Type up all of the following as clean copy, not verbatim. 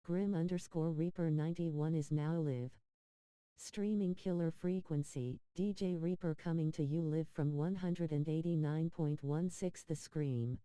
Grim_Reaper 91 is now live. Streaming killer frequency, DJ Reaper coming to you live from 189.16 The Scream.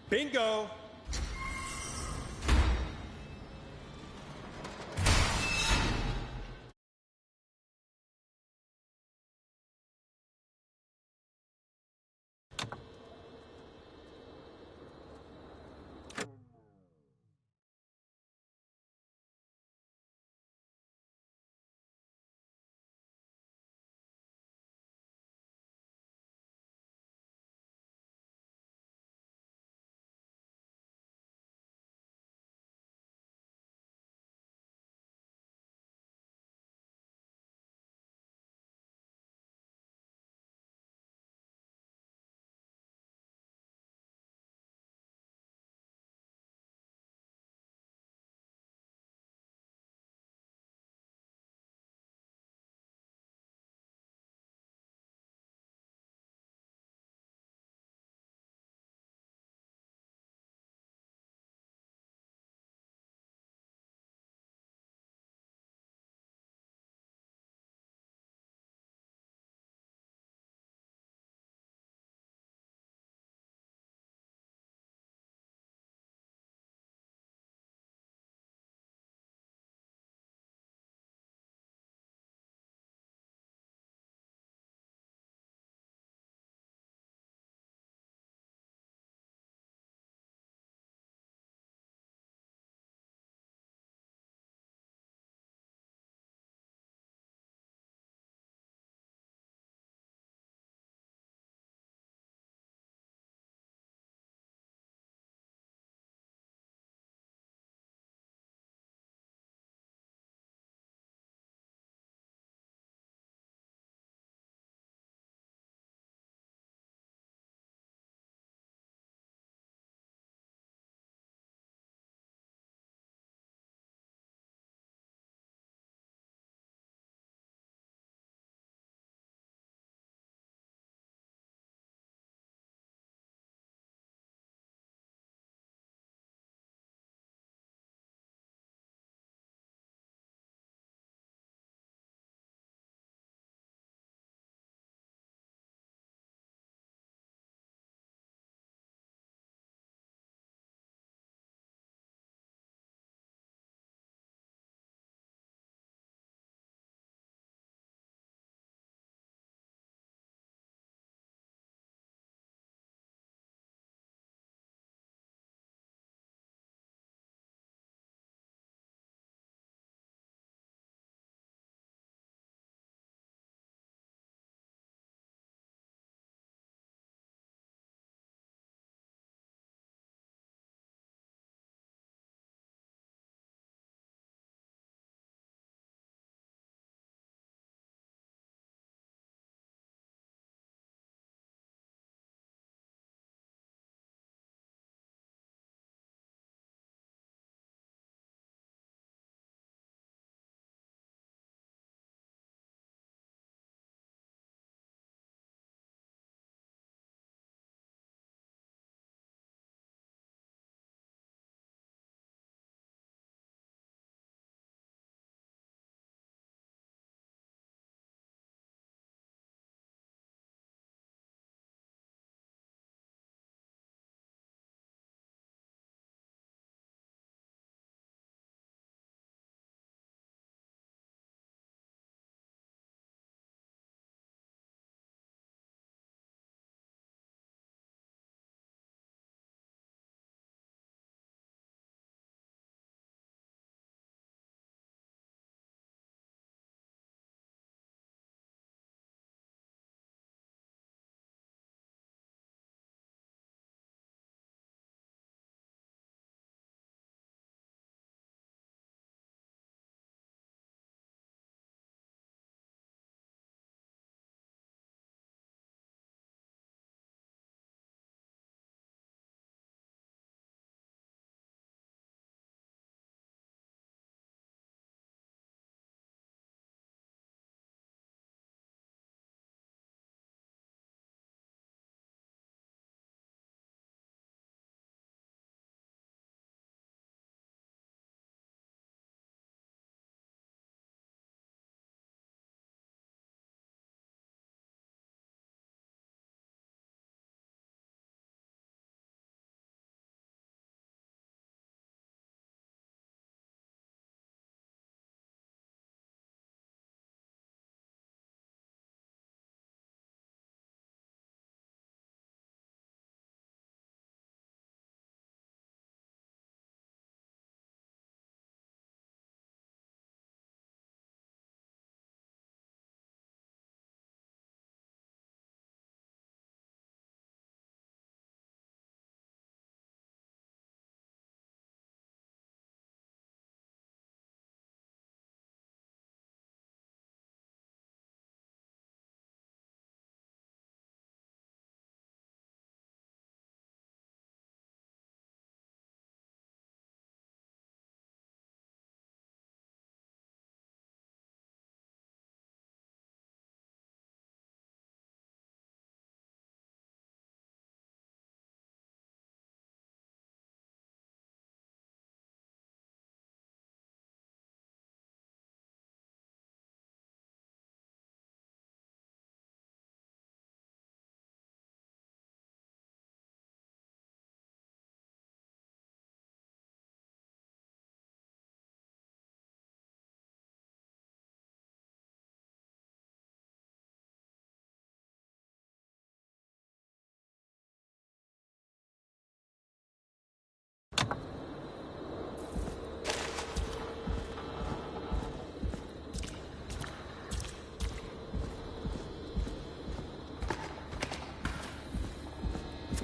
Bingo!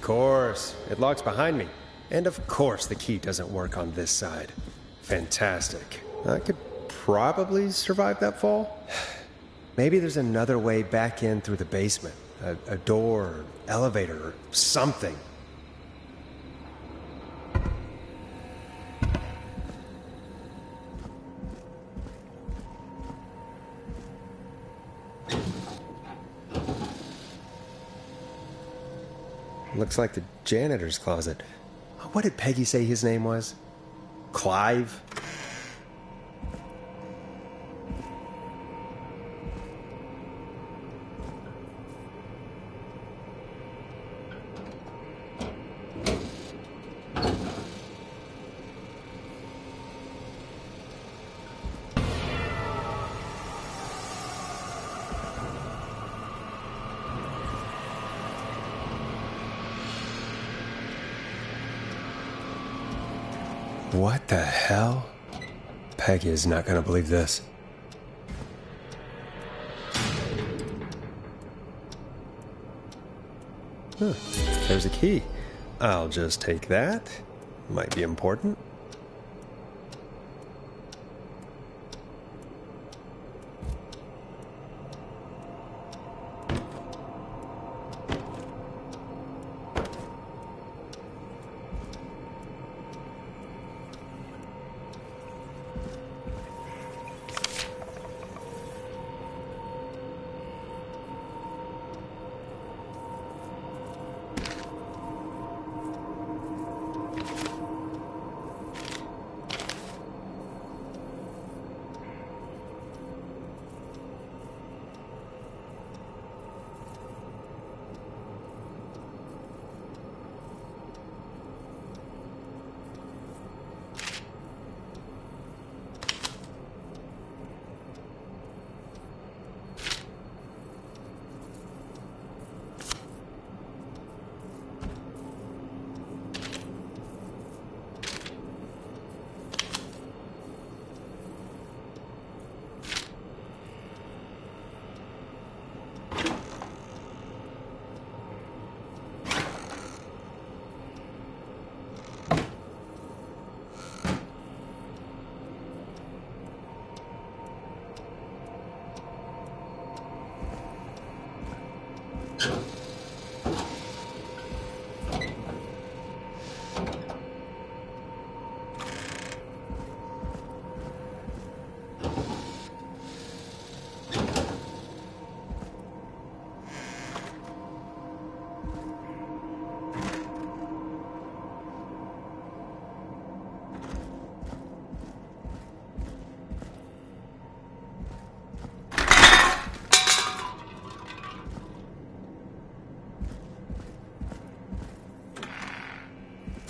course. It locks behind me. And of course the key doesn't work on this side. Fantastic. I could probably survive that fall. Maybe there's another way back in through the basement. A door, or elevator, or something. Looks like the janitor's closet. What did Peggy say his name was? Clive? What the hell? Peggy is not going to believe this. Huh, there's a key. I'll just take that. Might be important.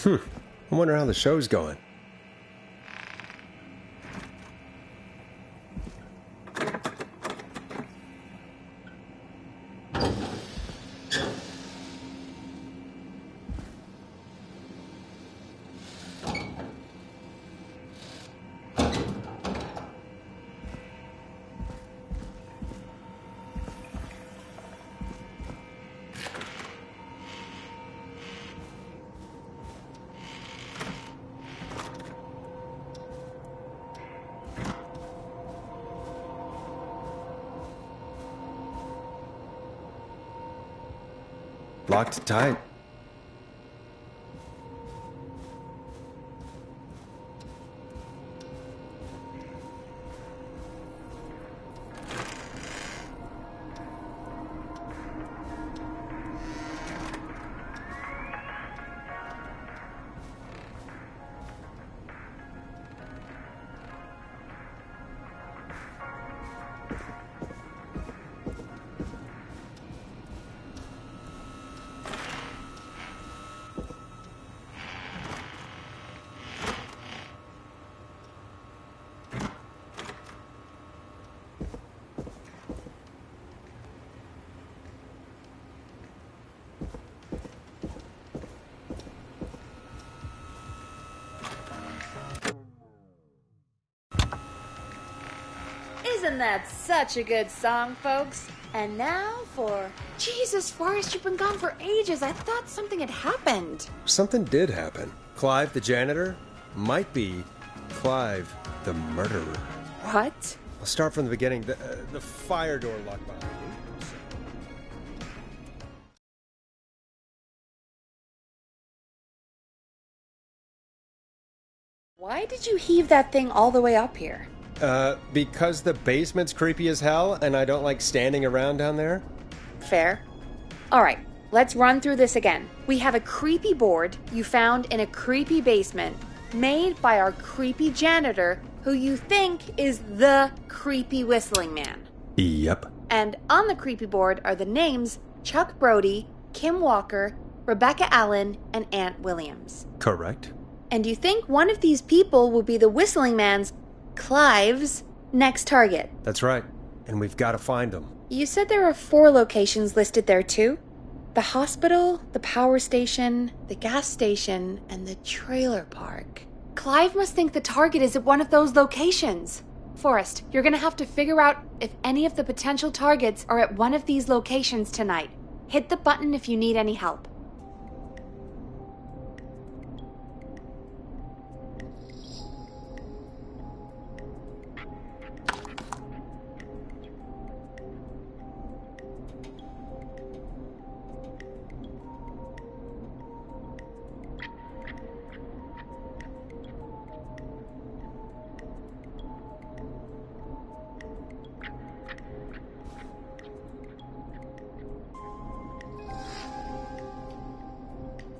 I wonder how the show's going. Locked tight. Isn't that such a good song, folks? And now for... Jesus, Forrest, you've been gone for ages. I thought something had happened. Something did happen. Clive the janitor might be Clive the murderer. What? I'll start from the beginning. The fire door locked behind me. Why did you heave that thing all the way up here? Because the basement's creepy as hell and I don't like standing around down there. Fair. Alright, let's run through this again. We have a creepy board you found in a creepy basement, made by our creepy janitor, who you think is the creepy whistling man. Yep. And on the creepy board are the names Chuck Brody, Kim Walker, Rebecca Allen, and Aunt Williams. Correct. And you think one of these people will be the whistling man's, Clive's, next target. That's right. And we've got to find him. You said there are 4 locations listed there too? The hospital, the power station, the gas station, and the trailer park. Clive must think the target is at one of those locations. Forrest, you're gonna have to figure out if any of the potential targets are at one of these locations tonight. Hit the button if you need any help.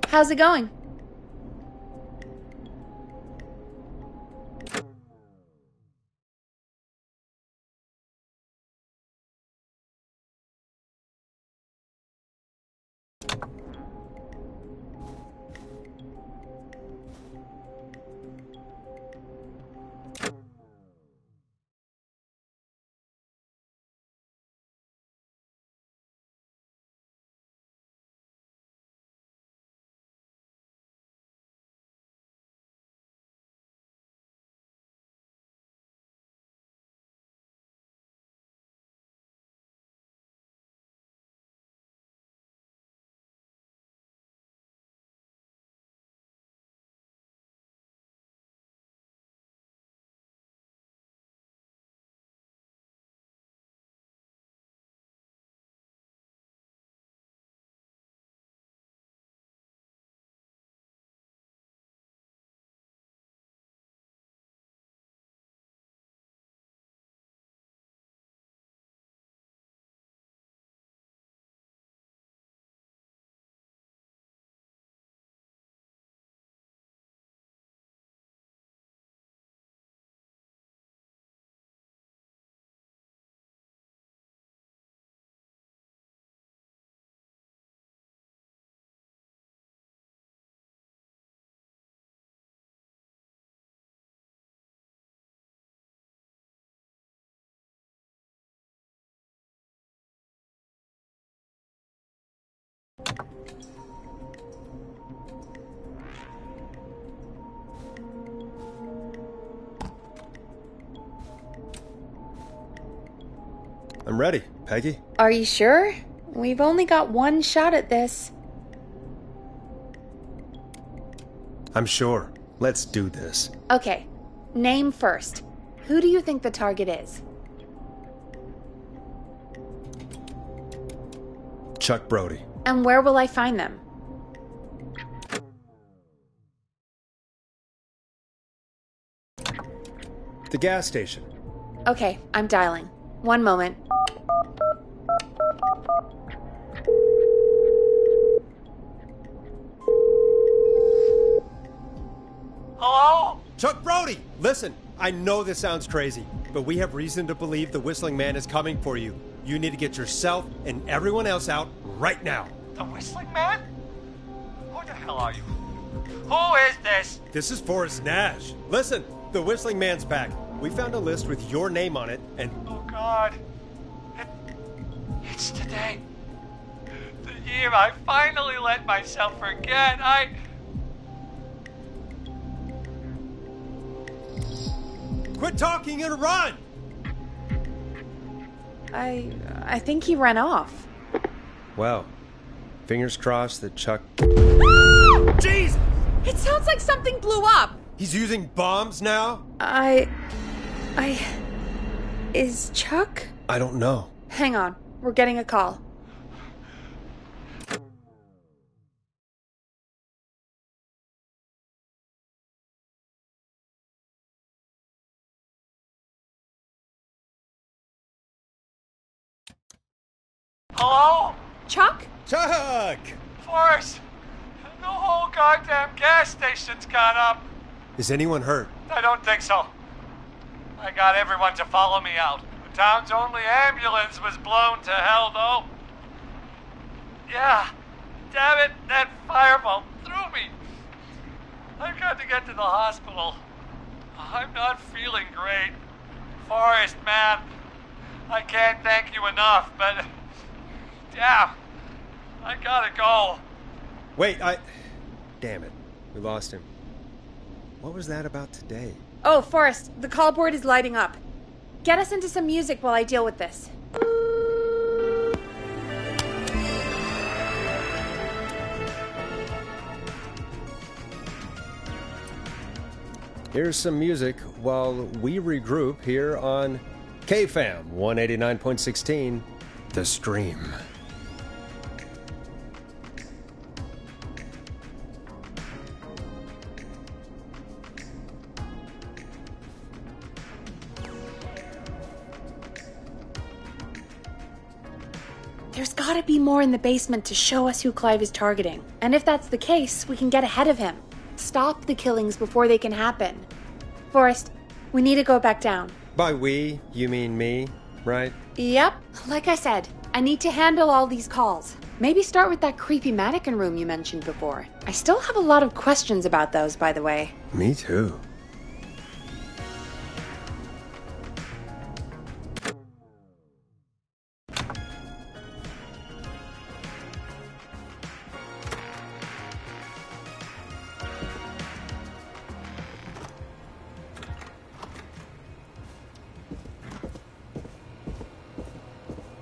How's it going? I'm ready, Peggy. Are you sure? We've only got one shot at this. I'm sure. Let's do this. Okay, name first. Who do you think the target is? Chuck Brody. And where will I find them? The gas station. Okay, I'm dialing. One moment. Hello? Chuck Brody! Listen, I know this sounds crazy, but we have reason to believe the Whistling Man is coming for you. You need to get yourself and everyone else out right now. The Whistling Man? Who the hell are you? Who is this? This is Forrest Nash. Listen, the Whistling Man's back. We found a list with your name on it, and... Oh, God. It's today. The year I finally let myself forget. Quit talking and run! I think he ran off. Well, fingers crossed that Chuck... Jeez! It sounds like something blew up! He's using bombs now? Is Chuck? I don't know. Hang on, we're getting a call. Hello? Chuck? Chuck! Forrest, the whole goddamn gas station's gone up. Is anyone hurt? I don't think so. I got everyone to follow me out. The town's only ambulance was blown to hell, though. Yeah, damn it, that fireball threw me. I've got to get to the hospital. I'm not feeling great. Forrest, man, I can't thank you enough, but... Damn, I gotta go. Wait, Damn it. We lost him. What was that about today? Oh, Forrest, the call board is lighting up. Get us into some music while I deal with this. Here's some music while we regroup here on KFAM 189.16, The Stream. There's gotta be more in the basement to show us who Clive is targeting. And if that's the case, we can get ahead of him. Stop the killings before they can happen. Forrest, we need to go back down. By we, you mean me, right? Yep. Like I said, I need to handle all these calls. Maybe start with that creepy mannequin room you mentioned before. I still have a lot of questions about those, by the way. Me too.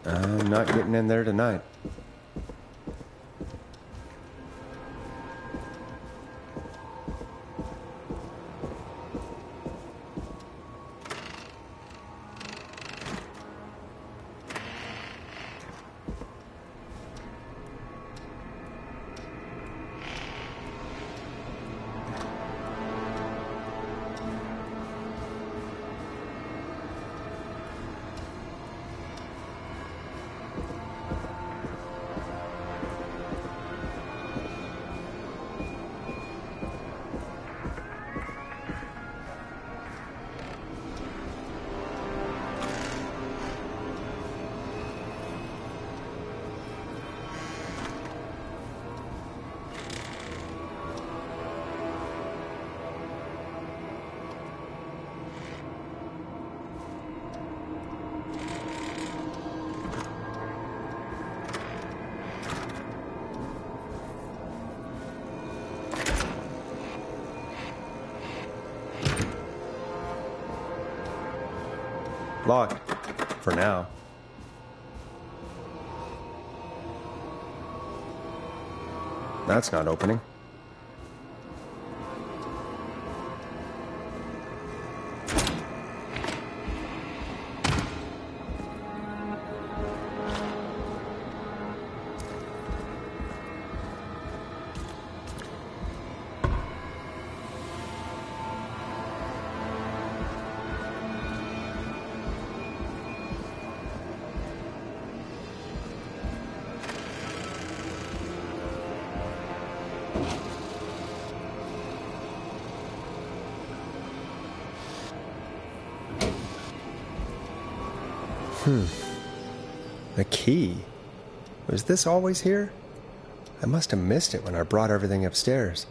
I'm not getting in there tonight. Locked. For now. That's not opening. A key? Was this always here? I must have missed it when I brought everything upstairs.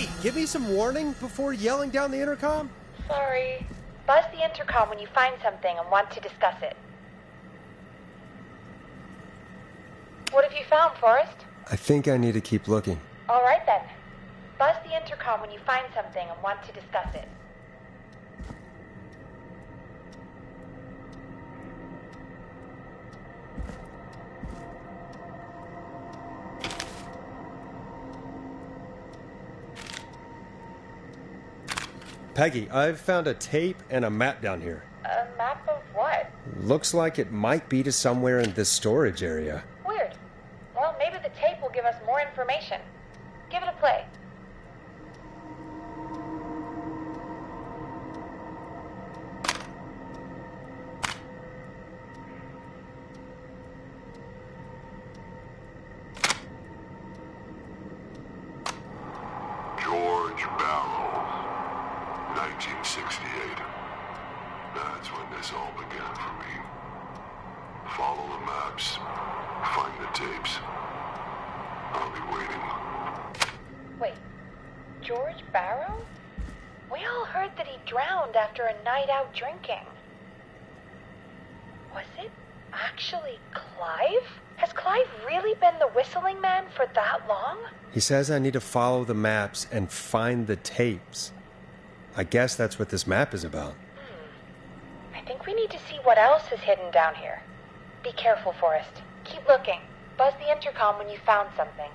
Peggy, give me some warning before yelling down the intercom. Sorry. Buzz the intercom when you find something and want to discuss it. What have you found, Forrest? I think I need to keep looking. All right then. Buzz the intercom when you find something and want to discuss it. Peggy, I've found a tape and a map down here. A map of what? Looks like it might be to somewhere in this storage area. Weird. Well, maybe the tape will give us more information. Give it a play. George Barrow, 1968. That's when this all began for me. Follow the maps, find the tapes. I'll be waiting. Wait, George Barrow? We all heard that he drowned after a night out drinking. Was it actually Clive? Has Clive really been the whistling man for that long? He says I need to follow the maps and find the tapes. I guess that's what this map is about. I think we need to see what else is hidden down here. Be careful, Forrest. Keep looking. Buzz the intercom when you found something.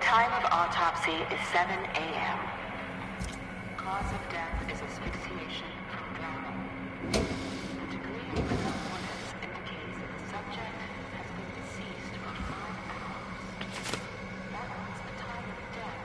Time of autopsy is 7 a.m. Cause of death is asphyxiation from drowning. The degree of mental illness indicates that the subject has been deceased for 5 hours. That was the time of death.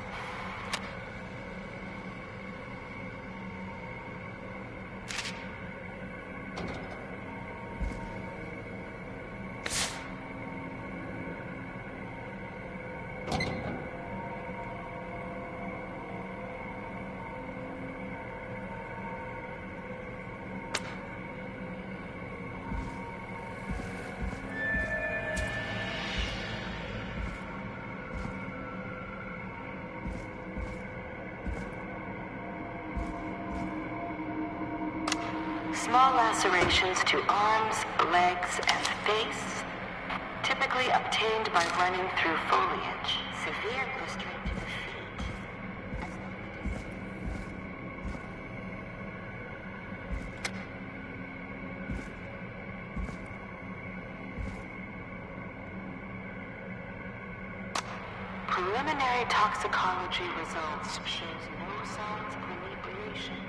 Small lacerations to arms, legs, and face, typically obtained by running through foliage. Severe blistering to the feet. Preliminary toxicology results shows no signs of inebriation.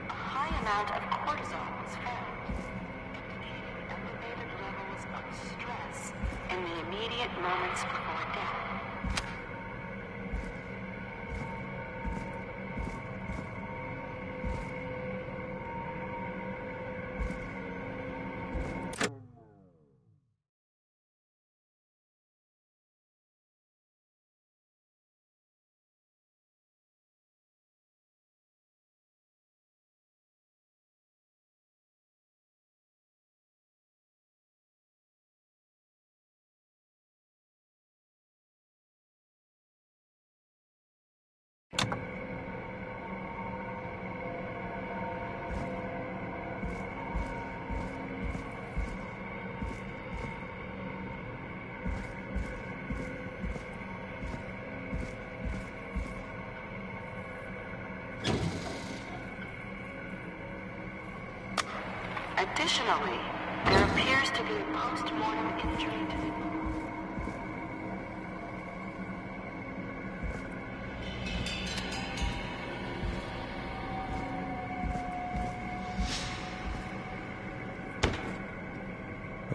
A high amount of cortisol was found, indicating elevated levels of stress in the immediate moments before death. Additionally, there appears to be a post-mortem injury to the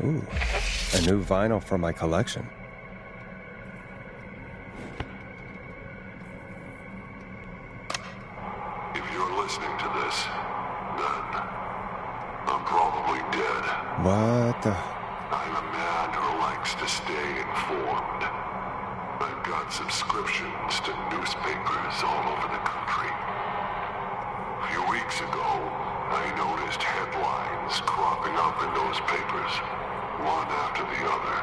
Ooh, a new vinyl for my collection. If you're listening to this, then I'm probably dead. What the... I'm a man who likes to stay informed. I've got subscriptions to newspapers all over the country. A few weeks ago, I noticed headlines cropping up in those papers, one after the other.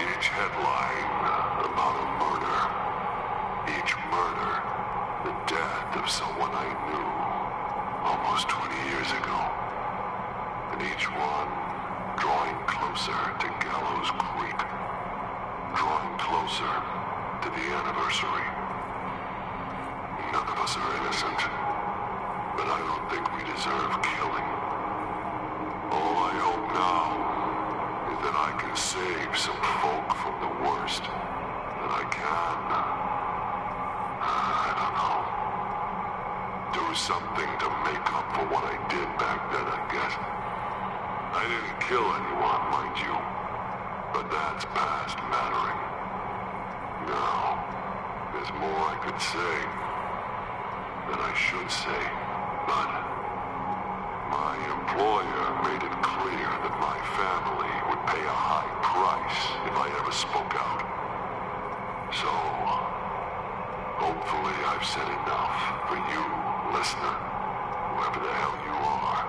Each headline about a murder. Each murder, the death of someone I knew almost 20 years ago. And each one drawing closer to Gallows Creek. Drawing closer to the anniversary. None of us are innocent, but I don't think we deserve killing. All I hope now is that I can save some folk from the worst that I can. I don't know. Do something to make up for what I did back then, I guess. I didn't kill anyone, mind you, but that's past mattering. Now, there's more I could say than I should say, but my employer made it clear that my family would pay a high price if I ever spoke out. So, hopefully I've said enough for you, listener, whoever the hell you are,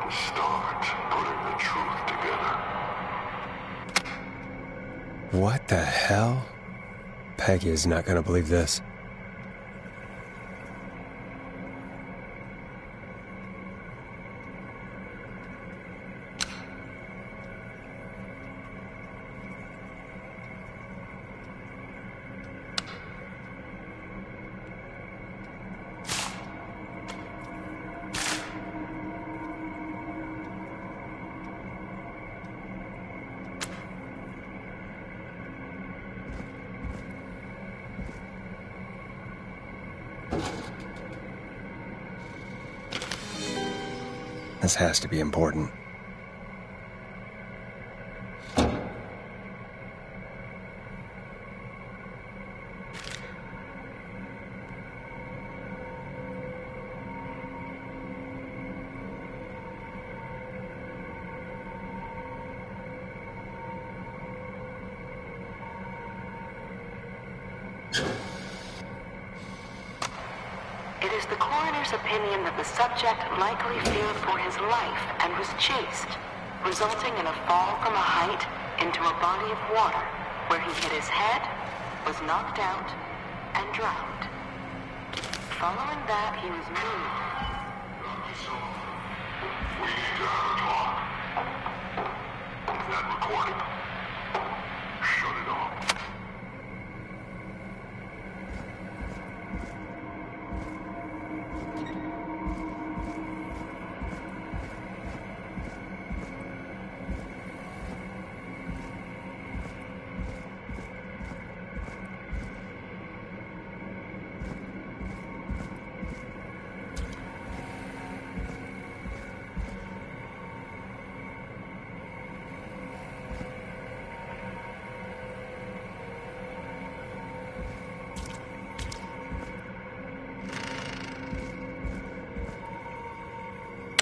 to start putting the truth together. What the hell? Peggy is not going to believe this. This has to be important. It is the coroner's opinion that the subject likely feared for his life and was chased, resulting in a fall from a height into a body of water, where he hit his head, was knocked out, and drowned. Following that, he was moved. We need to have a talk. That recording. Shut it off.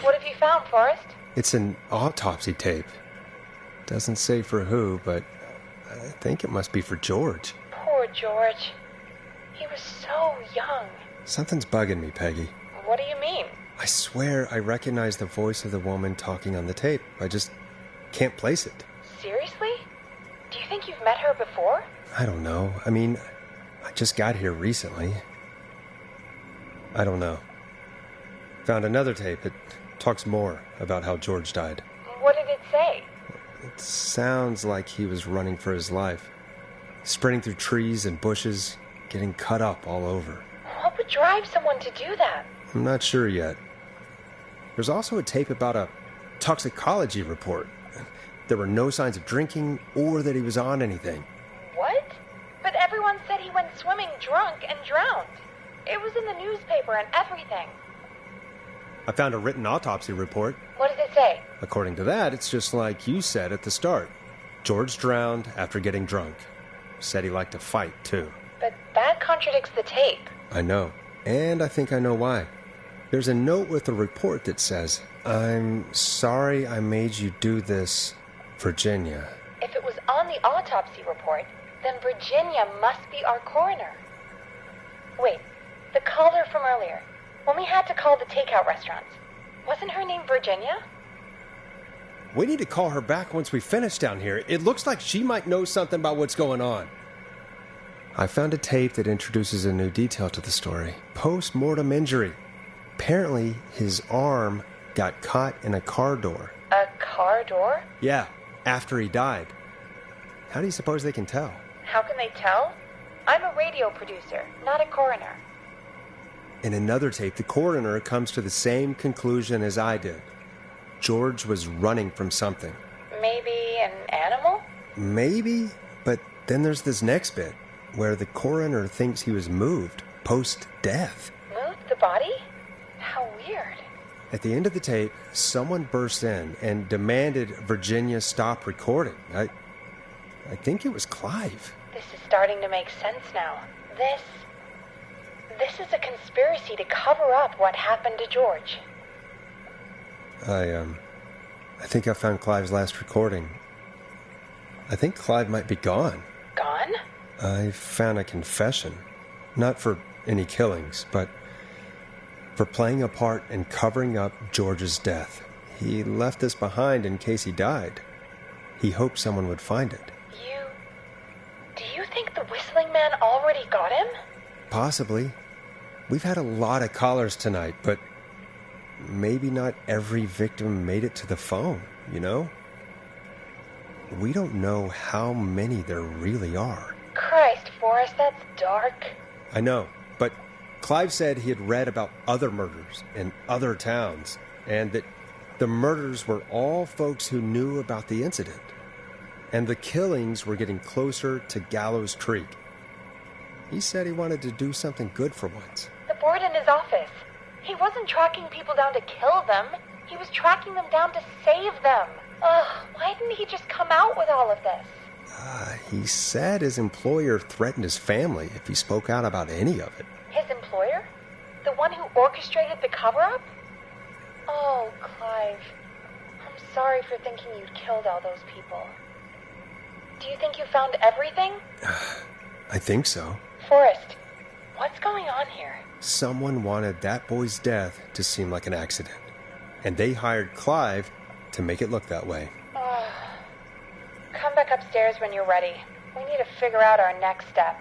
What have you found, Forrest? It's an autopsy tape. Doesn't say for who, but I think it must be for George. Poor George. He was so young. Something's bugging me, Peggy. What do you mean? I swear I recognize the voice of the woman talking on the tape. I just can't place it. Seriously? Do you think you've met her before? I don't know. I mean, I just got here recently. I don't know. Found another tape. It talks more about how George died. What did it say? It sounds like he was running for his life. Sprinting through trees and bushes, getting cut up all over. What would drive someone to do that? I'm not sure yet. There's also a tape about a toxicology report. There were no signs of drinking or that he was on anything. What? But everyone said he went swimming drunk and drowned. It was in the newspaper and everything. I found a written autopsy report. What does it it say? According to that, it's just like you said at the start. George drowned after getting drunk. Said he liked to fight, too. But that contradicts the tape. I know. And I think I know why. There's a note with the report that says, "I'm sorry I made you do this, Virginia." If it was on the autopsy report, then Virginia must be our coroner. Wait, the caller from earlier, when we had to call the takeout restaurants, wasn't her name Virginia? We need to call her back once we finish down here. It looks like she might know something about what's going on. I found a tape that introduces a new detail to the story. Post-mortem injury. Apparently, his arm got caught in a car door. A car door? Yeah, after he died. How do you suppose they can tell? How can they tell? I'm a radio producer, not a coroner. In another tape, the coroner comes to the same conclusion as I did. George was running from something. Maybe an animal? Maybe, but then there's this next bit, where the coroner thinks he was moved post-death. Moved the body? How weird. At the end of the tape, someone burst in and demanded Virginia stop recording. I think it was Clive. This is starting to make sense now. This is a conspiracy to cover up what happened to George. I think I found Clive's last recording. I think Clive might be gone. Gone? I found a confession. Not for any killings, but for playing a part in covering up George's death. He left this behind in case he died. He hoped someone would find it. Do you think the Whistling Man already got him? Possibly. We've had a lot of callers tonight, but maybe not every victim made it to the phone, you know? We don't know how many there really are. Christ, Forrest, that's dark. I know, but Clive said he had read about other murders in other towns, and that the murders were all folks who knew about the incident. And the killings were getting closer to Gallows Creek. He said he wanted to do something good for once. The board in his office. He wasn't tracking people down to kill them. He was tracking them down to save them. Ugh, why didn't he just come out with all of this? He said his employer threatened his family if he spoke out about any of it. His employer? The one who orchestrated the cover-up? Oh, Clive. I'm sorry for thinking you'd killed all those people. Do you think you found everything? I think so. Forrest, what's going on here? Someone wanted that boy's death to seem like an accident, and they hired Clive to make it look that way. Come back upstairs when you're ready. We need to figure out our next step.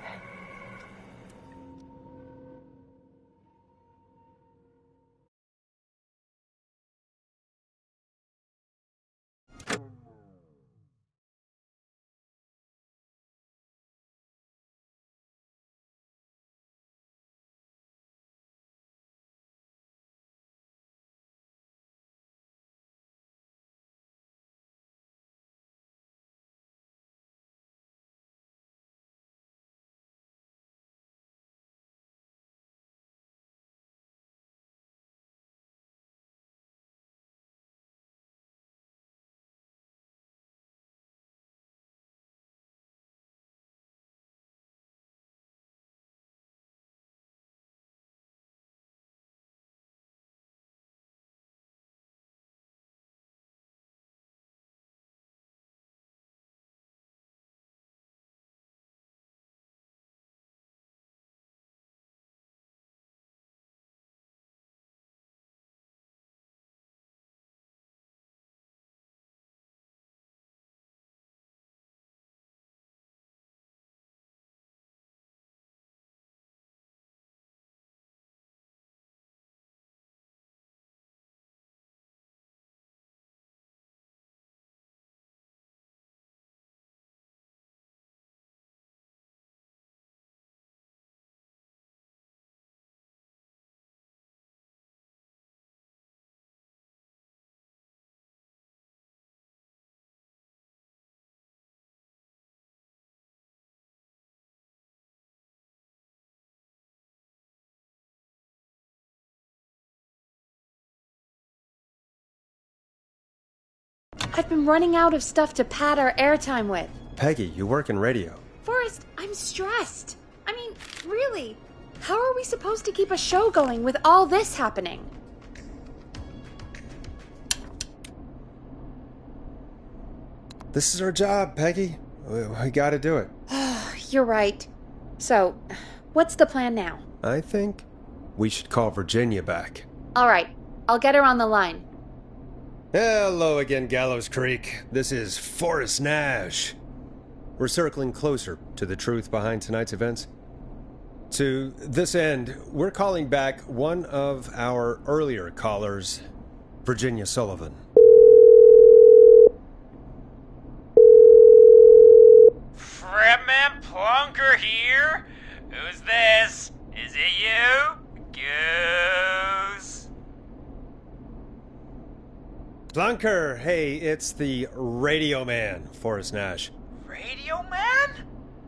I've been running out of stuff to pad our airtime with. Peggy, you work in radio. Forrest, I'm stressed. I mean, really, how are we supposed to keep a show going with all this happening? This is our job, Peggy. We gotta do it. You're right. So, what's the plan now? I think we should call Virginia back. All right, I'll get her on the line. Hello again, Gallows Creek. This is Forrest Nash. We're circling closer to the truth behind tonight's events. To this end, we're calling back one of our earlier callers, Virginia Sullivan. Fredman Plunker here? Who's this? Is it you? Goose? Plunker, hey, it's the Radio Man, Forrest Nash. Radio Man?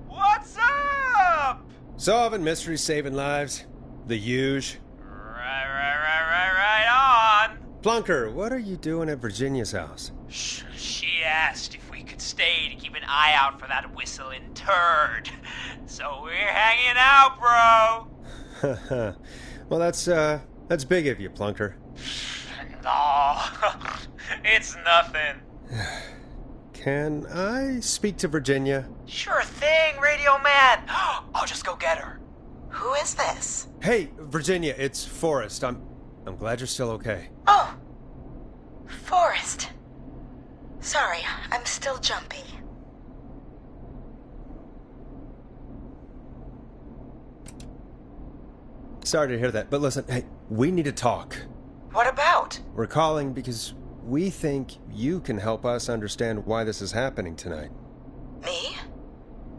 What's up? Solving mysteries, saving lives. The huge. Right on. Plunker, what are you doing at Virginia's house? She asked if we could stay to keep an eye out for that whistling turd. So we're hanging out, bro. Well, that's big of you, Plunker. No, it's nothing. Can I speak to Virginia? Sure thing, Radio Man. I'll just go get her. Who is this? Hey, Virginia, it's Forrest. I'm glad you're still okay. Oh, Forrest. Sorry, I'm still jumpy. Sorry to hear that, but listen, hey, we need to talk. What about? We're calling because we think you can help us understand why this is happening tonight. Me?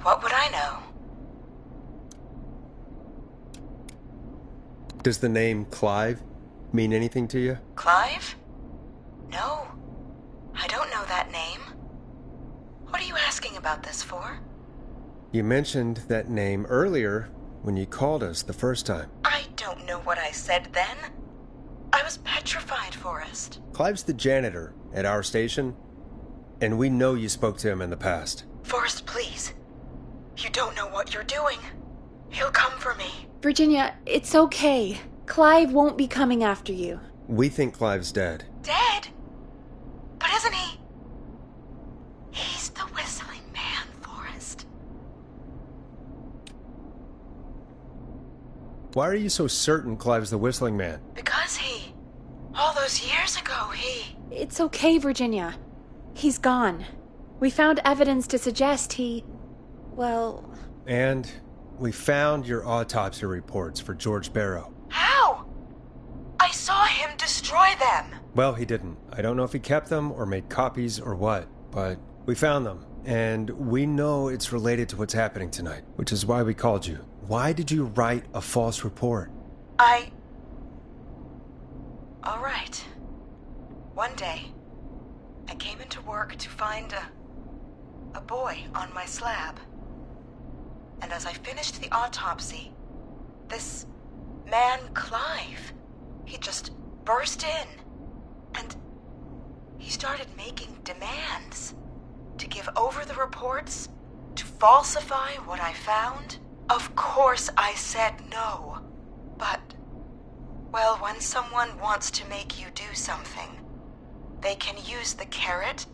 What would I know? Does the name Clive mean anything to you? Clive? No, I don't know that name. What are you asking about this for? You mentioned that name earlier when you called us the first time. I don't know what I said then. I was petrified, Forrest. Clive's the janitor at our station, and we know you spoke to him in the past. Forrest, please. You don't know what you're doing. He'll come for me. Virginia, it's okay. Clive won't be coming after you. We think Clive's dead. Dead? But isn't he? He's the whistling man, Forrest. Why are you so certain Clive's the whistling man? Because all those years ago, It's okay, Virginia. He's gone. We found evidence to suggest well... And we found your autopsy reports for George Barrow. How? I saw him destroy them. Well, he didn't. I don't know if he kept them or made copies or what, but we found them. And we know it's related to what's happening tonight, which is why we called you. Why did you write a false report? All right. One day, I came into work to find a boy on my slab. And as I finished the autopsy, this man, Clive, he just burst in. And he started making demands to give over the reports, to falsify what I found. Of course I said no. But, well, when someone wants to make you do something, they can use the carrot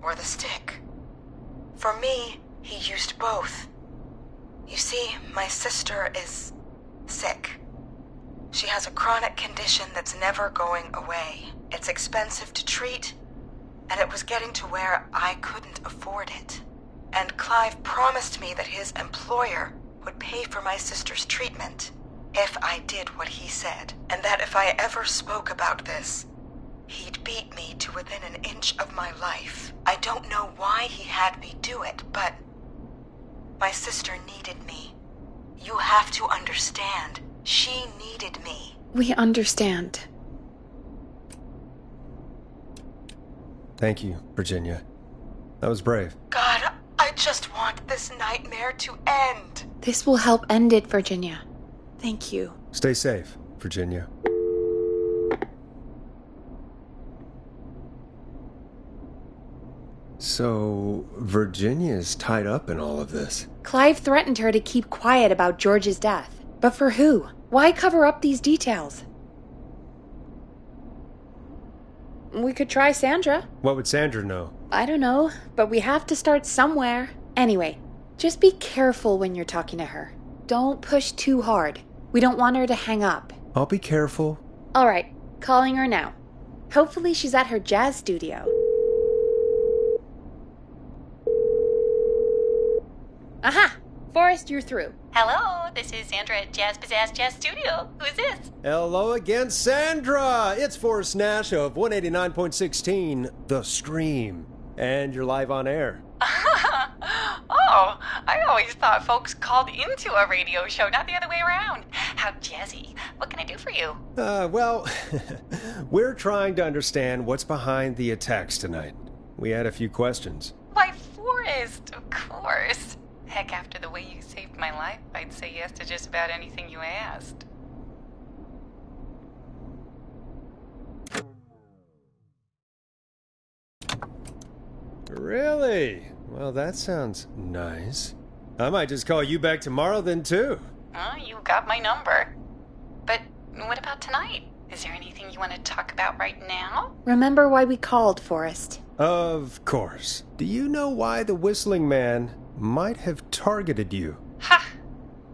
or the stick. For me, he used both. You see, my sister is sick. She has a chronic condition that's never going away. It's expensive to treat, and it was getting to where I couldn't afford it. And Clive promised me that his employer would pay for my sister's treatment if I did what he said, and that if I ever spoke about this, he'd beat me to within an inch of my life. I don't know why he had me do it, but my sister needed me. You have to understand, she needed me. We understand. Thank you, Virginia. That was brave. God, I just want this nightmare to end. This will help end it, Virginia. Thank you. Stay safe, Virginia. So, Virginia's tied up in all of this. Clive threatened her to keep quiet about George's death. But for who? Why cover up these details? We could try Sandra. What would Sandra know? I don't know, but we have to start somewhere. Anyway, just be careful when you're talking to her. Don't push too hard. We don't want her to hang up. I'll be careful. All right, calling her now. Hopefully she's at her jazz studio. Aha! Forrest, you're through. Hello, this is Sandra at Jazz Pizzazz Jazz Studio. Who's this? Hello again, Sandra! It's Forrest Nash of 189.16, The Stream. And you're live on air. Oh, I always thought folks called into a radio show, not the other way around. How jazzy. What can I do for you? Well, we're trying to understand what's behind the attacks tonight. We had a few questions. Why, Forrest, of course. Heck, after the way you saved my life, I'd say yes to just about anything you asked. Really? Well, that sounds nice. I might just call you back tomorrow then, too. Oh, you got my number. But what about tonight? Is there anything you want to talk about right now? Remember why we called, Forrest? Of course. Do you know why the Whistling Man might have targeted you? Ha!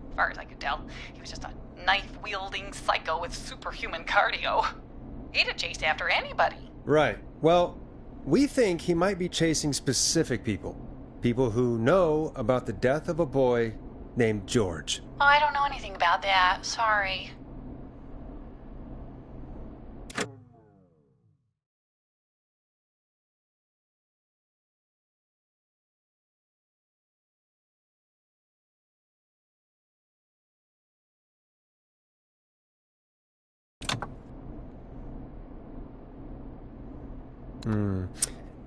As far as I could tell, he was just a knife-wielding psycho with superhuman cardio. He'd have chased after anybody. Right. Well, we think he might be chasing specific people. People who know about the death of a boy named George. Oh, I don't know anything about that. Sorry.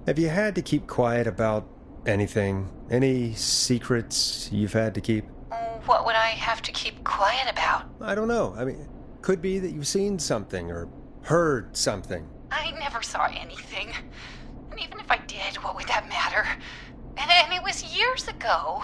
Have you had to keep quiet about anything? Any secrets you've had to keep? What would I have to keep quiet about? I don't know. I mean, could be that you've seen something or heard something. I never saw anything. And even if I did, what would that matter? And it was years ago.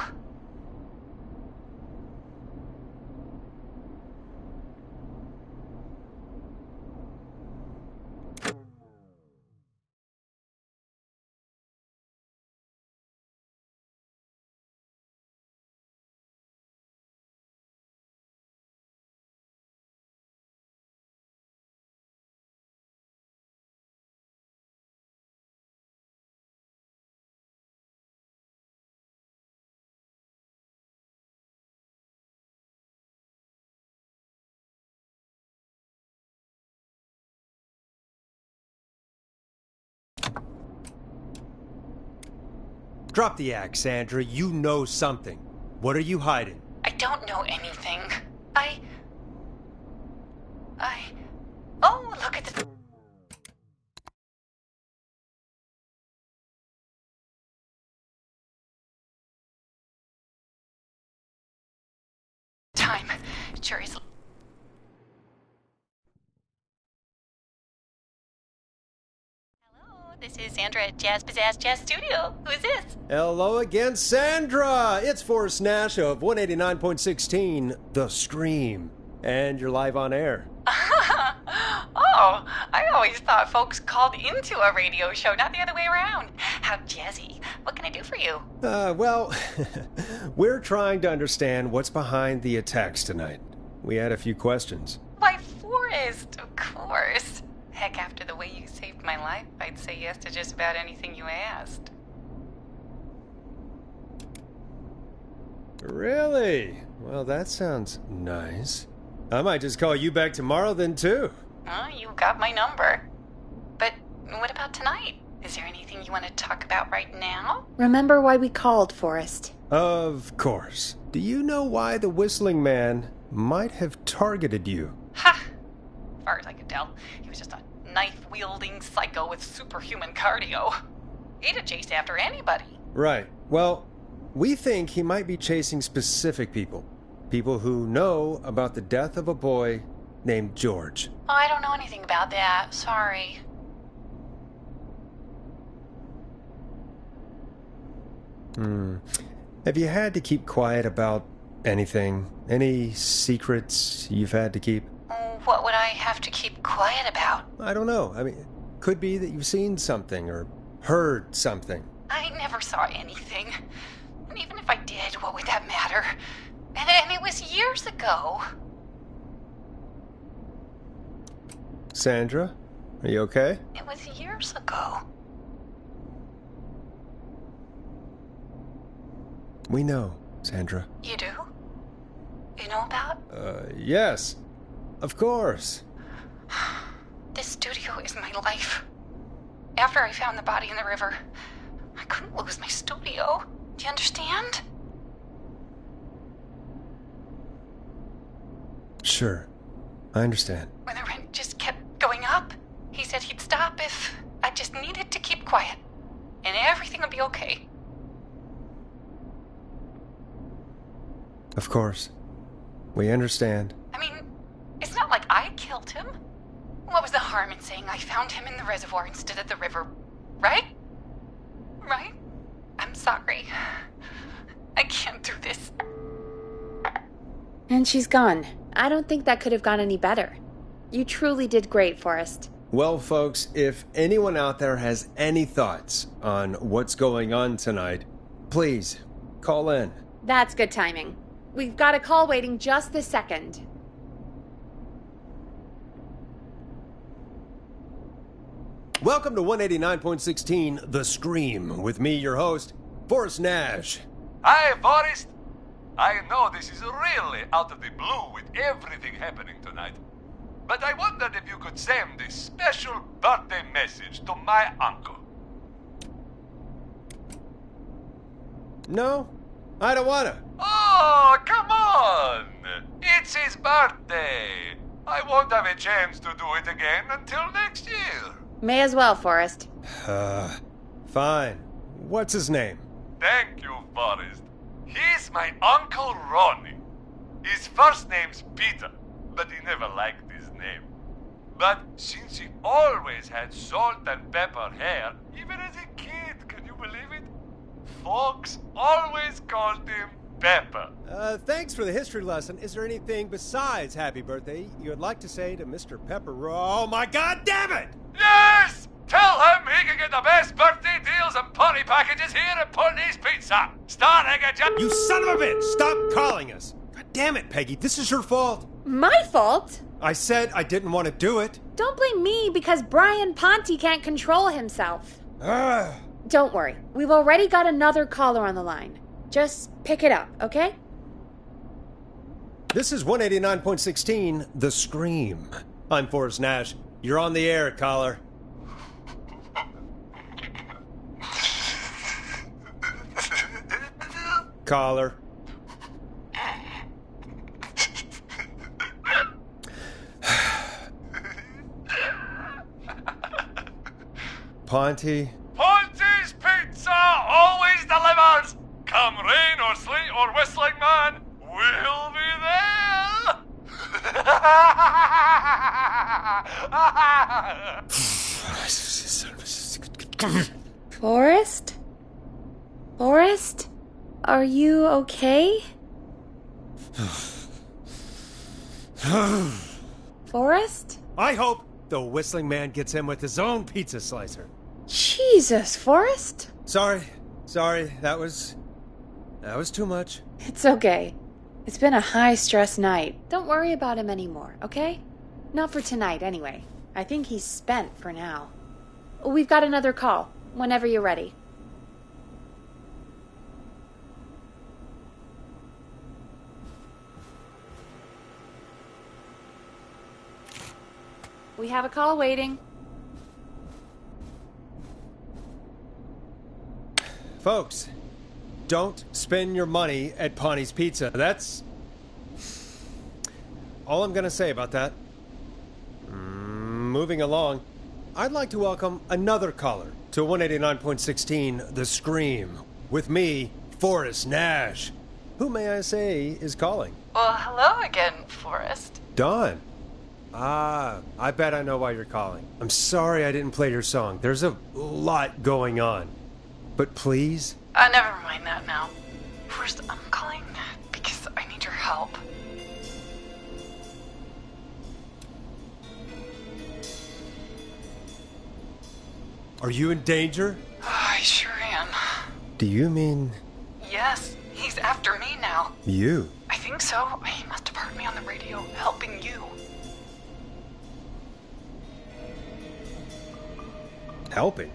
Drop the act, Sandra. You know something. What are you hiding? I don't know anything. Oh, look at the... time. It sure is... This is Sandra at Jazz Pizzazz Jazz Studio. Who's this? Hello again, Sandra! It's Forrest Nash of 189.16, The Stream. And you're live on air. Oh, I always thought folks called into a radio show, not the other way around. How jazzy. What can I do for you? Well, we're trying to understand what's behind the attacks tonight. We had a few questions. Why, Forrest, of course. Heck, after the way you saved my life, I'd say yes to just about anything you asked. Really? Well, that sounds nice. I might just call you back tomorrow then, too. Oh, you got my number. But what about tonight? Is there anything you want to talk about right now? Remember why we called, Forrest? Of course. Do you know why the Whistling Man might have targeted you? Ha! As far as I could tell, he was just a knife-wielding psycho with superhuman cardio. He'd have chased after anybody. Right. Well, we think he might be chasing specific people. People who know about the death of a boy named George. Oh, I don't know anything about that. Sorry. Have you had to keep quiet about anything? Any secrets you've had to keep? What would I have to keep quiet about? I don't know. I mean, could be that you've seen something or heard something. I never saw anything. And even if I did, what would that matter? And it was years ago. Sandra, are you okay? It was years ago. We know, Sandra. You do? You know about? Yes. Of course. This studio is my life. After I found the body in the river, I couldn't lose my studio. Do you understand? Sure. I understand. When the rent just kept going up, he said he'd stop if I just needed to keep quiet. And everything would be okay. Of course. We understand. I mean, it's not like I killed him. What was the harm in saying I found him in the reservoir instead of the river? Right? Right? I'm sorry. I can't do this. And she's gone. I don't think that could have gone any better. You truly did great, Forrest. Well, folks, if anyone out there has any thoughts on what's going on tonight, please call in. That's good timing. We've got a call waiting just this second. Welcome to 189.16 The Scream, with me, your host, Forrest Nash. Hi, Forrest. I know this is really out of the blue with everything happening tonight, but I wondered if you could send this special birthday message to my uncle. No, I don't wanna. Oh, come on! It's his birthday. I won't have a chance to do it again until next year. May as well, Forrest. Fine. What's his name? Thank you, Forrest. He's my Uncle Ronnie. His first name's Peter, but he never liked his name. But since he always had salt and pepper hair, even as a kid, can you believe it? Folks always called him Pepper. Thanks for the history lesson. Is there anything besides happy birthday you would like to say to Mr. Pepper? Oh my god damn it! Yes! Tell him he can get the best birthday deals and party packages here at Putney's Pizza. Starting at You son of a bitch! Stop calling us! God damn it, Peggy, this is your fault. My fault? I said I didn't want to do it. Don't blame me because Brian Ponte can't control himself. Don't worry. We've already got another caller on the line. Just pick it up, okay? This is 189.16 The Scream. I'm Forrest Nash. You're on the air, caller. Caller. Ponte. Ponte's Pizza always delivers. Come rain or sleet or whistling man, we'll be there. Forrest? Forrest? Are you okay? Forrest? I hope the whistling man gets him with his own pizza slicer. Jesus, Forrest? Sorry. That was too much. It's okay. It's been a high-stress night. Don't worry about him anymore, okay? Not for tonight, anyway. I think he's spent for now. We've got another call, whenever you're ready. We have a call waiting. Folks, don't spend your money at Ponte's Pizza. That's all I'm going to say about that. Moving along, I'd like to welcome another caller to 189.16 The Scream. With me, Forrest Nash. Who, may I say, is calling? Well, hello again, Forrest. Dawn. I bet I know why you're calling. I'm sorry I didn't play your song. There's a lot going on. But please, Never mind that now. First, I'm calling because I need your help. Are you in danger? I sure am. Do you mean... Yes, he's after me now. you? I think so. He must have heard me on the radio helping you. Helping?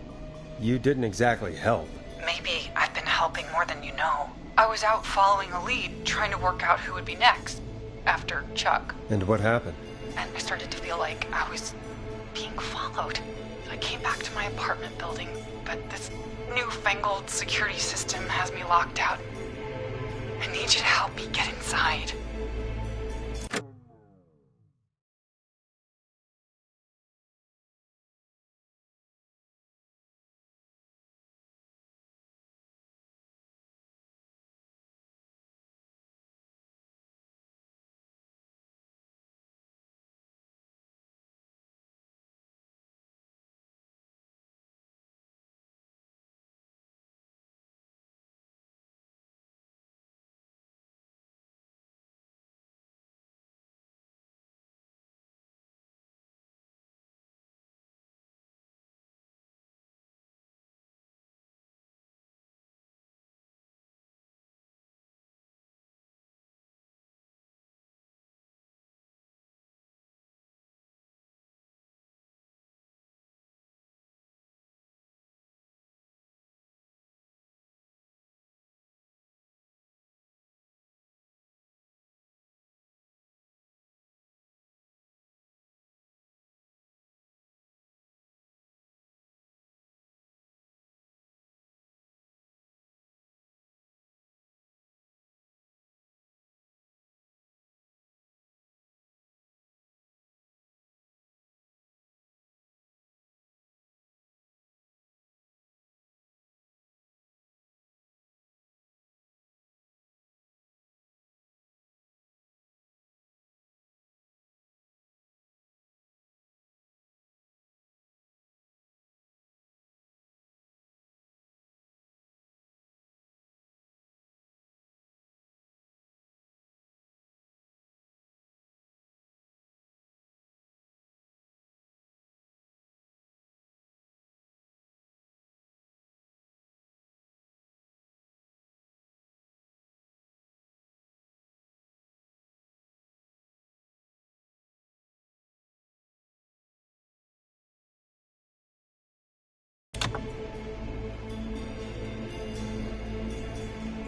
You didn't exactly help. Maybe I've been helping more than you know. I was out following a lead, trying to work out who would be next, after Chuck. And what happened? And I started to feel like I was being followed. I came back to my apartment building, but this newfangled security system has me locked out. I need you to help me get inside.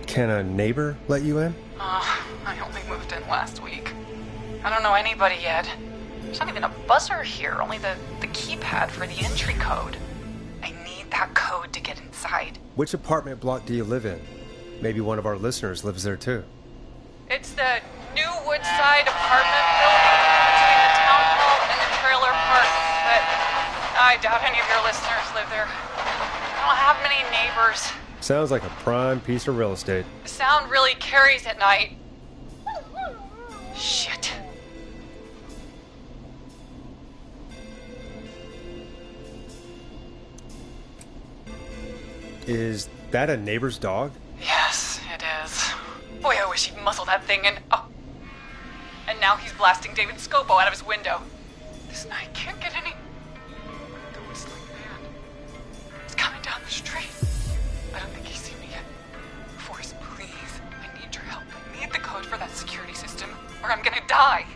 Can a neighbor let you in? I only moved in last week. I don't know anybody yet. There's not even a buzzer here, only the keypad for the entry code. I need that code to get inside. Which apartment block do you live in? Maybe one of our listeners lives there too. It's the new Woodside apartment building between the town hall and the trailer park, but I doubt any of your listeners live there. I don't have many neighbors. Sounds like a prime piece of real estate. The sound really carries at night. Shit. Is that a neighbor's dog? Yes, it is. Boy, I wish he'd muzzle that thing and... Oh. And now he's blasting David Scopo out of his window. This night can't get any... The whistling man. He's coming down the street. I don't think he's seen me yet. Forrest, please. I need your help. I need the code for that security system, or I'm gonna die.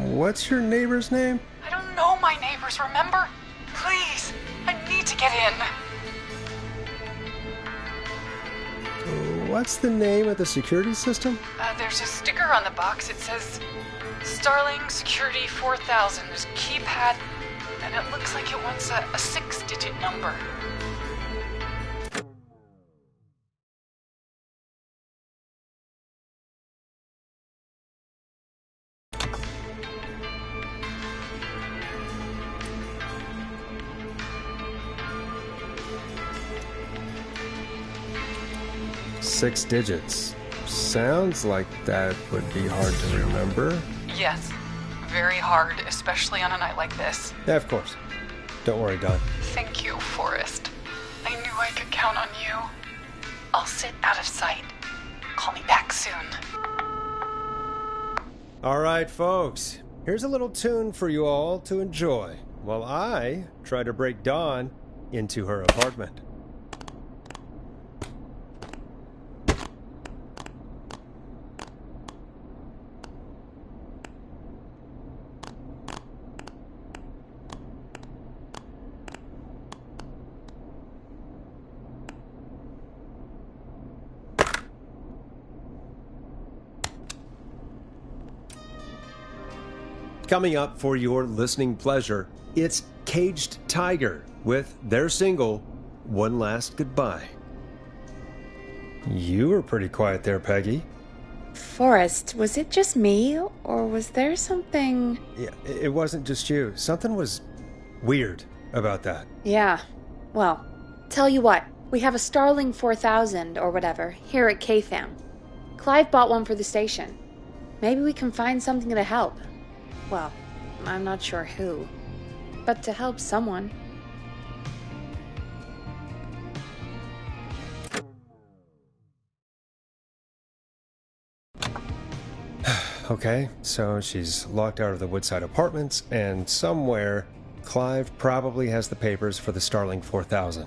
What's your neighbor's name? I don't know my neighbors, remember? Please, I need to get in. What's the name of the security system? There's a sticker on the box. It says Starling Security 4000. There's a keypad, and it looks like it wants a 6-digit number. Six digits. Sounds like that would be hard to remember. Yes, very hard, especially on a night like this. Yeah, of course. Don't worry, Don. Thank you, Forrest. I knew I could count on you. I'll sit out of sight. Call me back soon. All right, folks. Here's a little tune for you all to enjoy while I try to break Dawn into her apartment. Coming up for your listening pleasure, it's Caged Tiger with their single, One Last Goodbye. You were pretty quiet there, Peggy. Forrest, was it just me, or was there something... Yeah, it wasn't just you. Something was weird about that. Yeah. Well, tell you what, we have a Starling 4000 or whatever here at KFAM. Clive bought one for the station. Maybe we can find something to help. Well, I'm not sure who, but to help someone. Okay, so she's locked out of the Woodside Apartments, and somewhere, Clive probably has the papers for the Starling 4000.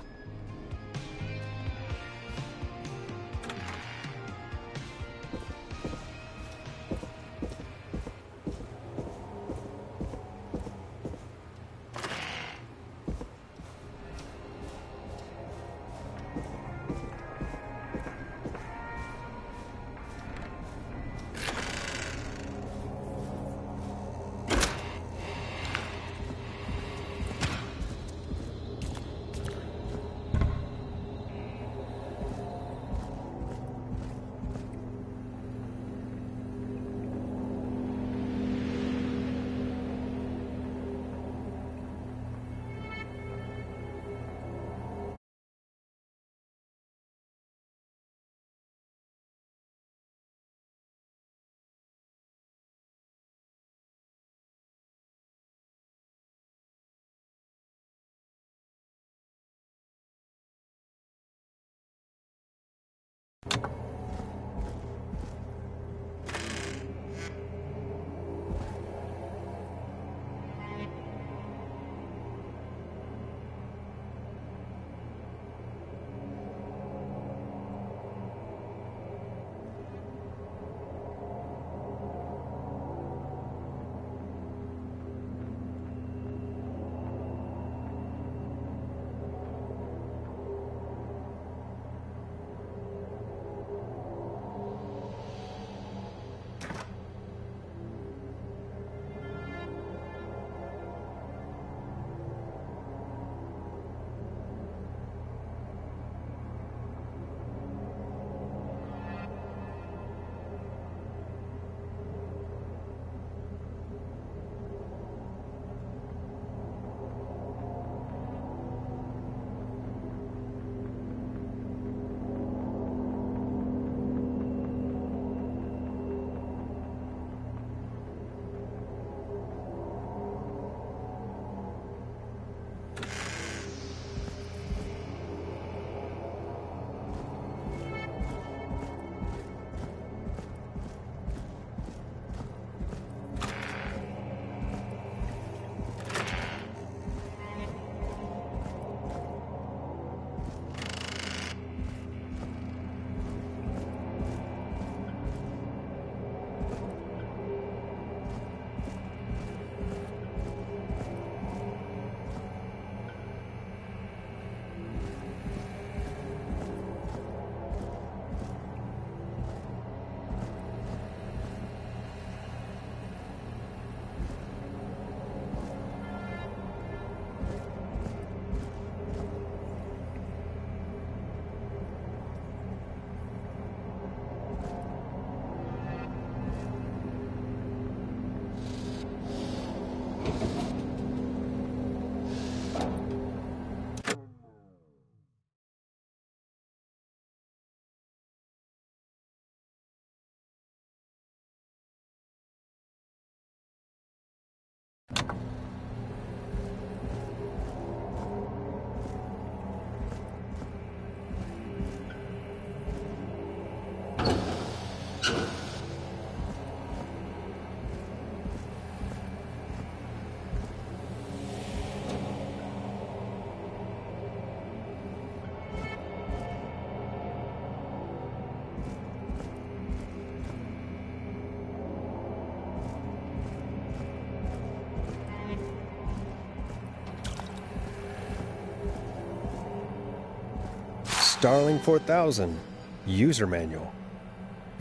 Starling 4000 user manual.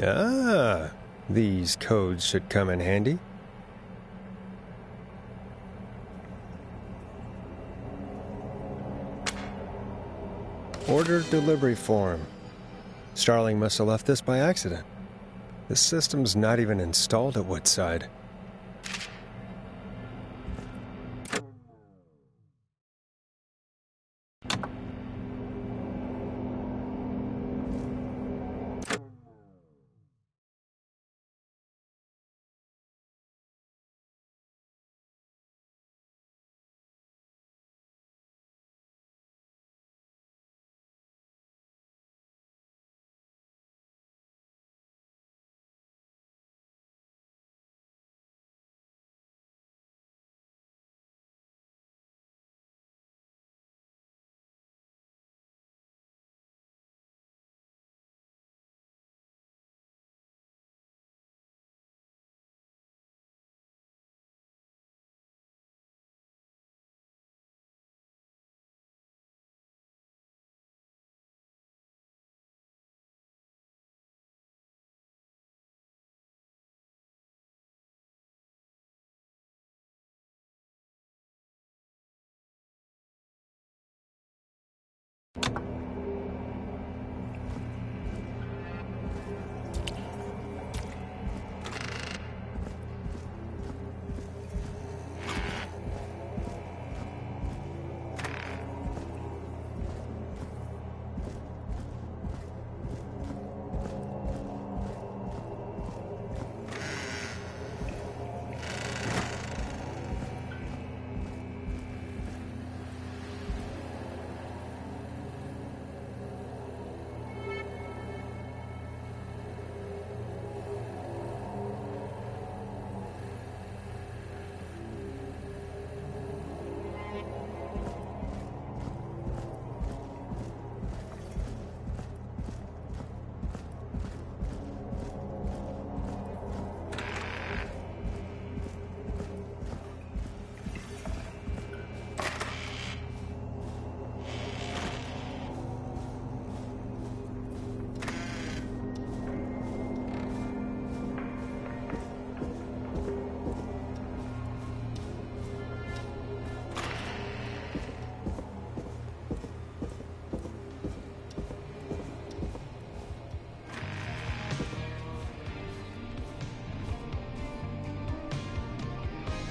Ah, these codes should come in handy. Order delivery form. Starling must have left this by accident. The system's not even installed at Woodside.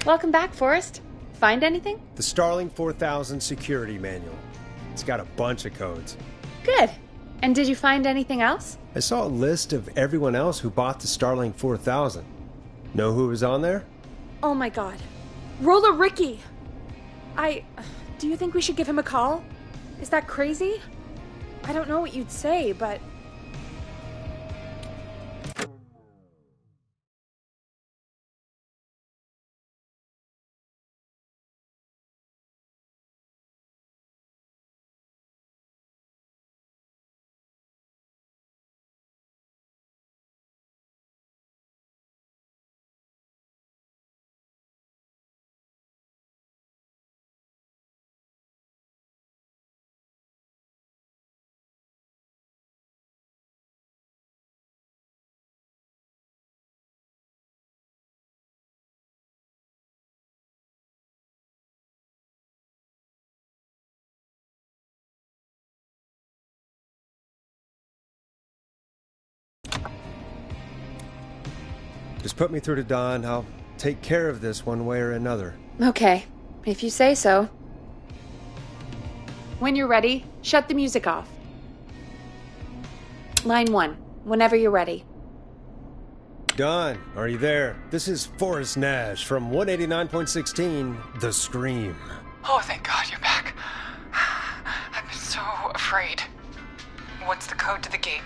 Welcome back, Forrest. Find anything? The Starling 4000 security manual. It's got a bunch of codes. Good. And did you find anything else? I saw a list of everyone else who bought the Starling 4000. Know who was on there? Oh my god. Roller Ricky! Do you think we should give him a call? Is that crazy? I don't know what you'd say, but... Just put me through to Don. I'll take care of this one way or another. Okay, if you say so. When you're ready, shut the music off. Line 1, whenever you're ready. Don, are you there? This is Forrest Nash from 189.16, The Scream. Oh, thank God you're back. I've been so afraid. What's the code to the gate?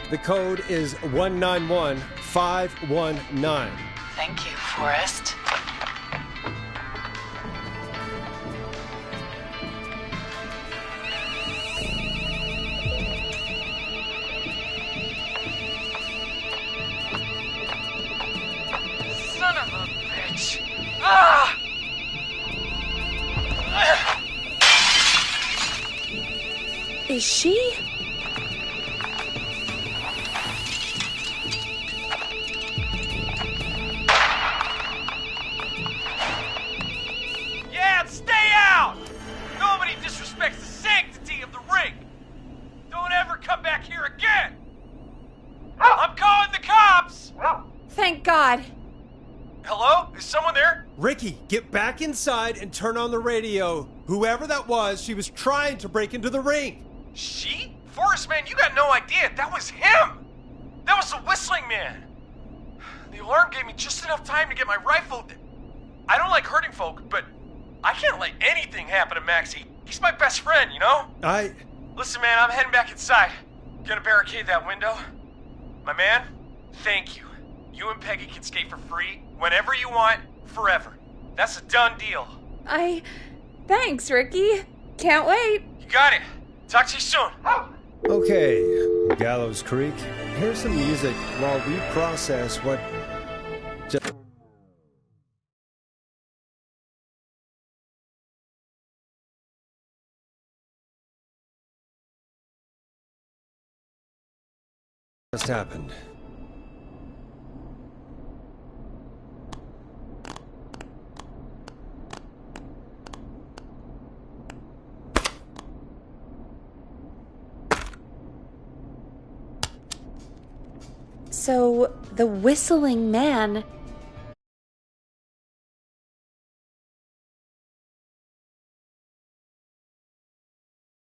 The code is 191519. Thank you, Forrest. Is she? Yeah, stay out! Nobody disrespects the sanctity of the ring. Don't ever come back here again. I'm calling the cops! Thank God. Hello? Is someone there? Ricky, get back inside and turn on the radio. Whoever that was, she was trying to break into the ring. She? Forrest, man, you got no idea. That was him. That was the whistling man. The alarm gave me just enough time to get my rifle. I don't like hurting folk, but I can't let anything happen to Maxie. He's my best friend, you know? Listen, man, I'm heading back inside. Gonna barricade that window. My man, thank you. You and Peggy can skate for free whenever you want, forever. That's a done deal. Thanks, Ricky. Can't wait. You got it. Talk to you soon. Okay, Gallows Creek. Here's some music while we process what just happened. So, the whistling man...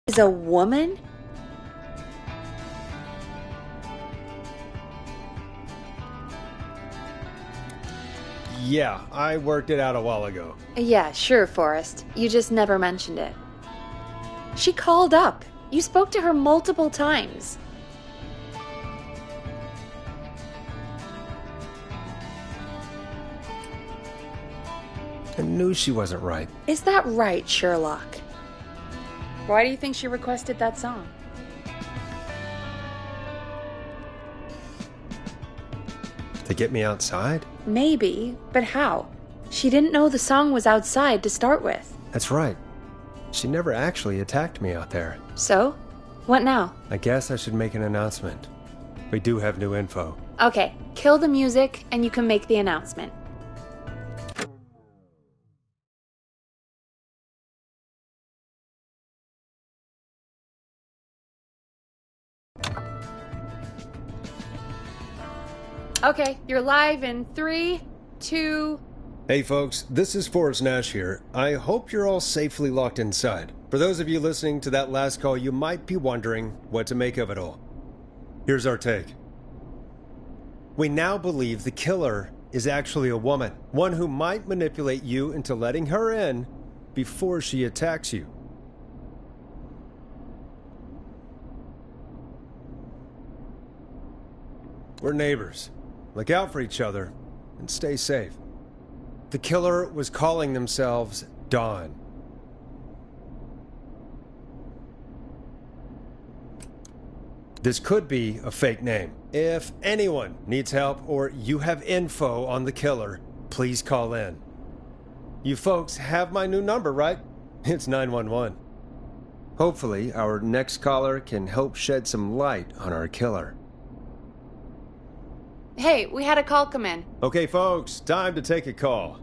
is a woman? Yeah, I worked it out a while ago. Yeah, sure, Forrest. You just never mentioned it. She called up. You spoke to her multiple times. I knew she wasn't right. Is that right, Sherlock? Why do you think she requested that song? To get me outside? Maybe, but how? She didn't know the song was outside to start with. That's right. She never actually attacked me out there. So? What now? I guess I should make an announcement. We do have new info. Okay, kill the music and you can make the announcement. Okay, you're live in 3, 2... Hey folks, this is Forrest Nash here. I hope you're all safely locked inside. For those of you listening to that last call, you might be wondering what to make of it all. Here's our take. We now believe the killer is actually a woman. One who might manipulate you into letting her in before she attacks you. We're neighbors. Look out for each other and stay safe. The killer was calling themselves Dawn. This could be a fake name. If anyone needs help or you have info on the killer, please call in. You folks have my new number, right? It's 911. Hopefully, our next caller can help shed some light on our killer. Hey, we had a call come in. Okay, folks, time to take a call.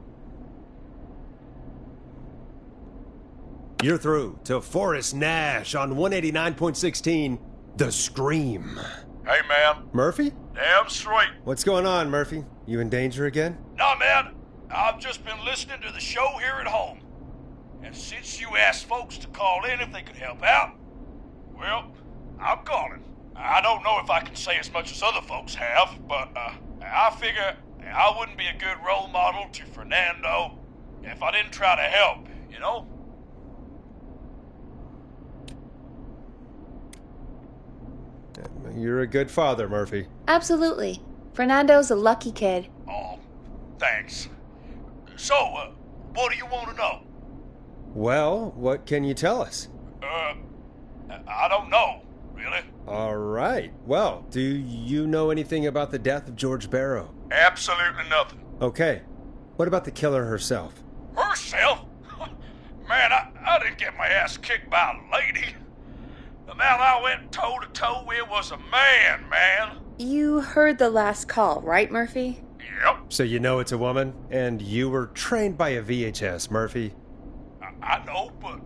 You're through to Forrest Nash on 189.16, The Scream. Hey, man. Murphy? Damn straight. What's going on, Murphy? You in danger again? Nah, man. I've just been listening to the show here at home. And since you asked folks to call in if they could help out, well, I'm calling. I don't know if I can say as much as other folks have, but I figure I wouldn't be a good role model to Fernando if I didn't try to help, you know? You're a good father, Murphy. Absolutely. Fernando's a lucky kid. Oh, thanks. So, what do you want to know? Well, what can you tell us? I don't know, really. All right. Well, do you know anything about the death of George Barrow? Absolutely nothing. Okay. What about the killer herself? Herself? Man, I didn't get my ass kicked by a lady. The man I went toe-to-toe with was a man. You heard the last call, right, Murphy? Yep, So you know it's a woman, and you were trained by a VHS, Murphy. I know, but...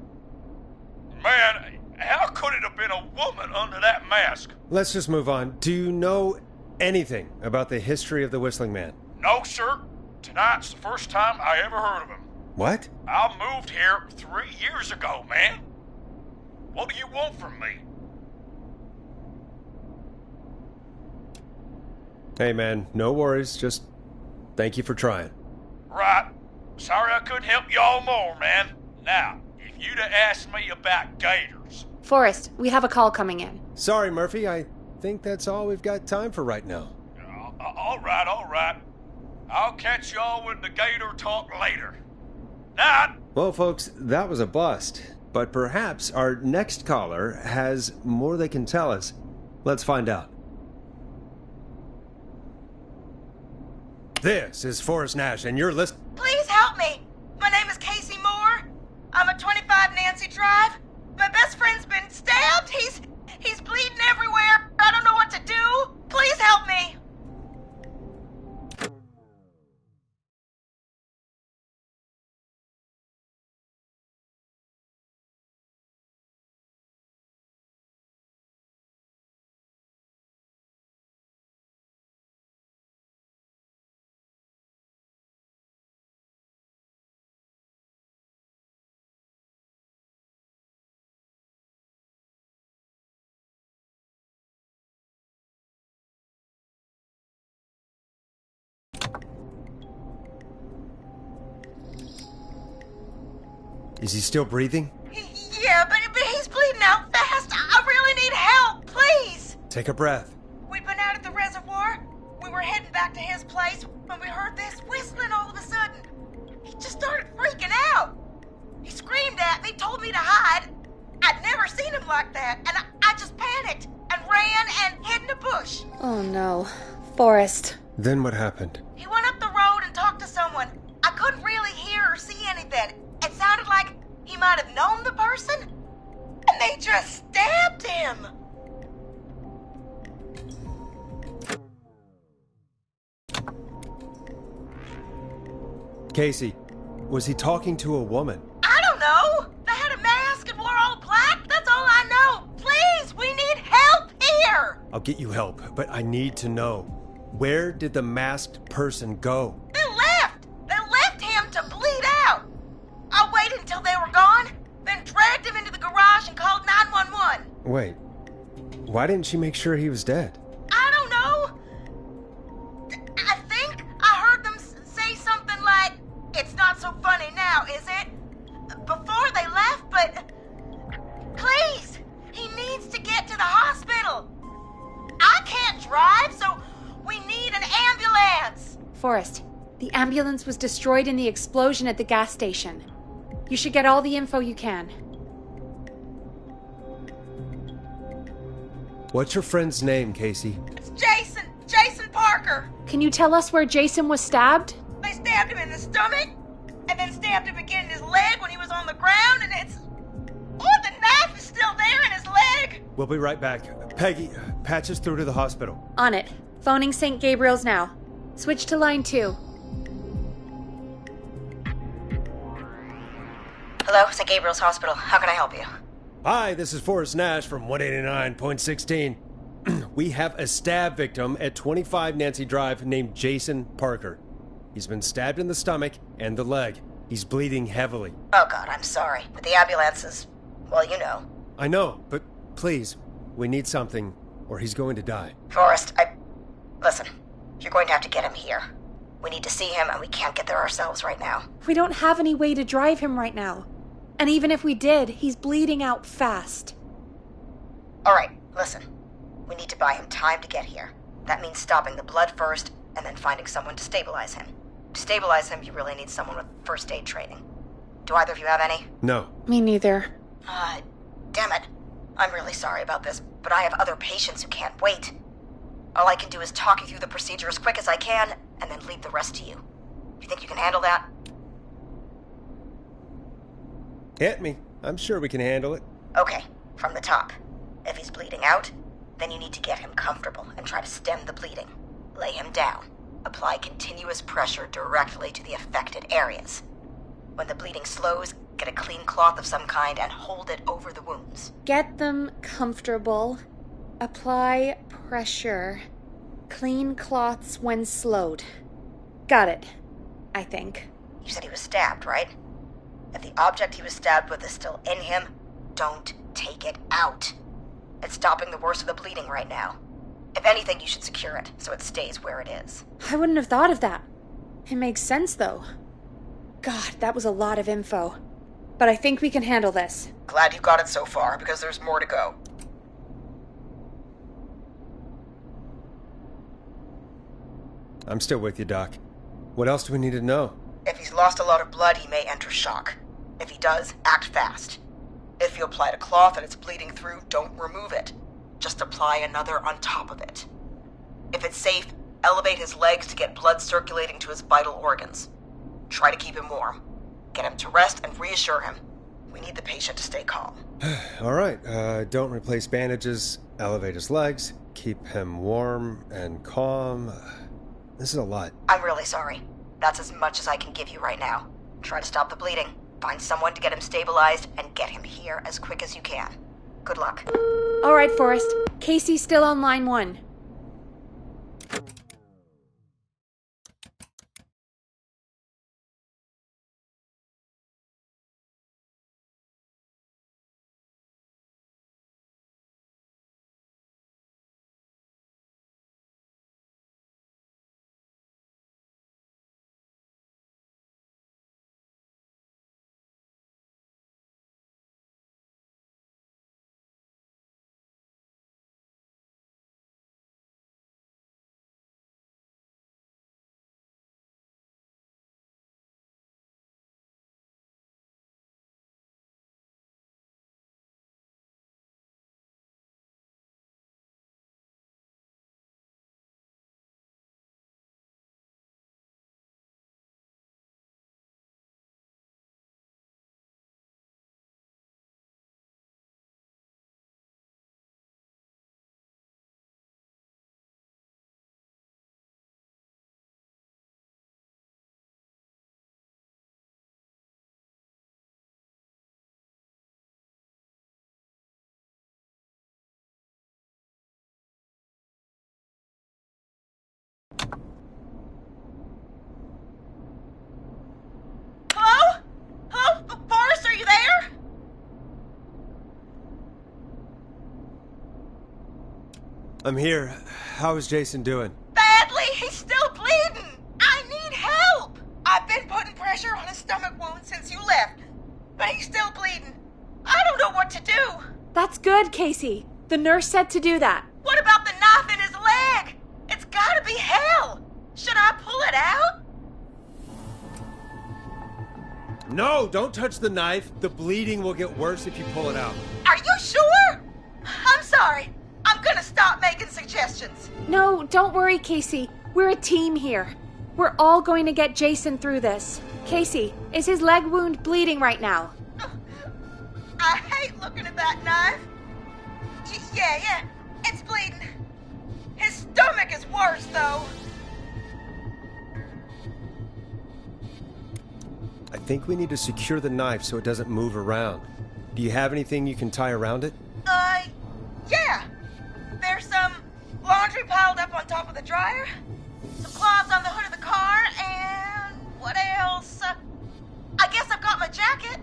Man, how could it have been a woman under that mask? Let's just move on. Do you know anything about the history of the Whistling Man? No, sir. Tonight's the first time I ever heard of him. What? I moved here 3 years ago, man. What do you want from me? Hey, man, no worries. Just thank you for trying. Right. Sorry I couldn't help y'all more, man. Now, if you'd have asked me about gators... Forrest, we have a call coming in. Sorry, Murphy. I think that's all we've got time for right now. All right. I'll catch y'all with the gator talk later. Night. Well, folks, that was a bust. But perhaps our next caller has more they can tell us. Let's find out. This is Forrest Nash, and you're listening. Please help me. My name is Casey Moore. I'm at 25 Nancy Drive. My best friend's been stabbed. He's bleeding everywhere. I don't know what to do. Please help me. Is he still breathing? Yeah, but he's bleeding out fast. I really need help, please. Take a breath. We'd been out at the reservoir. We were heading back to his place when we heard this whistling all of a sudden. He just started freaking out. He screamed at me, told me to hide. I'd never seen him like that, and I just panicked and ran and hid in a bush. Oh no. Forrest. Then what happened? He went up the road and talked to someone. I couldn't really hear or see anything. It sounded like he might have known the person, and they just stabbed him. Casey, was he talking to a woman? I don't know. They had a mask and wore all black. That's all I know. Please, we need help here. I'll get you help, but I need to know. Where did the masked person go? They left. They left him to bleed out. I waited until they were gone, then dragged him into the garage and called 911. Wait, why didn't she make sure he was dead? I don't know. I think I heard them say something like, "It's not so funny now, is it?" before they left, but please, he needs to get to the hospital. I can't drive, so we need an ambulance. Forrest, the ambulance was destroyed in the explosion at the gas station. You should get all the info you can. What's your friend's name, Casey? It's Jason Parker. Can you tell us where Jason was stabbed? They stabbed him in the stomach, and then stabbed him again in his leg when he was on the ground, and it's... Oh, the knife is still there in his leg. We'll be right back. Peggy, patch us through to the hospital. On it. Phoning St. Gabriel's now. Switch to line 2. Hello, St. Gabriel's Hospital. How can I help you? Hi, this is Forrest Nash from 189.16. We have a stab victim at 25 Nancy Drive named Jason Parker. He's been stabbed in the stomach and the leg. He's bleeding heavily. Oh, God, I'm sorry. But the ambulance is... well, you know. I know, but please, we need something, or he's going to die. Forrest, Listen, you're going to have to get him here. We need to see him, and we can't get there ourselves right now. We don't have any way to drive him right now. And even if we did, he's bleeding out fast. All right, listen. We need to buy him time to get here. That means stopping the blood first, and then finding someone to stabilize him. To stabilize him, you really need someone with first aid training. Do either of you have any? No. Me neither. Damn it. I'm really sorry about this, but I have other patients who can't wait. All I can do is talk you through the procedure as quick as I can, and then leave the rest to you. You think you can handle that? Hit me. I'm sure we can handle it. Okay, from the top. If he's bleeding out, then you need to get him comfortable and try to stem the bleeding. Lay him down. Apply continuous pressure directly to the affected areas. When the bleeding slows, get a clean cloth of some kind and hold it over the wounds. Get them comfortable. Apply pressure. Clean cloths when slowed. Got it, I think. You said he was stabbed, right? If the object he was stabbed with is still in him, don't take it out. It's stopping the worst of the bleeding right now. If anything, you should secure it so it stays where it is. I wouldn't have thought of that. It makes sense, though. God, that was a lot of info. But I think we can handle this. Glad you got it so far, because there's more to go. I'm still with you, Doc. What else do we need to know? If he's lost a lot of blood, he may enter shock. If he does, act fast. If you applied a cloth and it's bleeding through, don't remove it. Just apply another on top of it. If it's safe, elevate his legs to get blood circulating to his vital organs. Try to keep him warm. Get him to rest and reassure him. We need the patient to stay calm. All right, don't replace bandages, elevate his legs, keep him warm and calm. This is a lot. I'm really sorry. That's as much as I can give you right now. Try to stop the bleeding, find someone to get him stabilized, and get him here as quick as you can. Good luck. All right, Forrest. Casey's still on line 1. Hello? Hello? Forrest, are you there? I'm here. How is Jason doing? Badly. He's still bleeding. I need help. I've been putting pressure on his stomach wound since you left, but he's still bleeding. I don't know what to do. That's good, Casey. The nurse said to do that. What about the knife in his leg? It's gotta be hell. Should I pull it out? No, don't touch the knife. The bleeding will get worse if you pull it out. Are you sure? I'm sorry. I'm gonna stop making suggestions. No, don't worry, Casey. We're a team here. We're all going to get Jason through this. Casey, is his leg wound bleeding right now? I hate looking at that knife. Yeah, it's bleeding. His stomach is worse, though. I think we need to secure the knife so it doesn't move around. Do you have anything you can tie around it? Yeah. There's some laundry piled up on top of the dryer, some cloths on the hood of the car, and what else? I guess I've got my jacket.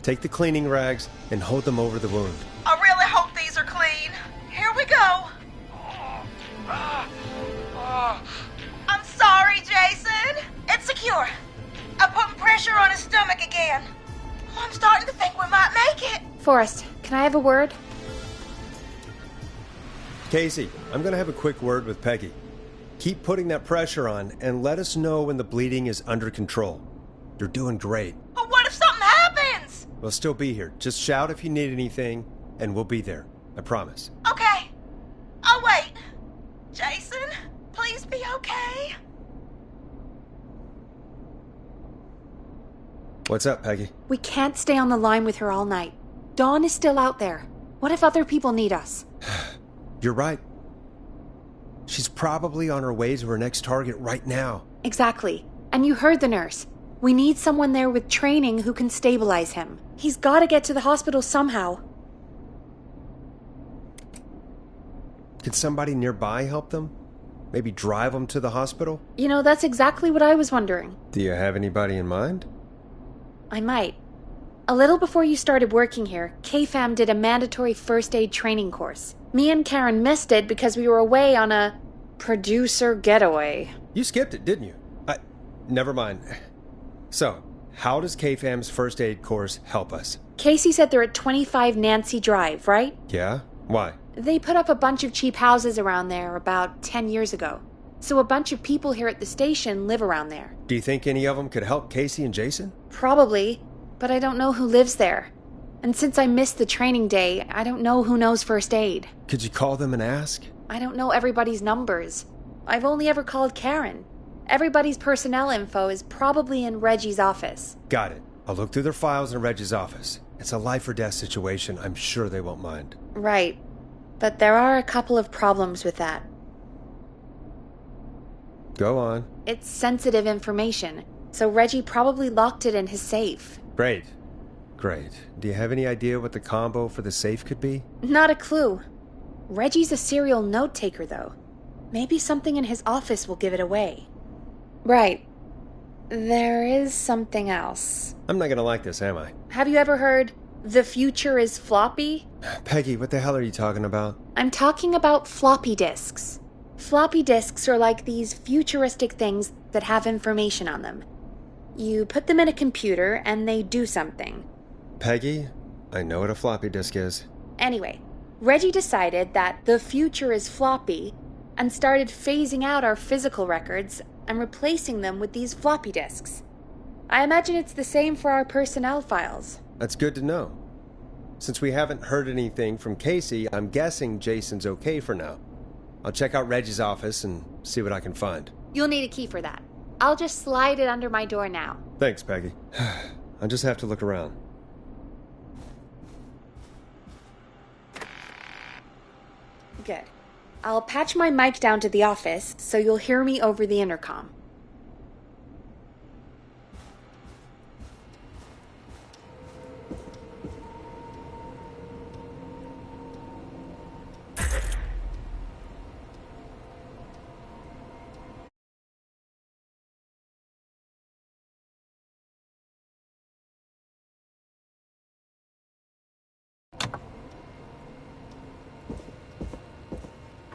Take the cleaning rags and hold them over the wound. I really hope these are clean. Here we go. I'm sorry, Jason. It's secure. I'm putting pressure on his stomach again. I'm starting to think we might make it. Forrest, can I have a word? Casey, I'm going to have a quick word with Peggy. Keep putting that pressure on and let us know when the bleeding is under control. You're doing great. But what if something happens? We'll still be here. Just shout if you need anything, and we'll be there. I promise. Okay. I'll wait. Jason, please be okay. What's up, Peggy? We can't stay on the line with her all night. Dawn is still out there. What if other people need us? You're right. She's probably on her way to her next target right now. Exactly. And you heard the nurse. We need someone there with training who can stabilize him. He's gotta get to the hospital somehow. Could somebody nearby help them? Maybe drive them to the hospital? You know, that's exactly what I was wondering. Do you have anybody in mind? I might. A little before you started working here, KFAM did a mandatory first aid training course. Me and Karen missed it because we were away on a producer getaway. You skipped it, didn't you? Never mind. So, how does KFAM's first aid course help us? Casey said they're at 25 Nancy Drive, right? Yeah? Why? They put up a bunch of cheap houses around there about 10 years ago. So a bunch of people here at the station live around there. Do you think any of them could help Casey and Jason? Probably, but I don't know who lives there. And since I missed the training day, I don't know who knows first aid. Could you call them and ask? I don't know everybody's numbers. I've only ever called Karen. Everybody's personnel info is probably in Reggie's office. Got it. I'll look through their files in Reggie's office. It's a life or death situation. I'm sure they won't mind. Right. But there are a couple of problems with that. Go on. It's sensitive information, so Reggie probably locked it in his safe. Great. Do you have any idea what the combo for the safe could be? Not a clue. Reggie's a serial note-taker, though. Maybe something in his office will give it away. Right. There is something else. I'm not gonna like this, am I? Have you ever heard, the future is floppy? Peggy, what the hell are you talking about? I'm talking about floppy disks. Floppy disks are like these futuristic things that have information on them. You put them in a computer and they do something. Peggy, I know what a floppy disk is. Anyway, Reggie decided that the future is floppy and started phasing out our physical records and replacing them with these floppy disks. I imagine it's the same for our personnel files. That's good to know. Since we haven't heard anything from Casey, I'm guessing Jason's okay for now. I'll check out Reggie's office and see what I can find. You'll need a key for that. I'll just slide it under my door now. Thanks, Peggy. I'll just have to look around. Good. I'll patch my mic down to the office so you'll hear me over the intercom.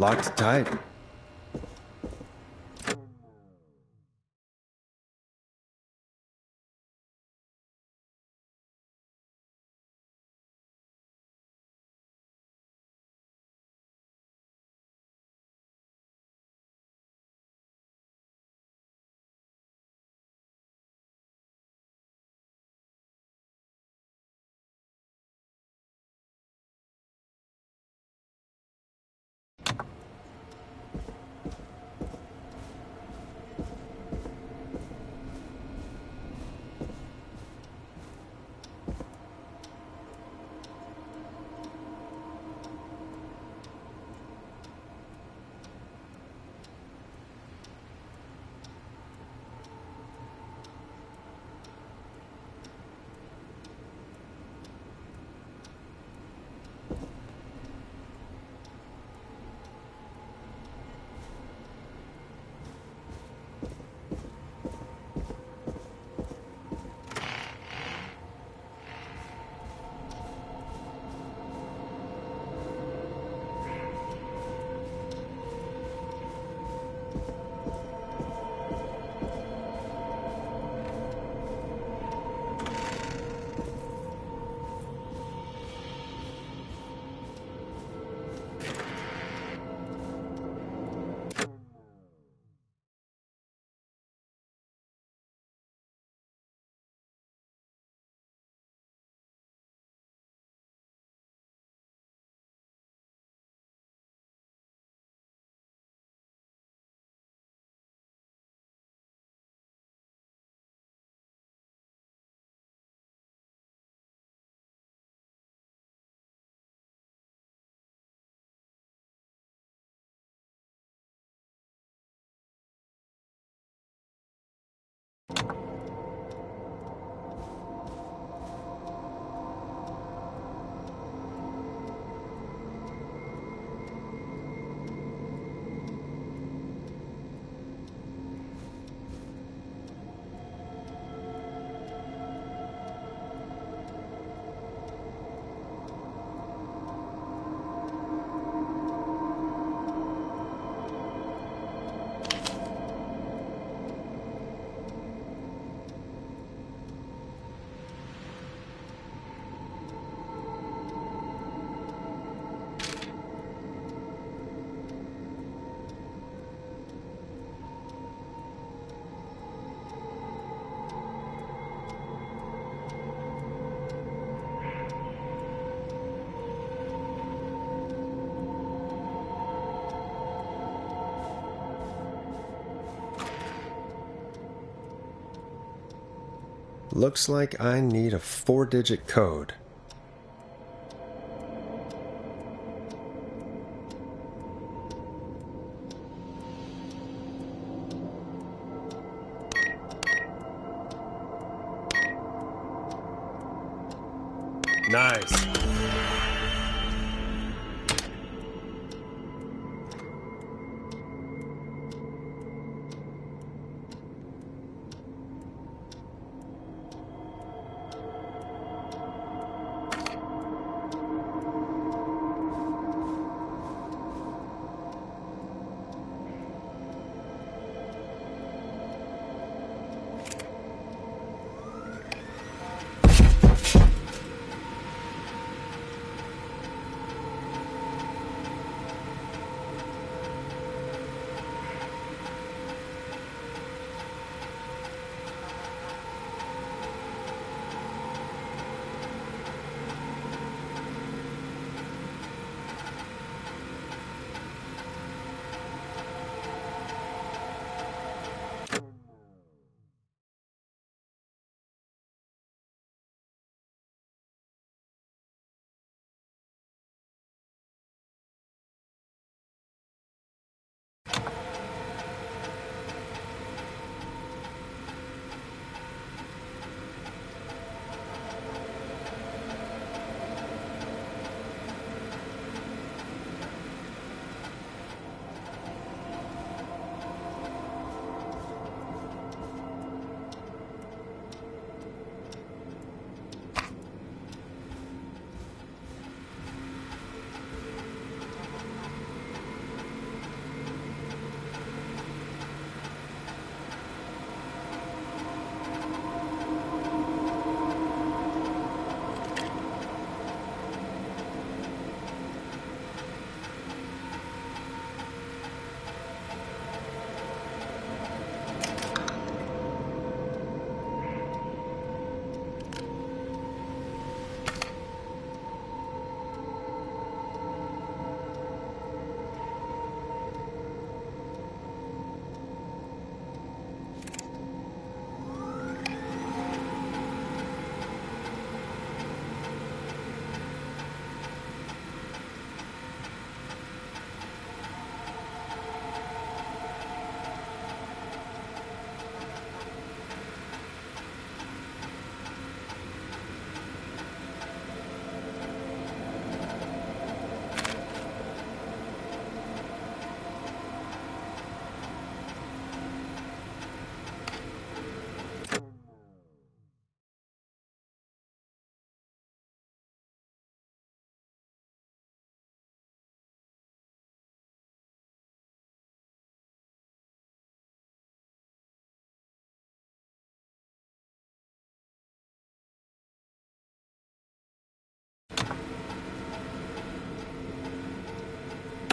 Locked tight. Looks like I need a 4-digit code. Nice.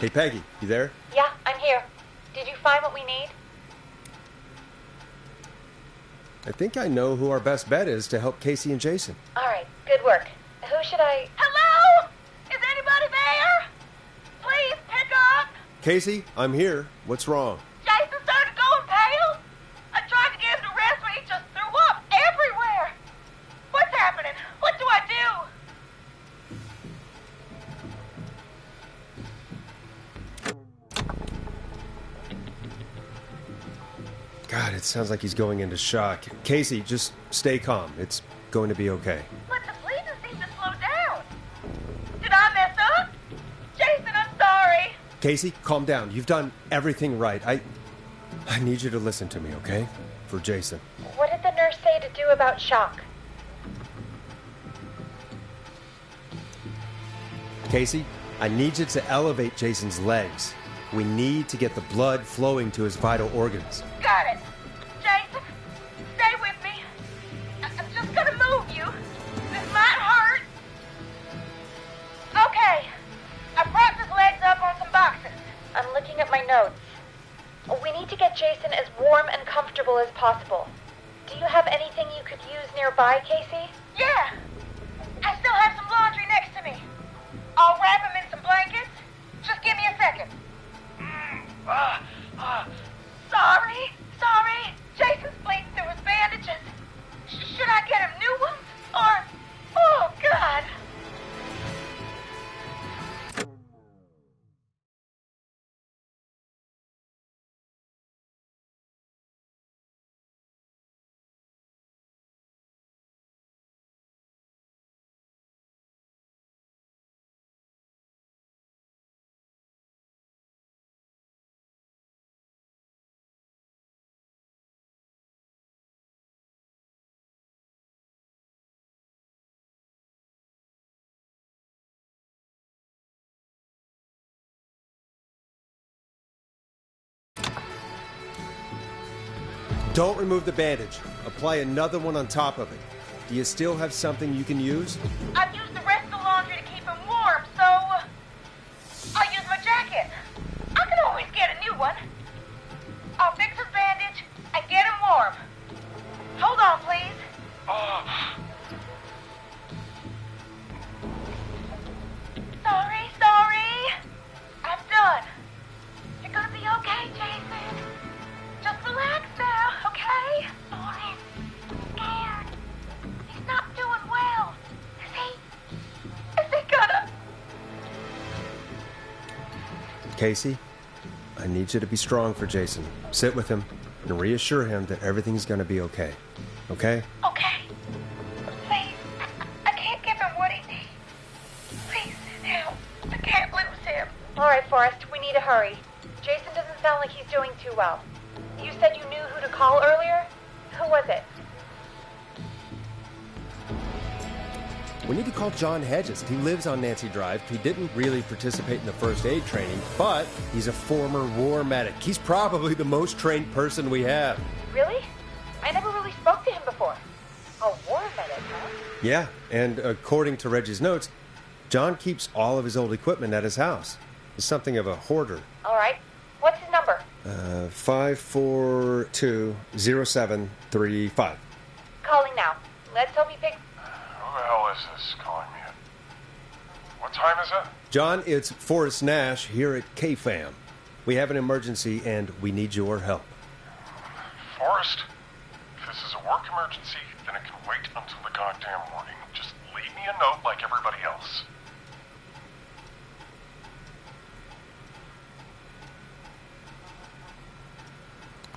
Hey, Peggy, you there? Yeah, I'm here. Did you find what we need? I think I know who our best bet is to help Casey and Jason. All right, good work. Who should I... Hello? Is anybody there? Please pick up. Casey, I'm here. What's wrong? Jason started going pale. I tried to get him to rest, but he just threw up everywhere. What's happening? What do I do? God, it sounds like he's going into shock. Casey, just stay calm. It's going to be okay. But the bleeding seemed to slow down. Did I mess up? Jason, I'm sorry. Casey, calm down. You've done everything right. I need you to listen to me, okay? For Jason. What did the nurse say to do about shock? Casey, I need you to elevate Jason's legs. We need to get the blood flowing to his vital organs. Got it. Jason, stay with me. I'm just gonna move you. This might hurt. Okay. I propped his legs up on some boxes. I'm looking at my notes. We need to get Jason as warm and comfortable as possible. Do you have anything you could use nearby, Casey? Yeah. I still have some laundry next to me. I'll wrap him in some blankets. Just give me a second. Sorry. Jason's bleeding through his bandages. Should I get Don't remove the bandage. Apply another one on top of it. Do you still have something you can use? I've used the rest of the laundry to keep him warm, so I'll use my jacket. I can always get a new one. I'll fix his bandage and get him warm. Hold on, please. Sorry. I'm done. You're gonna be okay, Jason. Just relax now, okay? Boris, I'm scared. He's not doing well. Is he gonna... Casey, I need you to be strong for Jason. Sit with him and reassure him that everything's gonna be okay. Okay? Okay. Please, I can't give him what he needs. Please, help. I can't lose him. All right, Forrest, we need to hurry. Jason doesn't sound like he's doing too well. You said you knew who to call earlier? Who was it? We need to call John Hedges. He lives on Nancy Drive. He didn't really participate in the first aid training, but he's a former war medic. He's probably the most trained person we have. Really? I never really spoke to him before. A war medic, huh? Yeah, and according to Reggie's notes, John keeps all of his old equipment at his house. He's something of a hoarder. All right. What's his number? 5420735. Calling now. Let's hope he picks... Who the hell is this calling me? What time is it? John, it's Forrest Nash here at KFAM. We have an emergency and we need your help. Forrest? If this is a work emergency, then it can wait until the goddamn morning. Just leave me a note like everybody else.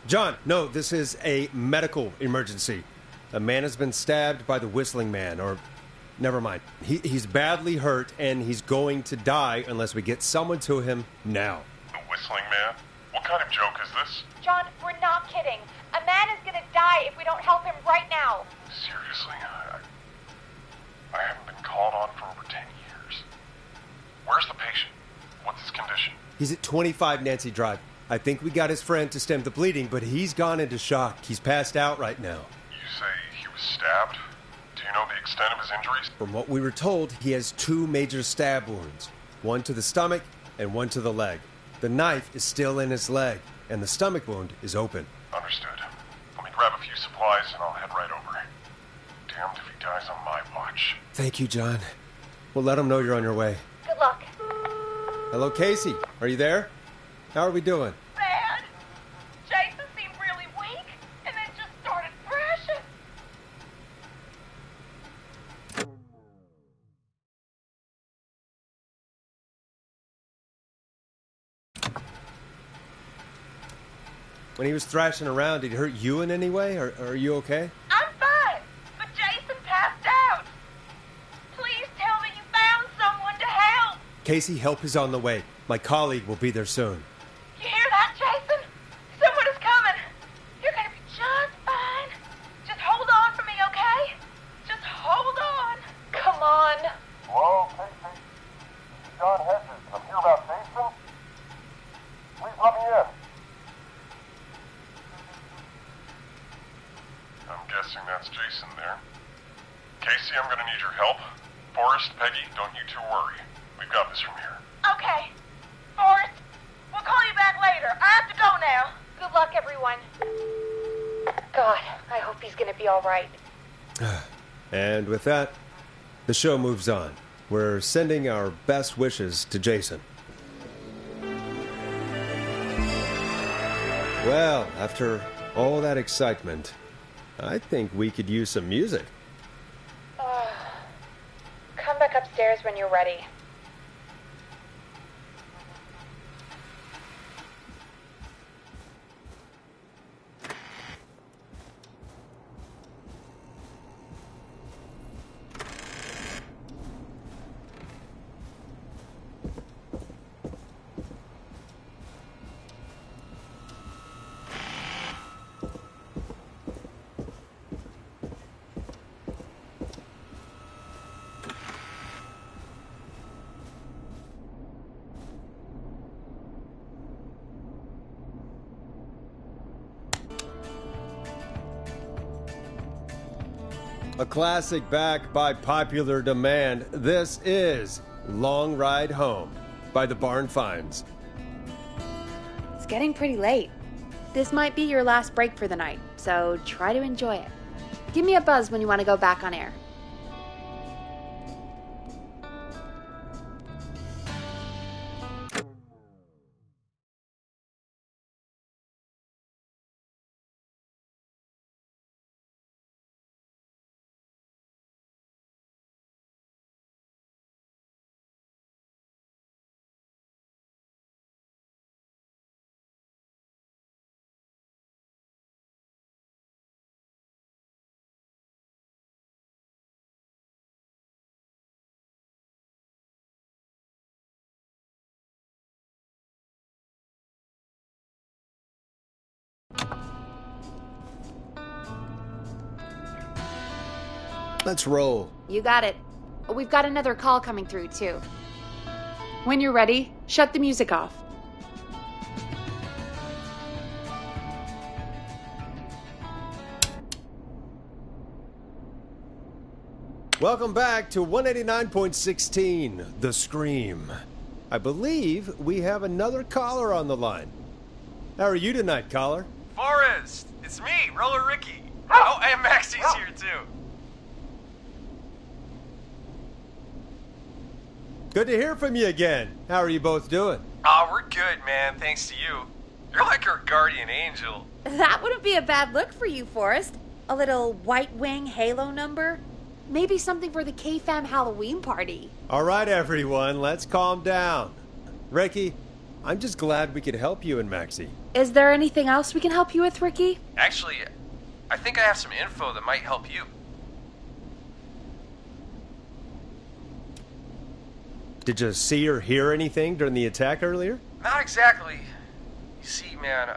John, no, this is a medical emergency. A man has been stabbed by the Whistling Man, or... Never mind. He's badly hurt, and he's going to die unless we get someone to him now. The Whistling Man? What kind of joke is this? John, we're not kidding. A man is gonna die if we don't help him right now. Seriously, I haven't been called on for over 10 years. Where's the patient? What's his condition? He's at 25 Nancy Drive. I think we got his friend to stem the bleeding, but he's gone into shock. He's passed out right now. You say he was stabbed? Do you know the extent of his injuries? From what we were told, he has 2 major stab wounds. One to the stomach and one to the leg. The knife is still in his leg, and the stomach wound is open. Understood. Let me grab a few supplies and I'll head right over. Damned if he dies on my watch. Thank you, John. We'll let him know you're on your way. Good luck. Hello, Casey. Are you there? How are we doing? Bad. Jason seemed really weak and then just started thrashing. When he was thrashing around, did he hurt you in any way? Or are you okay? I'm fine, but Jason passed out. Please tell me you found someone to help. Casey, help is on the way. My colleague will be there soon. You hear that, Jason? Someone is coming. You're gonna be just fine. Just hold on for me, okay? Just hold on. Come on. Hello, Casey. John Hedges. I'm here about Jason. Please let me in. I'm guessing that's Jason there. Casey, I'm gonna need your help. Forrest, Peggy, don't you two worry. We've got this from here. Okay. Forrest, we'll call you back later. I have to go now. Good luck, everyone. God, I hope he's gonna be all right. And with that, the show moves on. We're sending our best wishes to Jason. Well, after all that excitement, I think we could use some music. Come back upstairs when you're ready. A classic back by popular demand. This is Long Ride Home by the Barn Finds. It's getting pretty late. This might be your last break for the night, so try to enjoy it. Give me a buzz when you want to go back on air. Let's roll. You got it. We've got another call coming through, too. When you're ready, shut the music off. Welcome back to 189.16, The Scream. I believe we have another caller on the line. How are you tonight, caller? Forrest! It's me, Roller Ricky. Oh, and Maxie's here, too. Good to hear from you again. How are you both doing? Oh, we're good, man, thanks to you. You're like our guardian angel. That wouldn't be a bad look for you, Forrest. A little White Wing Halo number? Maybe something for the K-Fam Halloween party. All right, everyone, let's calm down. Ricky, I'm just glad we could help you and Maxie. Is there anything else we can help you with, Ricky? Actually, I think I have some info that might help you. Did you see or hear anything during the attack earlier? Not exactly. You see, man,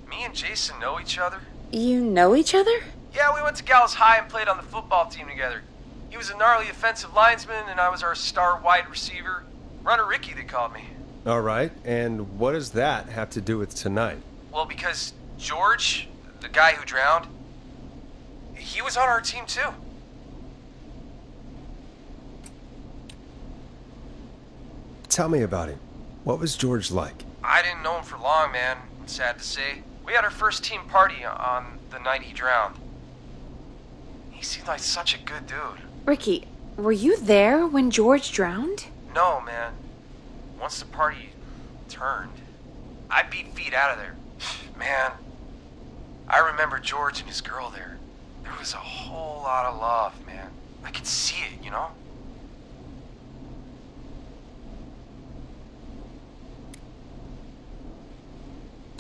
me and Jason know each other. You know each other? Yeah, we went to Gallows High and played on the football team together. He was a gnarly offensive linesman, and I was our star wide receiver. Runner Ricky, they called me. All right, and what does that have to do with tonight? Well, because George, the guy who drowned, he was on our team too. Tell me about him. What was George like? I didn't know him for long, man. Sad to say. We had our first team party on the night he drowned. He seemed like such a good dude. Ricky, were you there when George drowned? No, man. Once the party turned, I beat feet out of there. Man, I remember George and his girl there. There was a whole lot of love, man. I could see it, you know?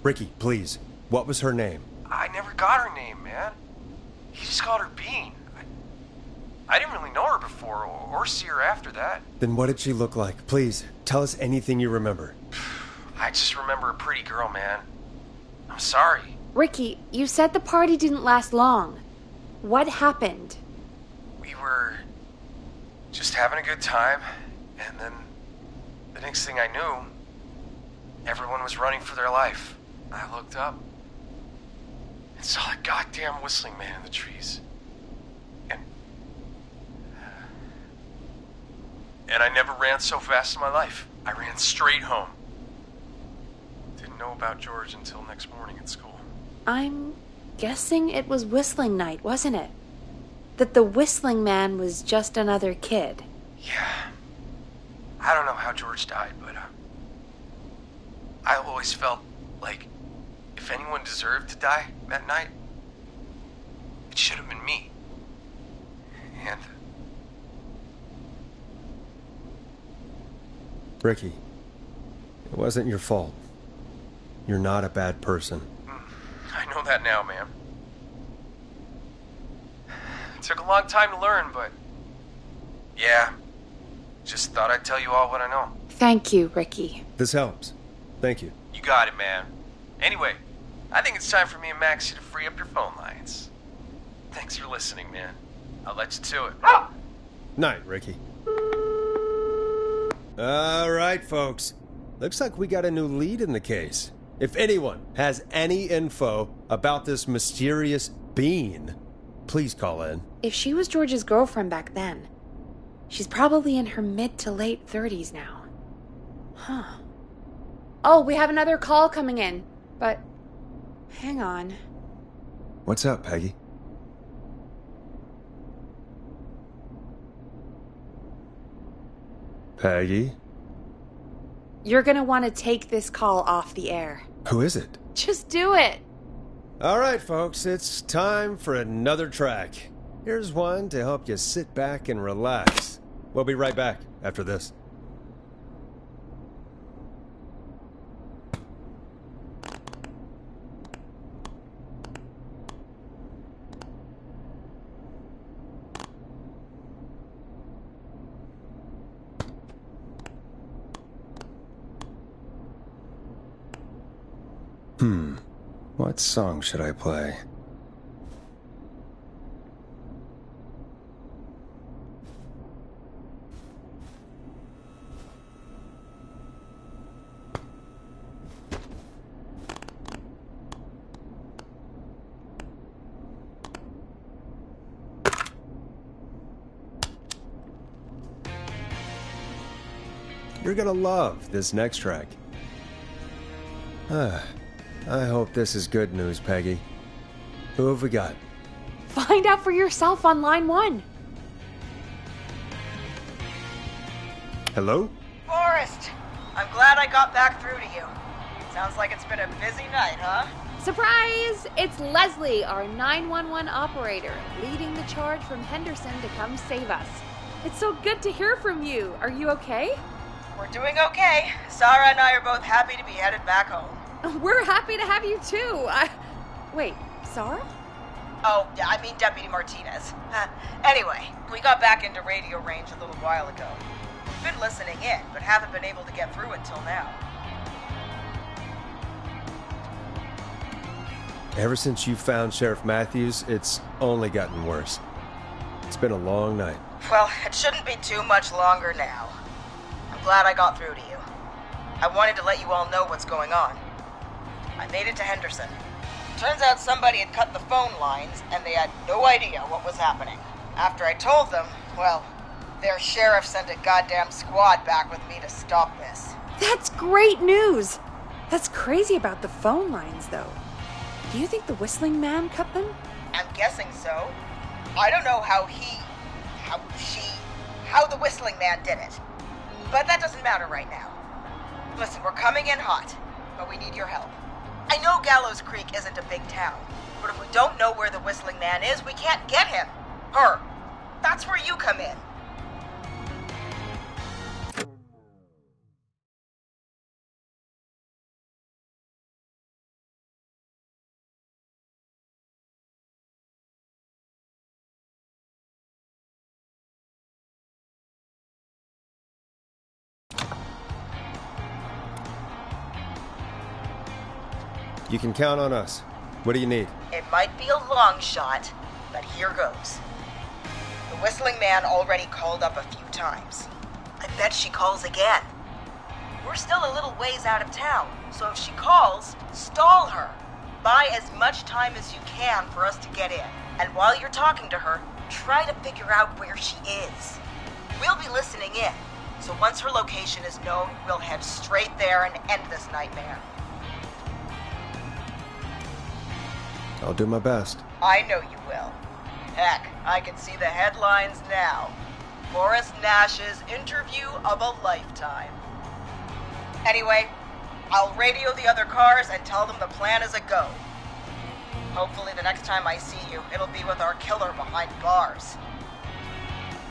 Ricky, please. What was her name? I never got her name, man. He just called her Bean. I didn't really know her before or see her after that. Then what did she look like? Please, tell us anything you remember. I just remember a pretty girl, man. I'm sorry. Ricky, you said the party didn't last long. What happened? We were just having a good time, and then the next thing I knew, everyone was running for their life. I looked up and saw that goddamn whistling man in the trees. And I never ran so fast in my life. I ran straight home. Didn't know about George until next morning at school. I'm guessing it was whistling night, wasn't it? That the whistling man was just another kid. Yeah. I don't know how George died, but I always felt like if anyone deserved to die that night, it should have been me. And Ricky, it wasn't your fault. You're not a bad person. I know that now, man. It took a long time to learn, but yeah, just thought I'd tell you all what I know. Thank you, Ricky. This helps. Thank you. You got it, man. Anyway, I think it's time for me and Maxie to free up your phone lines. Thanks for listening, man. I'll let you to it. Night, Ricky. All right, folks. Looks like we got a new lead in the case. If anyone has any info about this mysterious bean, please call in. If she was George's girlfriend back then, she's probably in her mid to late 30s now. Huh. Oh, we have another call coming in, but hang on. What's up, Peggy? Peggy? You're gonna want to take this call off the air. Who is it? Just do it. All right, folks, it's time for another track. Here's one to help you sit back and relax. We'll be right back after this. What song should I play? You're gonna love this next track. I hope this is good news, Peggy. Who have we got? Find out for yourself on line 1. Hello? Forrest, I'm glad I got back through to you. Sounds like it's been a busy night, huh? Surprise! It's Leslie, our 911 operator, leading the charge from Henderson to come save us. It's so good to hear from you. Are you okay? We're doing okay. Sarah and I are both happy to be headed back home. We're happy to have you too. Wait, Sarah? Oh, yeah, I mean Deputy Martinez. Anyway, we got back into radio range a little while ago. We've been listening in, but haven't been able to get through until now. Ever since you found Sheriff Matthews, it's only gotten worse. It's been a long night. Well, it shouldn't be too much longer now. I'm glad I got through to you. I wanted to let you all know what's going on. I made it to Henderson. Turns out somebody had cut the phone lines, and they had no idea what was happening. After I told them, well, their sheriff sent a goddamn squad back with me to stop this. That's great news! That's crazy about the phone lines, though. Do you think the Whistling Man cut them? I'm guessing so. I don't know how the Whistling Man did it. But that doesn't matter right now. Listen, we're coming in hot, but we need your help. I know Gallows Creek isn't a big town, but if we don't know where the Whistling Man is, we can't get him. Her. That's where you come in. You can count on us. What do you need? It might be a long shot, but here goes. The Whistling Man already called up a few times. I bet she calls again. We're still a little ways out of town, so if she calls, stall her. Buy as much time as you can for us to get in. And while you're talking to her, try to figure out where she is. We'll be listening in, so once her location is known, we'll head straight there and end this nightmare. I'll do my best. I know you will. Heck, I can see the headlines now. Forrest Nash's interview of a lifetime. Anyway, I'll radio the other cars and tell them the plan is a go. Hopefully the next time I see you, it'll be with our killer behind bars.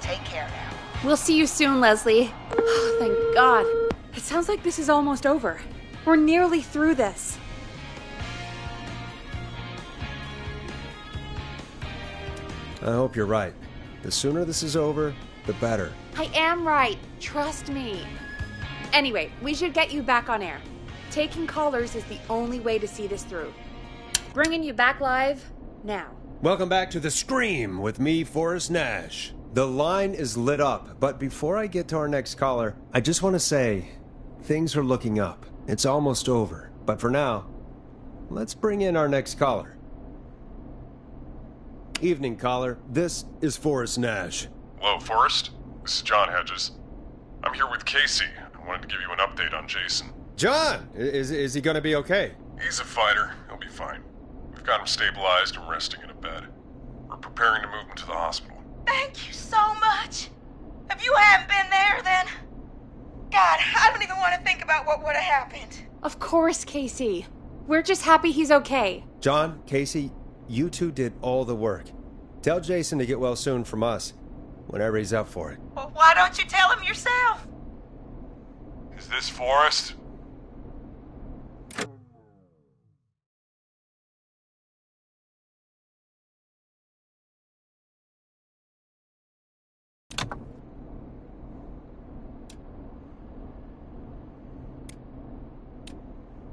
Take care now. We'll see you soon, Leslie. Oh, thank God. It sounds like this is almost over. We're nearly through this. I hope you're right. The sooner this is over, the better. I am right. Trust me. Anyway, we should get you back on air. Taking callers is the only way to see this through. Bringing you back live now. Welcome back to The Scream with me, Forrest Nash. The line is lit up, but before I get to our next caller, I just want to say, things are looking up. It's almost over. But for now, let's bring in our next caller. Evening, caller. This is Forrest Nash. Hello, Forrest. This is John Hedges. I'm here with Casey. I wanted to give you an update on Jason. John! Is he gonna be okay? He's a fighter. He'll be fine. We've got him stabilized and resting in a bed. We're preparing to move him to the hospital. Thank you so much. If you hadn't been there, then... God, I don't even want to think about what would have happened. Of course, Casey. We're just happy he's okay. John, Casey, you two did all the work. Tell Jason to get well soon from us, whenever he's up for it. Well, why don't you tell him yourself? Is this Forrest?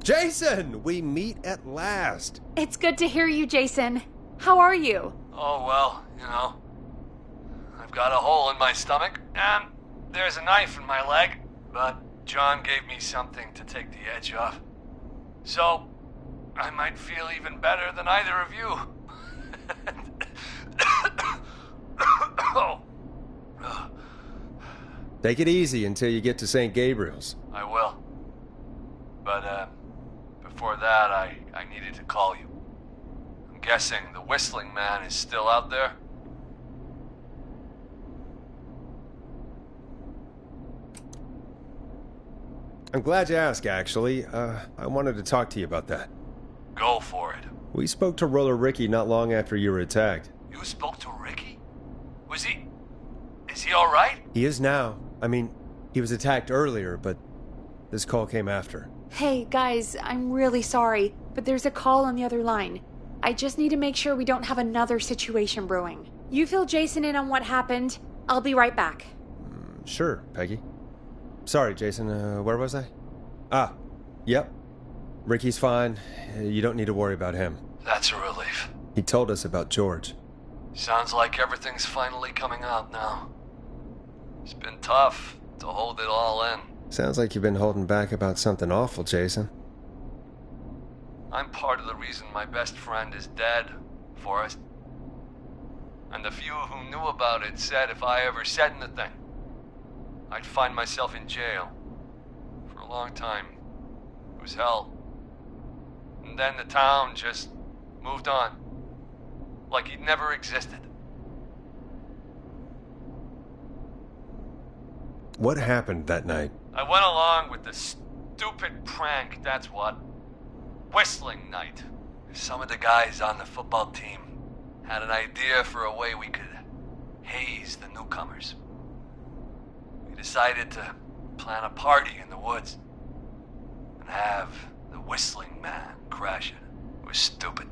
Jason! We meet at last. It's good to hear you, Jason. How are you? Oh, well, I've got a hole in my stomach, and there's a knife in my leg, but John gave me something to take the edge off. So, I might feel even better than either of you. Take it easy until you get to St. Gabriel's. I will. But, before that, I needed to call you. I'm guessing the Whistling Man is still out there? I'm glad you asked, actually. I wanted to talk to you about that. Go for it. We spoke to Roller Ricky not long after you were attacked. You spoke to Ricky? Is he alright? He is now. I mean, he was attacked earlier, but this call came after. Hey, guys, I'm really sorry, but there's a call on the other line. I just need to make sure we don't have another situation brewing. You fill Jason in on what happened. I'll be right back. Sure, Peggy. Sorry, Jason, where was I? Yep. Ricky's fine. You don't need to worry about him. That's a relief. He told us about George. Sounds like everything's finally coming out now. It's been tough to hold it all in. Sounds like you've been holding back about something awful, Jason. I'm part of the reason my best friend is dead, Forrest. And the few who knew about it said if I ever said anything, I'd find myself in jail. For a long time, it was hell. And then the town just moved on. Like he'd never existed. What happened that night? I went along with the stupid prank, that's what. Whistling night. Some of the guys on the football team had an idea for a way we could haze the newcomers. We decided to plan a party in the woods and have the Whistling Man crash it. It was stupid.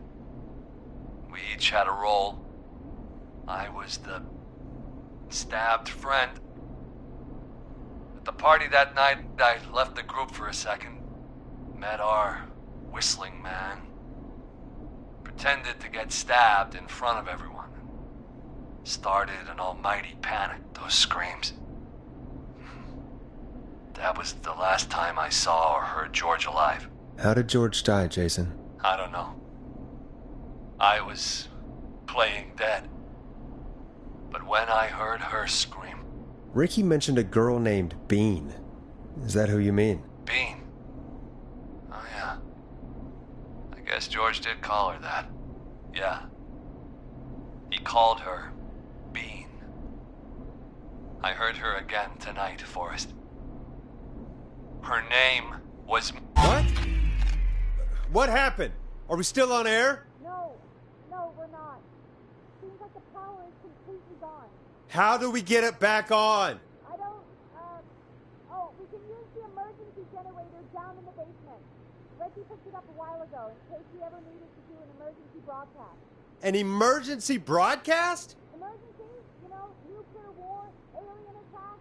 We each had a role. I was the stabbed friend. At the party that night, I left the group for a second, met our Whistling Man, pretended to get stabbed in front of everyone. Started an almighty panic, those screams. That was the last time I saw or heard George alive. How did George die, Jason? I don't know. I was playing dead. But when I heard her scream... Ricky mentioned a girl named Bean. Is that who you mean? Bean? Oh, yeah. I guess George did call her that. Yeah. He called her Bean. I heard her again tonight, Forrest. Her name was... What? What happened? Are we still on air? No, we're not. Seems like the power is completely gone. How do we get it back on? I don't, we can use the emergency generator down in the basement. Reggie picked it up a while ago in case we ever needed to do an emergency broadcast. An emergency broadcast? Emergency? Nuclear war, alien attack,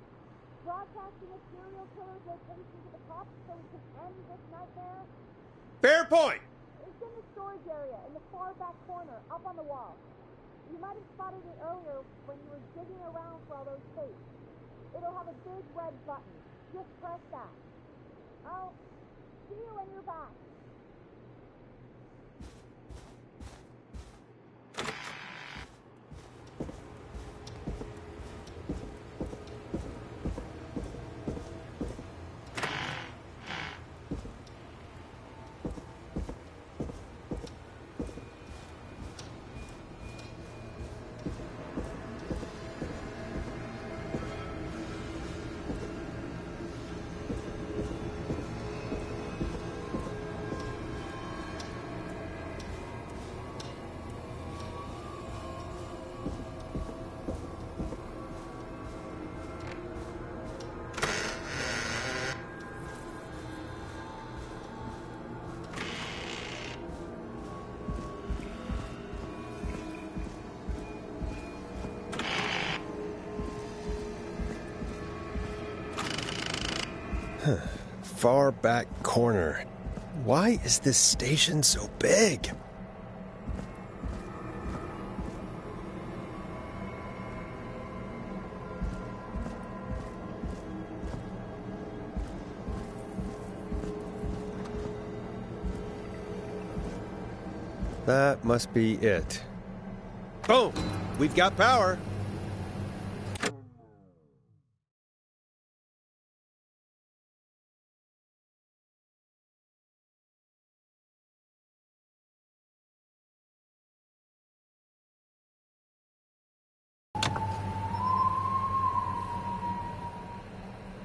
broadcasting a serial killer's location to the cops so we can end this nightmare. Fair point. It's in the storage area in the far back corner, up on the wall. You might have spotted it earlier when you were digging around for all those tapes. It'll have a big red button. Just press that. I'll see you when you're back. far back corner. Why is this station so big? That must be it. Boom! We've got power!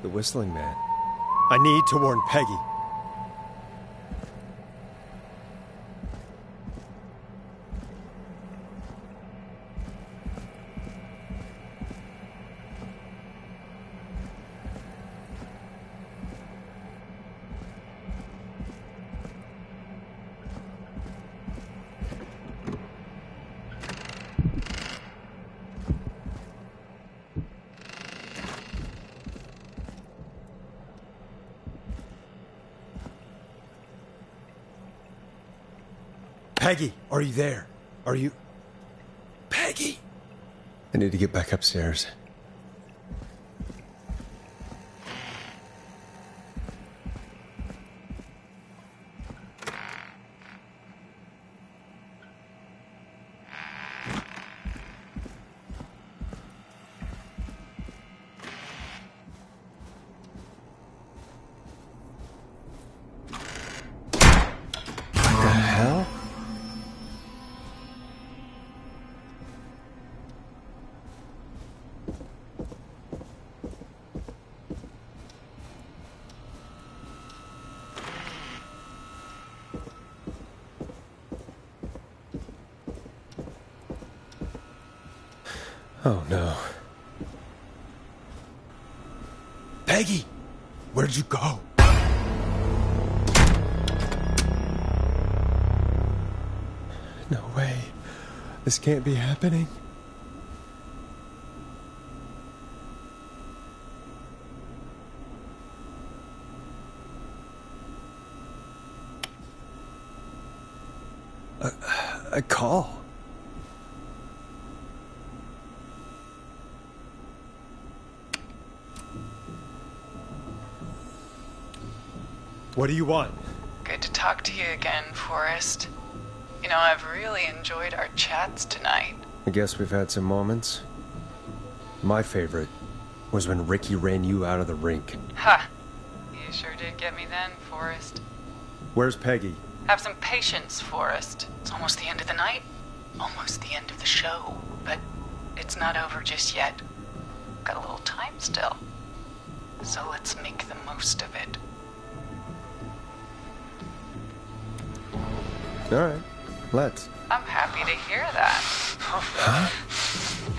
The Whistling Man. I need to warn Peggy. Peggy, are you there? Are you... Peggy! I need to get back upstairs. What the hell? Oh, no. Peggy! Where'd you go? No way. This can't be happening. A call. What do you want? Good to talk to you again, Forrest. You know, I've really enjoyed our chats tonight. I guess we've had some moments. My favorite was when Ricky ran you out of the rink. Ha! You sure did get me then, Forrest. Where's Peggy? Have some patience, Forrest. It's almost the end of the night. Almost the end of the show. But it's not over just yet. Got a little time still. So let's make the most of it. All right, let's. I'm happy to hear that. Huh?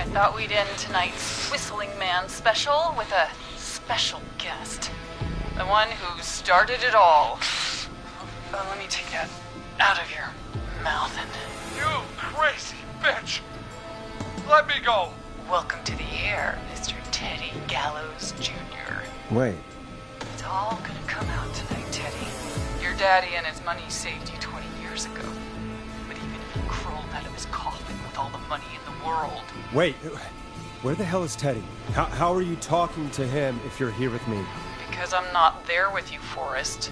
I thought we'd end tonight's Whistling Man special with a special guest. The one who started it all. Let me take that out of your mouth and... You crazy bitch! Let me go! Welcome to the air, Mr. Teddy Gallows Jr. Wait. It's all gonna come out tonight, Teddy. Your daddy and his money saved you 20 years ago. But even if he crawled out of his coffin with all the money in the world... Wait, where the hell is Teddy? How are you talking to him if you're here with me? Because I'm not there with you, Forrest.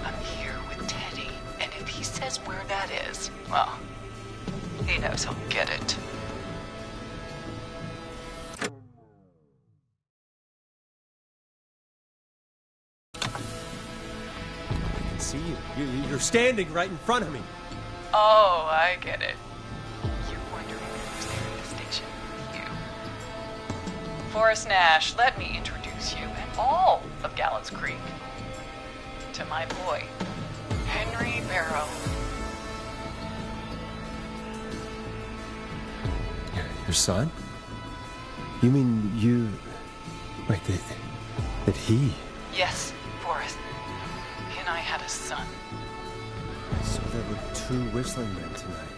I'm here with Teddy. And if he says where that is, well, he knows he'll get it. See you. You're standing right in front of me. Oh, I get it. You're wondering who's there at the station with you. Forrest Nash, let me introduce you and all of Gallows Creek to my boy, Henry Barrow. Your son? You mean you... Wait, that he... Yes, Forrest. He and I had a son. So there were two Whistling Men tonight.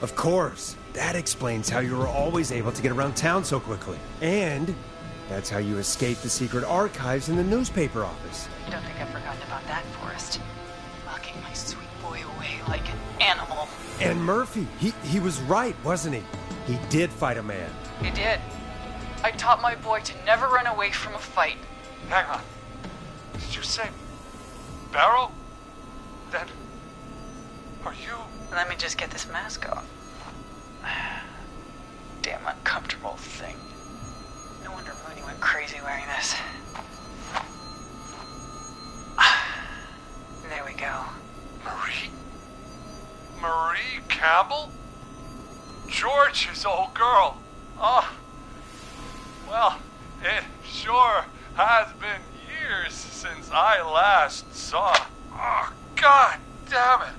Of course. That explains how you were always able to get around town so quickly. And That's how you escape the secret archives in the newspaper office. Don't think I've forgotten about that, Forrest. Locking my sweet boy away like an animal. And Murphy, he was right, wasn't he? He did fight a man. He did. I taught my boy to never run away from a fight. Hang on. Did you say Barrow? Then are you? Let me just get this mask off. Damn uncomfortable thing. No wonder Mooney went crazy wearing this. There we go. Marie Campbell? George's old girl. Oh, well, it sure has been years since I last saw. Oh, God damn it.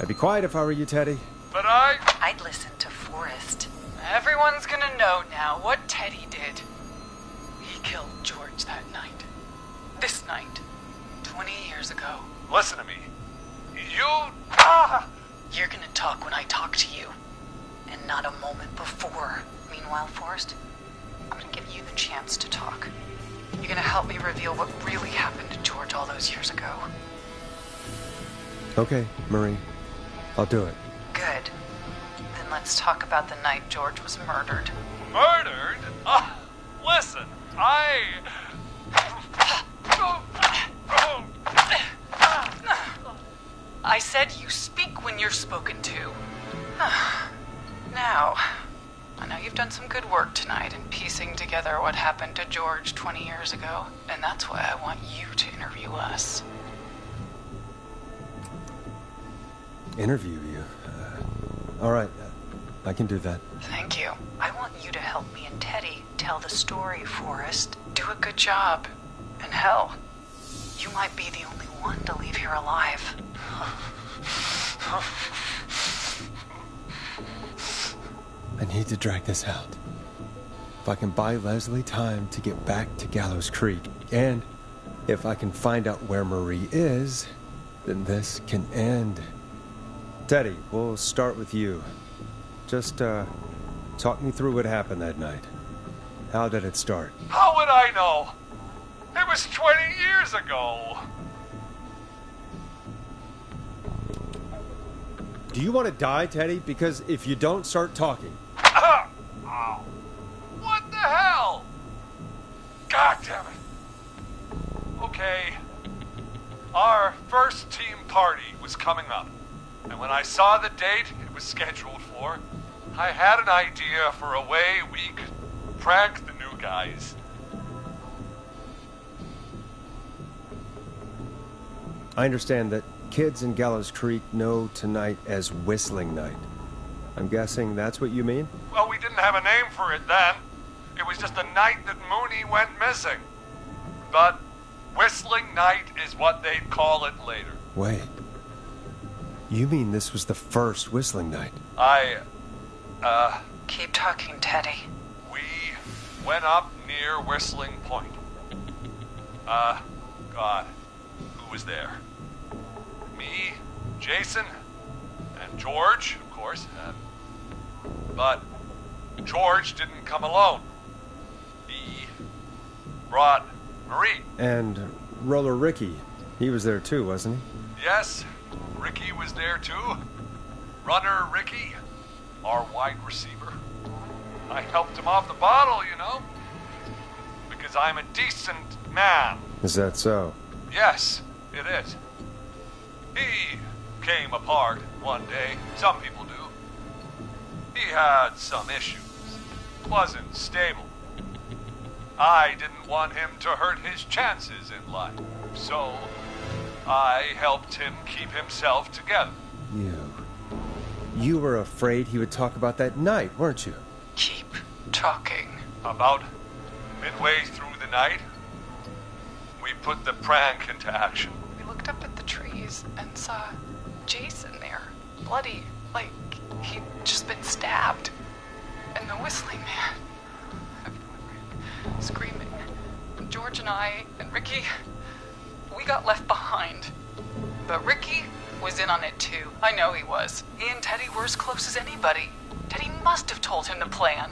I'd be quiet if I were you, Teddy. But I'd listen to Forrest. Everyone's gonna know now what Teddy did. He killed George that night. This night. 20 years ago. Listen to me. You're gonna talk when I talk to you. And not a moment before. Meanwhile, Forrest, I'm gonna give you the chance to talk. You're gonna help me reveal what really happened to George all those years ago. Okay, Marie. I'll do it. Good. Then let's talk about the night George was murdered. Murdered? Listen, I said you speak when you're spoken to. Now, I know you've done some good work tonight in piecing together what happened to George 20 years ago, and that's why I want you to interview us. Interview you? All right, I can do that. Thank you. I want you to help me and Teddy tell the story, Forrest. Do a good job. And hell, you might be the only one to leave here alive. I need to drag this out. If I can buy Leslie time to get back to Gallows Creek, and if I can find out where Marie is, then this can end. Teddy, we'll start with you. Just, talk me through what happened that night. How did it start? How would I know? It was 20 years ago. Do you want to die, Teddy? Because if you don't start talking... Oh. What the hell? God damn it. Okay. Our first team party was coming up. And when I saw the date it was scheduled for, I had an idea for a way we could prank the new guys. I understand that kids in Gallows Creek know tonight as Whistling Night. I'm guessing that's what you mean? Well, we didn't have a name for it then. It was just the night that Mooney went missing. But Whistling Night is what they'd call it later. Wait. You mean this was the first Whistling Night? Keep talking, Teddy. We went up near Whistling Point. God, who was there? Me, Jason, and George, of course. But George didn't come alone. He brought Marie. And Roller Ricky. He was there too, wasn't he? Yes, Ricky was there too. Runner Ricky, our wide receiver. I helped him off the bottle, you know. Because I'm a decent man. Is that so? Yes, it is. He came apart one day. Some people do. He had some issues. Wasn't stable. I didn't want him to hurt his chances in life. So I helped him keep himself together. You were afraid he would talk about that night, weren't you? Keep talking. About midway through the night, we put the prank into action. We looked up at the trees and saw Jason there, bloody, like he'd just been stabbed. And the Whistling Man. Everyone screaming. George and I and Ricky, we got left behind. But Ricky was in on it too. I know he was. He and Teddy were as close as anybody. Teddy must have told him the plan.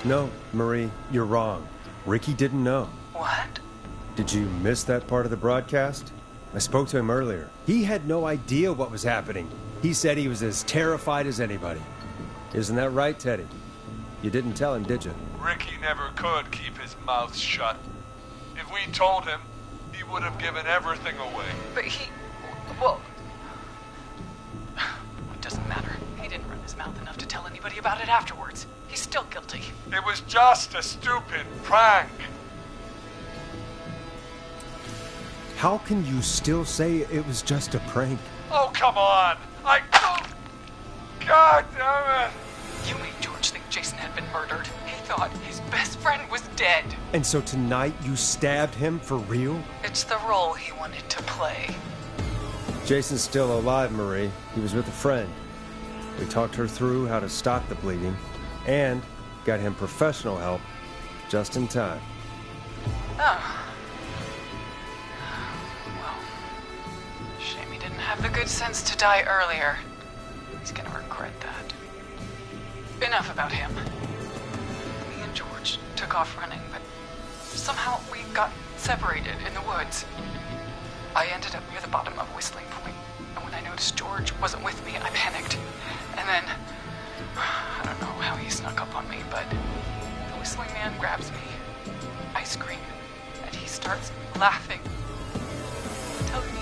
No, Marie, you're wrong. Ricky didn't know. What? Did you miss that part of the broadcast? I spoke to him earlier. He had no idea what was happening. He said he was as terrified as anybody. Isn't that right, Teddy? You didn't tell him, did you? Ricky never could keep his mouth shut. If we told him, he would have given everything away. But well, it doesn't matter. He didn't run his mouth enough to tell anybody about it afterwards. He's still guilty. It was just a stupid prank. How can you still say it was just a prank? Oh, come on. God damn it. You made George think Jason had been murdered. He thought his best friend was dead. And so tonight you stabbed him for real? It's the role he wanted to play. Jason's still alive, Marie. He was with a friend. We talked her through how to stop the bleeding and got him professional help just in time. Oh. Well, shame he didn't have the good sense to die earlier. He's gonna regret that. Enough about him. Me and George took off running, but somehow we got separated in the woods. I ended up near the bottom of Whistling Point, and when I noticed George wasn't with me, I panicked. And then, I don't know how he snuck up on me, but the Whistling Man grabs me. I scream, and he starts laughing. Telling me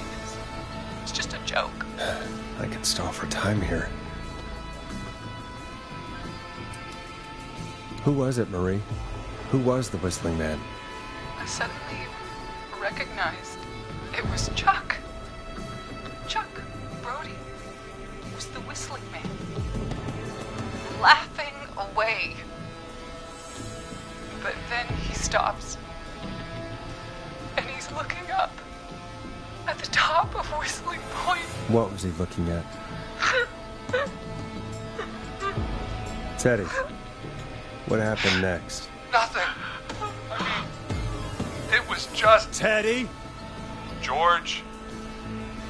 it's just a joke. I could stall for time here. Who was it, Marie? Who was the Whistling Man? I suddenly recognized it was Chuck. Chuck Brody was the Whistling Man. Laughing away. But then he stops. And he's looking up at the top of Whistling Point. What was he looking at? Teddy, what happened next? Nothing. I mean, it was just... Teddy? George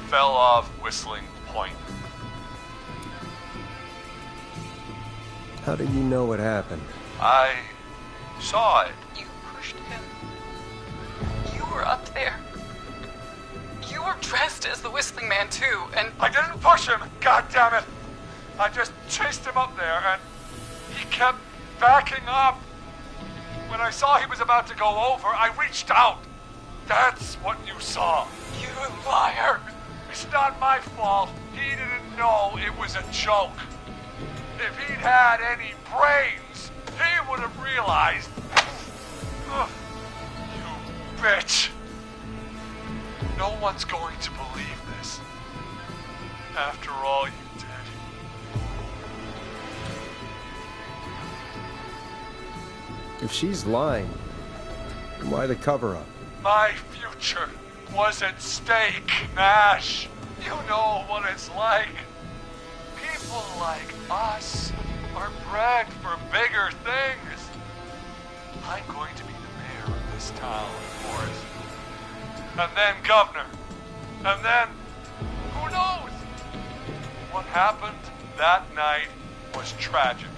fell off Whistling Point. How do you know what happened? I saw it. You pushed him. You were up there. You were dressed as the Whistling Man too, and... I didn't push him, God damn it! I just chased him up there, and he kept backing up. When I saw he was about to go over, I reached out. That's what you saw. You liar! It's not my fault. He didn't know it was a joke. If he'd had any brains, he would have realized. Ugh, you bitch. No one's going to believe this. After all you did. If she's lying, why the cover-up? My future was at stake, Nash. You know what it's like. People like us are bred for bigger things. I'm going to be the mayor of this town, Forrest. And then governor. And then, who knows? What happened that night was tragic.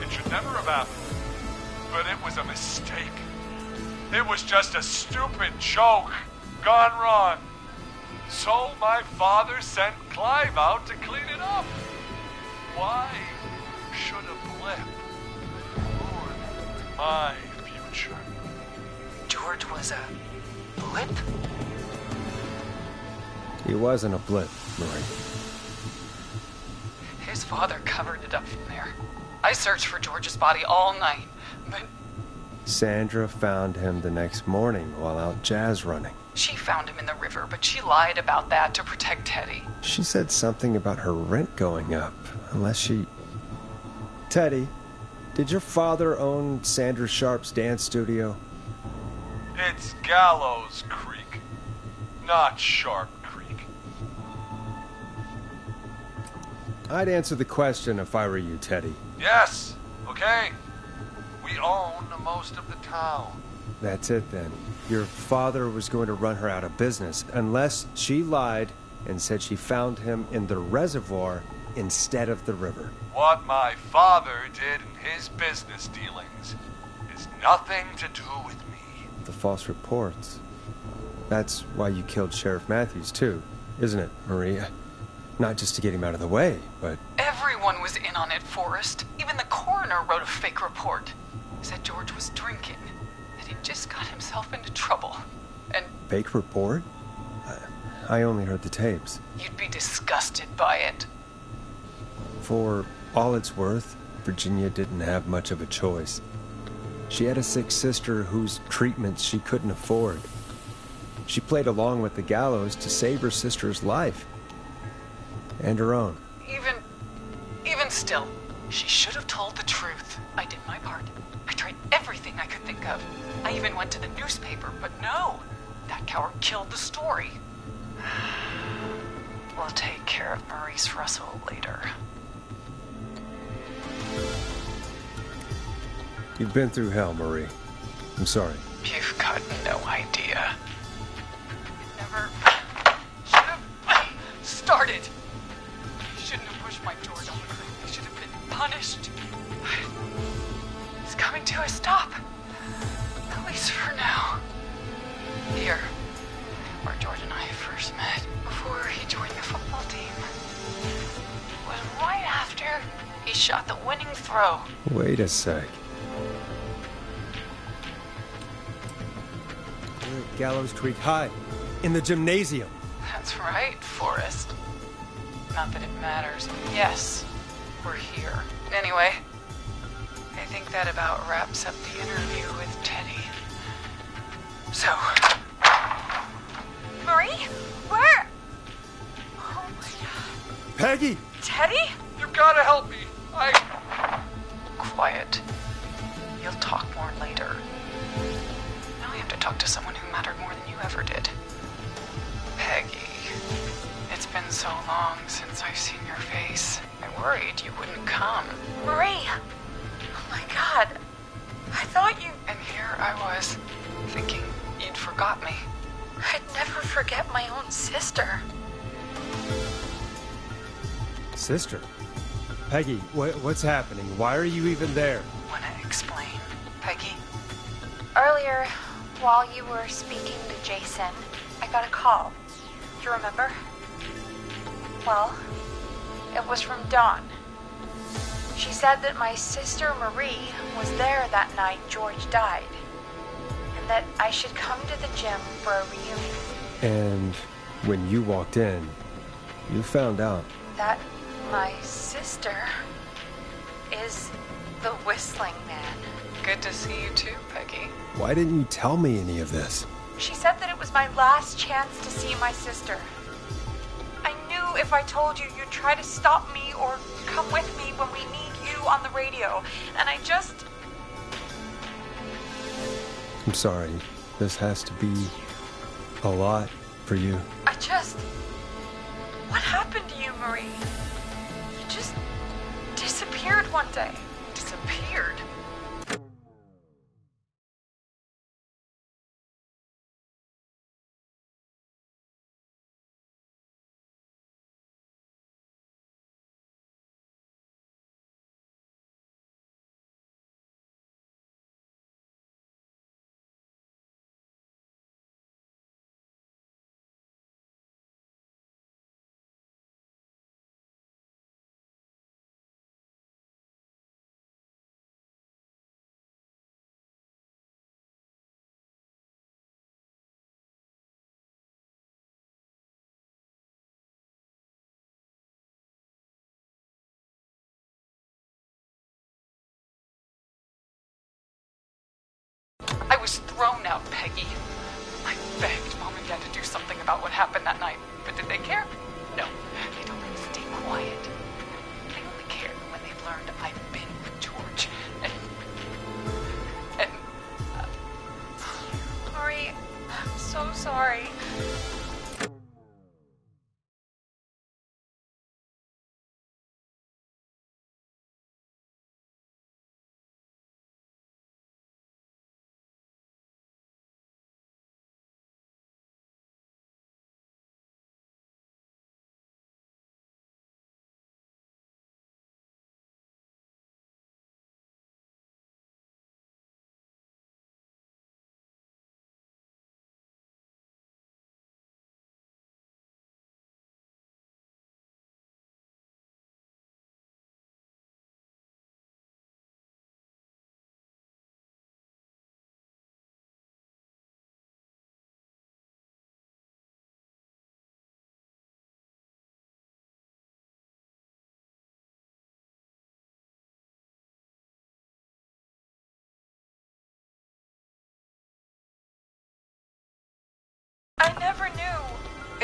It should never have happened. But it was a mistake. It was just a stupid joke gone wrong. So my father sent Clive out to clean it up. Why should a blip ruin my future? George was a blip? He wasn't a blip, Marie. His father covered it up from there. I searched for George's body all night, but... Sandra found him the next morning while out jazz running. She found him in the river, but she lied about that to protect Teddy. She said something about her rent going up, unless she... Teddy, did your father own Sandra Sharp's dance studio? It's Gallows Creek, not Sharp Creek. I'd answer the question if I were you, Teddy. Yes, okay. We own most of the town. That's it then. Your father was going to run her out of business unless she lied and said she found him in the reservoir instead of the river. What my father did in his business dealings is nothing to do with me. The false reports. That's why you killed Sheriff Matthews, too, isn't it, Maria? Not just to get him out of the way, but... Everyone was in on it, Forrest. Even the coroner wrote a fake report. Said George was drinking, that he just got himself into trouble. And... Fake report? I only heard the tapes. You'd be disgusted by it. For all it's worth, Virginia didn't have much of a choice. She had a sick sister whose treatments she couldn't afford. She played along with the gallows to save her sister's life. And her own. Even still, she should have told the truth. I did my part. I tried everything I could think of. I even went to the newspaper, but no. That coward killed the story. We'll take care of Maurice Russell later. You've been through hell, Marie. I'm sorry. You've got no idea. It never should have started. You shouldn't have pushed my George off the cliff. He should have been punished. It's coming to a stop. At least for now. Here, where George and I first met, before he joined the football team. It was right after he shot the winning throw. Wait a sec. We're at Gallows Creek High, in the gymnasium. That's right, Forrest. Not that it matters. Yes, we're here. Anyway, I think that about wraps up the interview with Teddy. So... Marie? Where? Oh my god. Peggy! Teddy? You've got to help me. Quiet. You'll talk more later. Now I have to talk to someone who mattered more than you ever did. Peggy. It's been so long since I've seen your face. I worried you wouldn't come. Marie! Oh my god. I thought you... And here I was, thinking you'd forgot me. I'd never forget my own sister. Sister? Peggy, what's happening? Why are you even there? Wanna explain, Peggy? Earlier, while you were speaking to Jason, I got a call. Do you remember? Well, it was from Dawn. She said that my sister Marie was there that night George died, and that I should come to the gym for a reunion. And when you walked in, you found out. That my sister is the Whistling Man. Good to see you too, Peggy. Why didn't you tell me any of this? She said that it was my last chance to see my sister. I knew if I told you, you'd try to stop me or come with me when we need you on the radio. And I just... I'm sorry. This has to be a lot for you. What happened to you, Marie? You just disappeared one day. Disappeared? I was thrown out, Peggy. I begged Mom and Dad to do something about what happened that night, but did they care? No. They told me to stay quiet. They only cared when they learned I'd been with George. And Marie, I'm so sorry.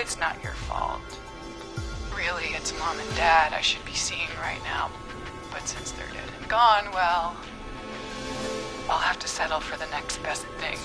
It's not your fault. Really, it's Mom and Dad I should be seeing right now. But since they're dead and gone, well, I'll have to settle for the next best thing.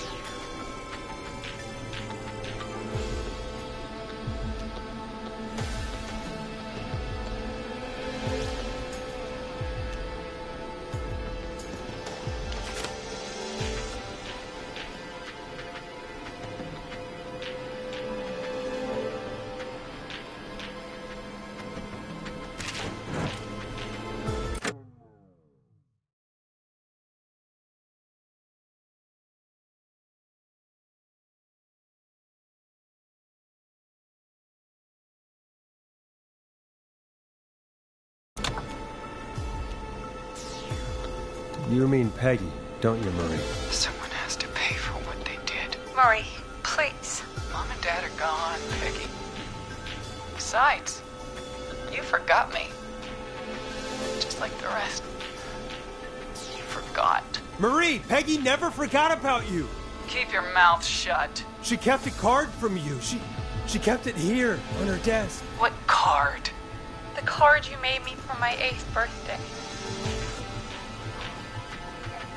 You mean Peggy, don't you, Marie? Someone has to pay for what they did. Marie, please. Mom and Dad are gone, Peggy. Besides, you forgot me. Just like the rest. You forgot. Marie, Peggy never forgot about you. Keep your mouth shut. She kept a card from you. She kept it here on her desk. What card? The card you made me for my 8th birthday.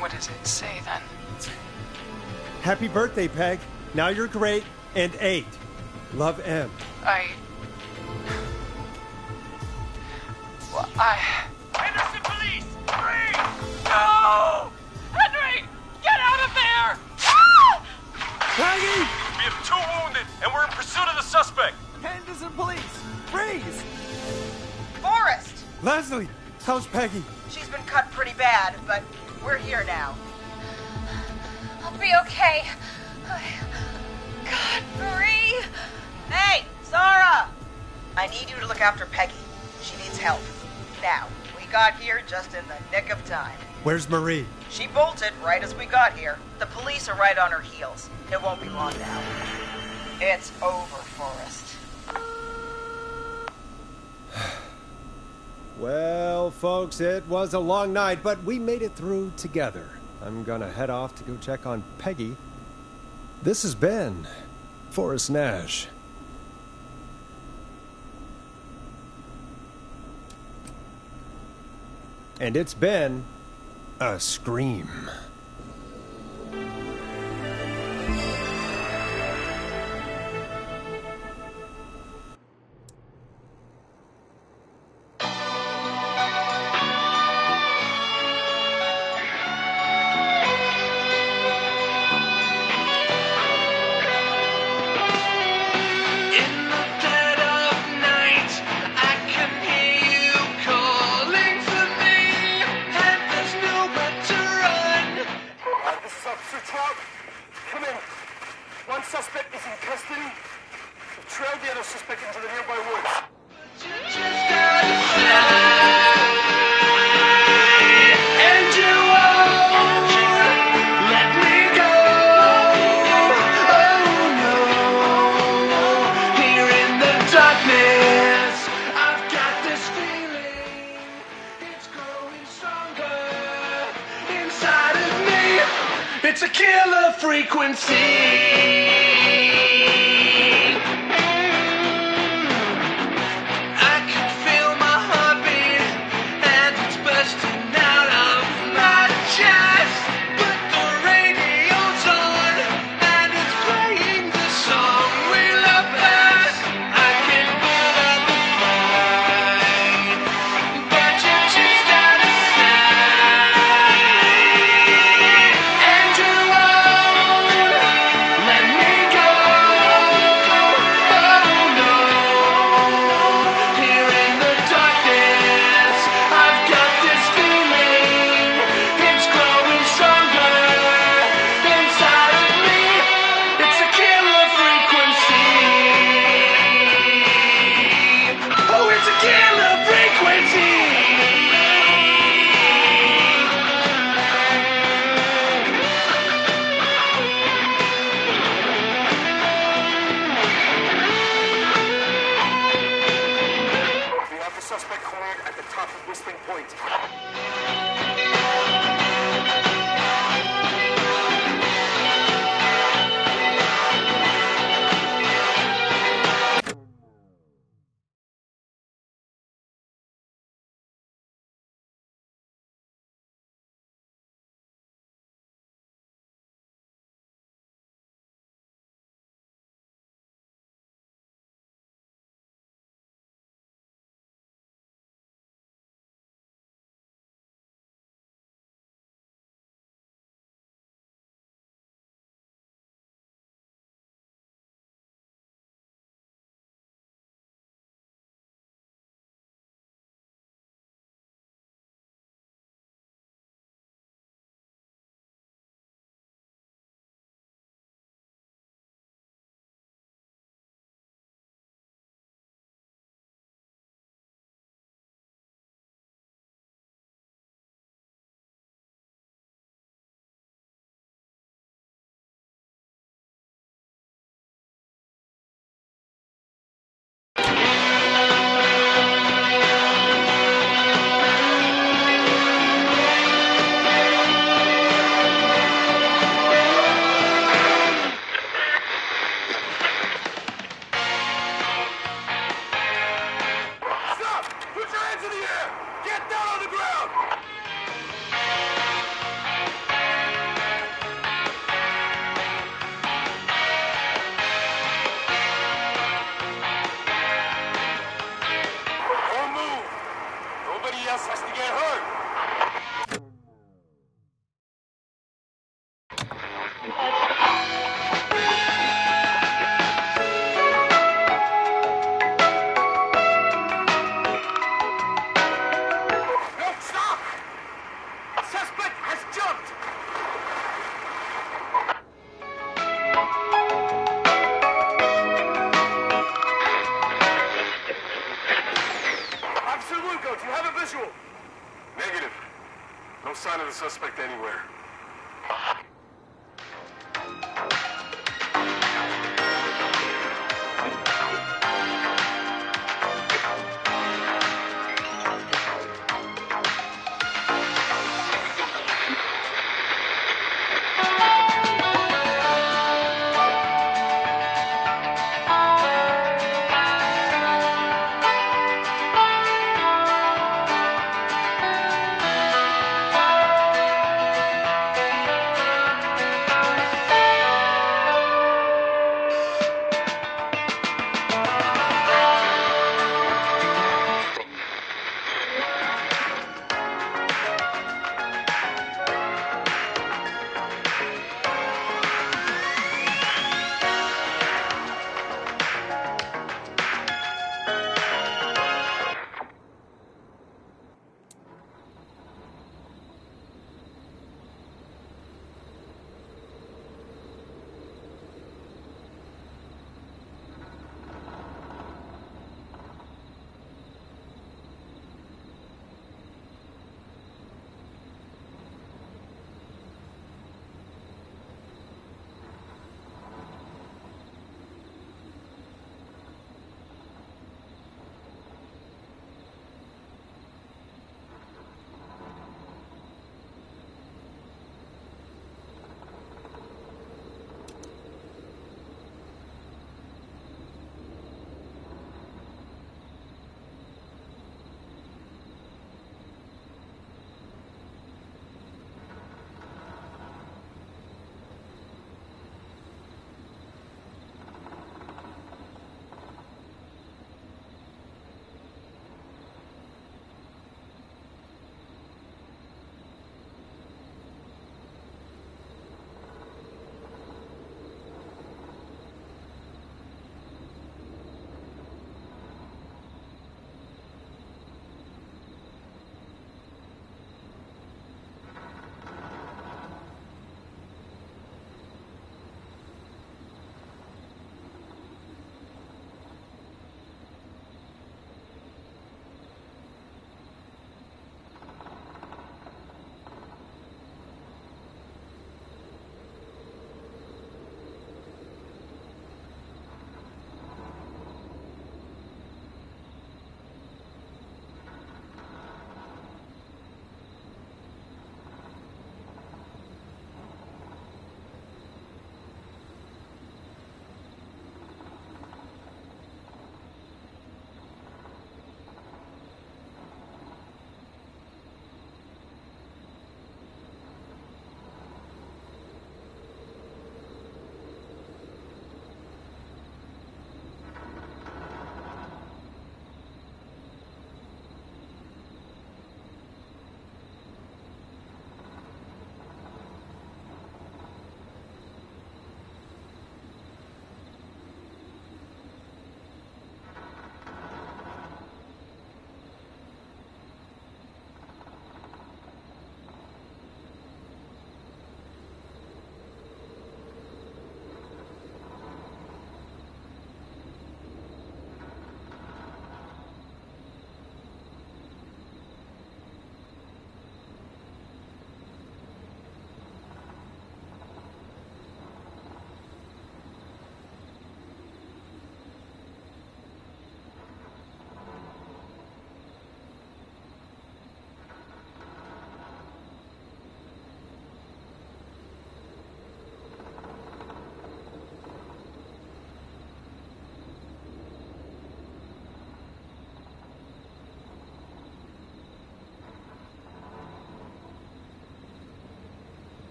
What does it say then? Happy birthday, Peg. Now you're great and 8. Love, M. Henderson police! Freeze! No! Henry! Get out of there! Ah! Peggy! We have 2 wounded, and we're in pursuit of the suspect. Henderson police! Freeze! Forrest! Leslie, how's Peggy? She's been cut pretty bad, but we're here now. I'll be okay. God, Marie! Hey, Zara! I need you to look after Peggy. She needs help. Now, we got here just in the nick of time. Where's Marie? She bolted right as we got here. The police are right on her heels. It won't be long now. It's over, Forrest. Well, folks, it was a long night, but we made it through together. I'm gonna head off to go check on Peggy. This has been Forrest Nash. And it's been a scream. It's a killer frequency. I can feel my heartbeat, and it's bursting out of my chest. But the radio's on, and it's playing the song we love best. I can put up a fight, but you're just out of sight. And you won't let me the suspect anywhere.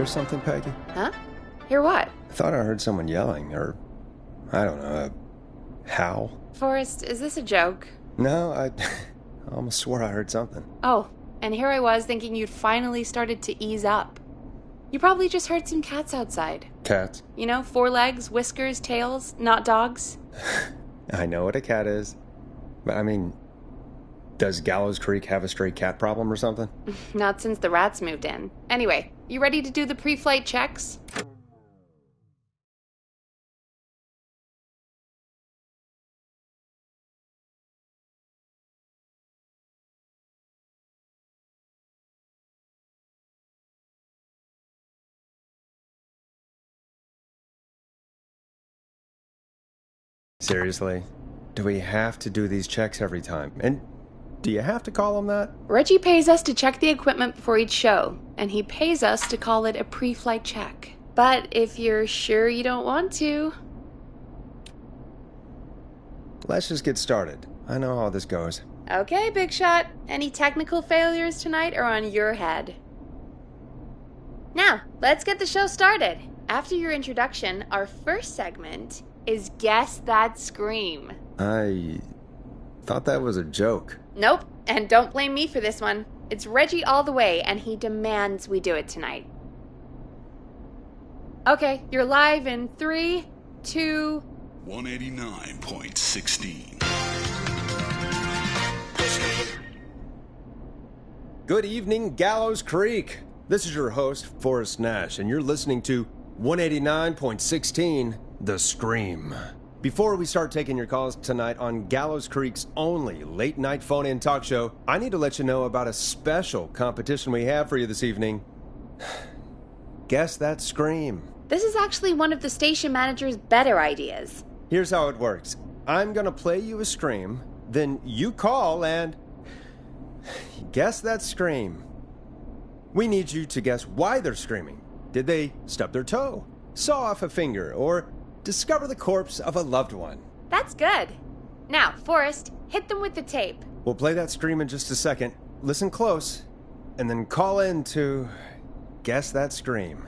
something, Peggy? Huh? Hear what? I thought I heard someone yelling, or, I don't know, a howl. Forrest, is this a joke? No, I almost swore I heard something. Oh, and here I was thinking you'd finally started to ease up. You probably just heard some cats outside. Cats? You know, 4 legs, whiskers, tails, not dogs. I know what a cat is. But I mean, does Gallows Creek have a stray cat problem or something? Not since the rats moved in. Anyway, you ready to do the pre-flight checks? Seriously? Do we have to do these checks every time? And do you have to call them that? Reggie pays us to check the equipment before each show, and he pays us to call it a pre-flight check. But if you're sure you don't want to... Let's just get started. I know how this goes. Okay, Big Shot. Any technical failures tonight are on your head. Now, let's get the show started. After your introduction, our first segment is Guess That Scream. I thought that was a joke. Nope, and don't blame me for this one. It's Reggie all the way, and he demands we do it tonight. Okay, you're live in 3, 2... 189.16. Good evening, Gallows Creek. This is your host, Forrest Nash, and you're listening to 189.16, The Scream. Before we start taking your calls tonight on Gallows Creek's only late-night phone-in talk show, I need to let you know about a special competition we have for you this evening. Guess That Scream. This is actually one of the station manager's better ideas. Here's how it works. I'm gonna play you a scream, then you call and guess that scream. We need you to guess why they're screaming. Did they stub their toe, saw off a finger, or discover the corpse of a loved one? That's good. Now, Forrest, hit them with the tape. We'll play that scream in just a second. Listen close, and then call in to guess that scream.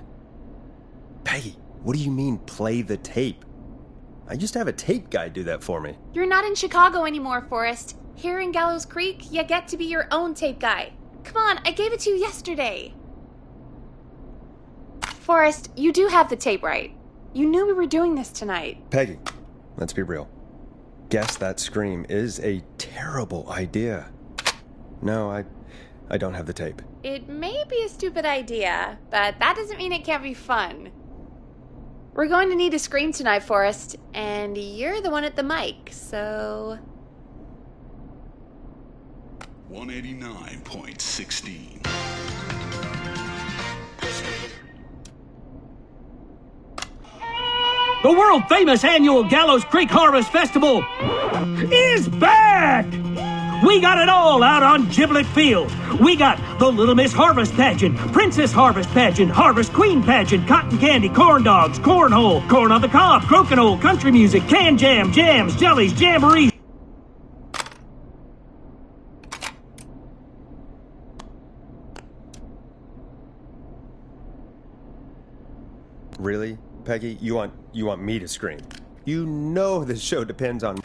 Peggy, what do you mean, play the tape? I used to have a tape guy do that for me. You're not in Chicago anymore, Forrest. Here in Gallows Creek, you get to be your own tape guy. Come on, I gave it to you yesterday. Forrest, you do have the tape right. You knew we were doing this tonight. Peggy, let's be real. Guess That Scream is a terrible idea. No, I don't have the tape. It may be a stupid idea, but that doesn't mean it can't be fun. We're going to need a scream tonight, Forrest, and you're the one at the mic, so... 189.16. The world-famous annual Gallows Creek Harvest Festival is back! We got it all out on Giblet Field. We got the Little Miss Harvest Pageant, Princess Harvest Pageant, Harvest Queen Pageant, Cotton Candy, Corn Dogs, Cornhole, Corn on the Cob, Crokinole, Country Music, Can Jam, Jams, Jellies, Jamborees. Really, Peggy? You want me to scream? You know this show depends on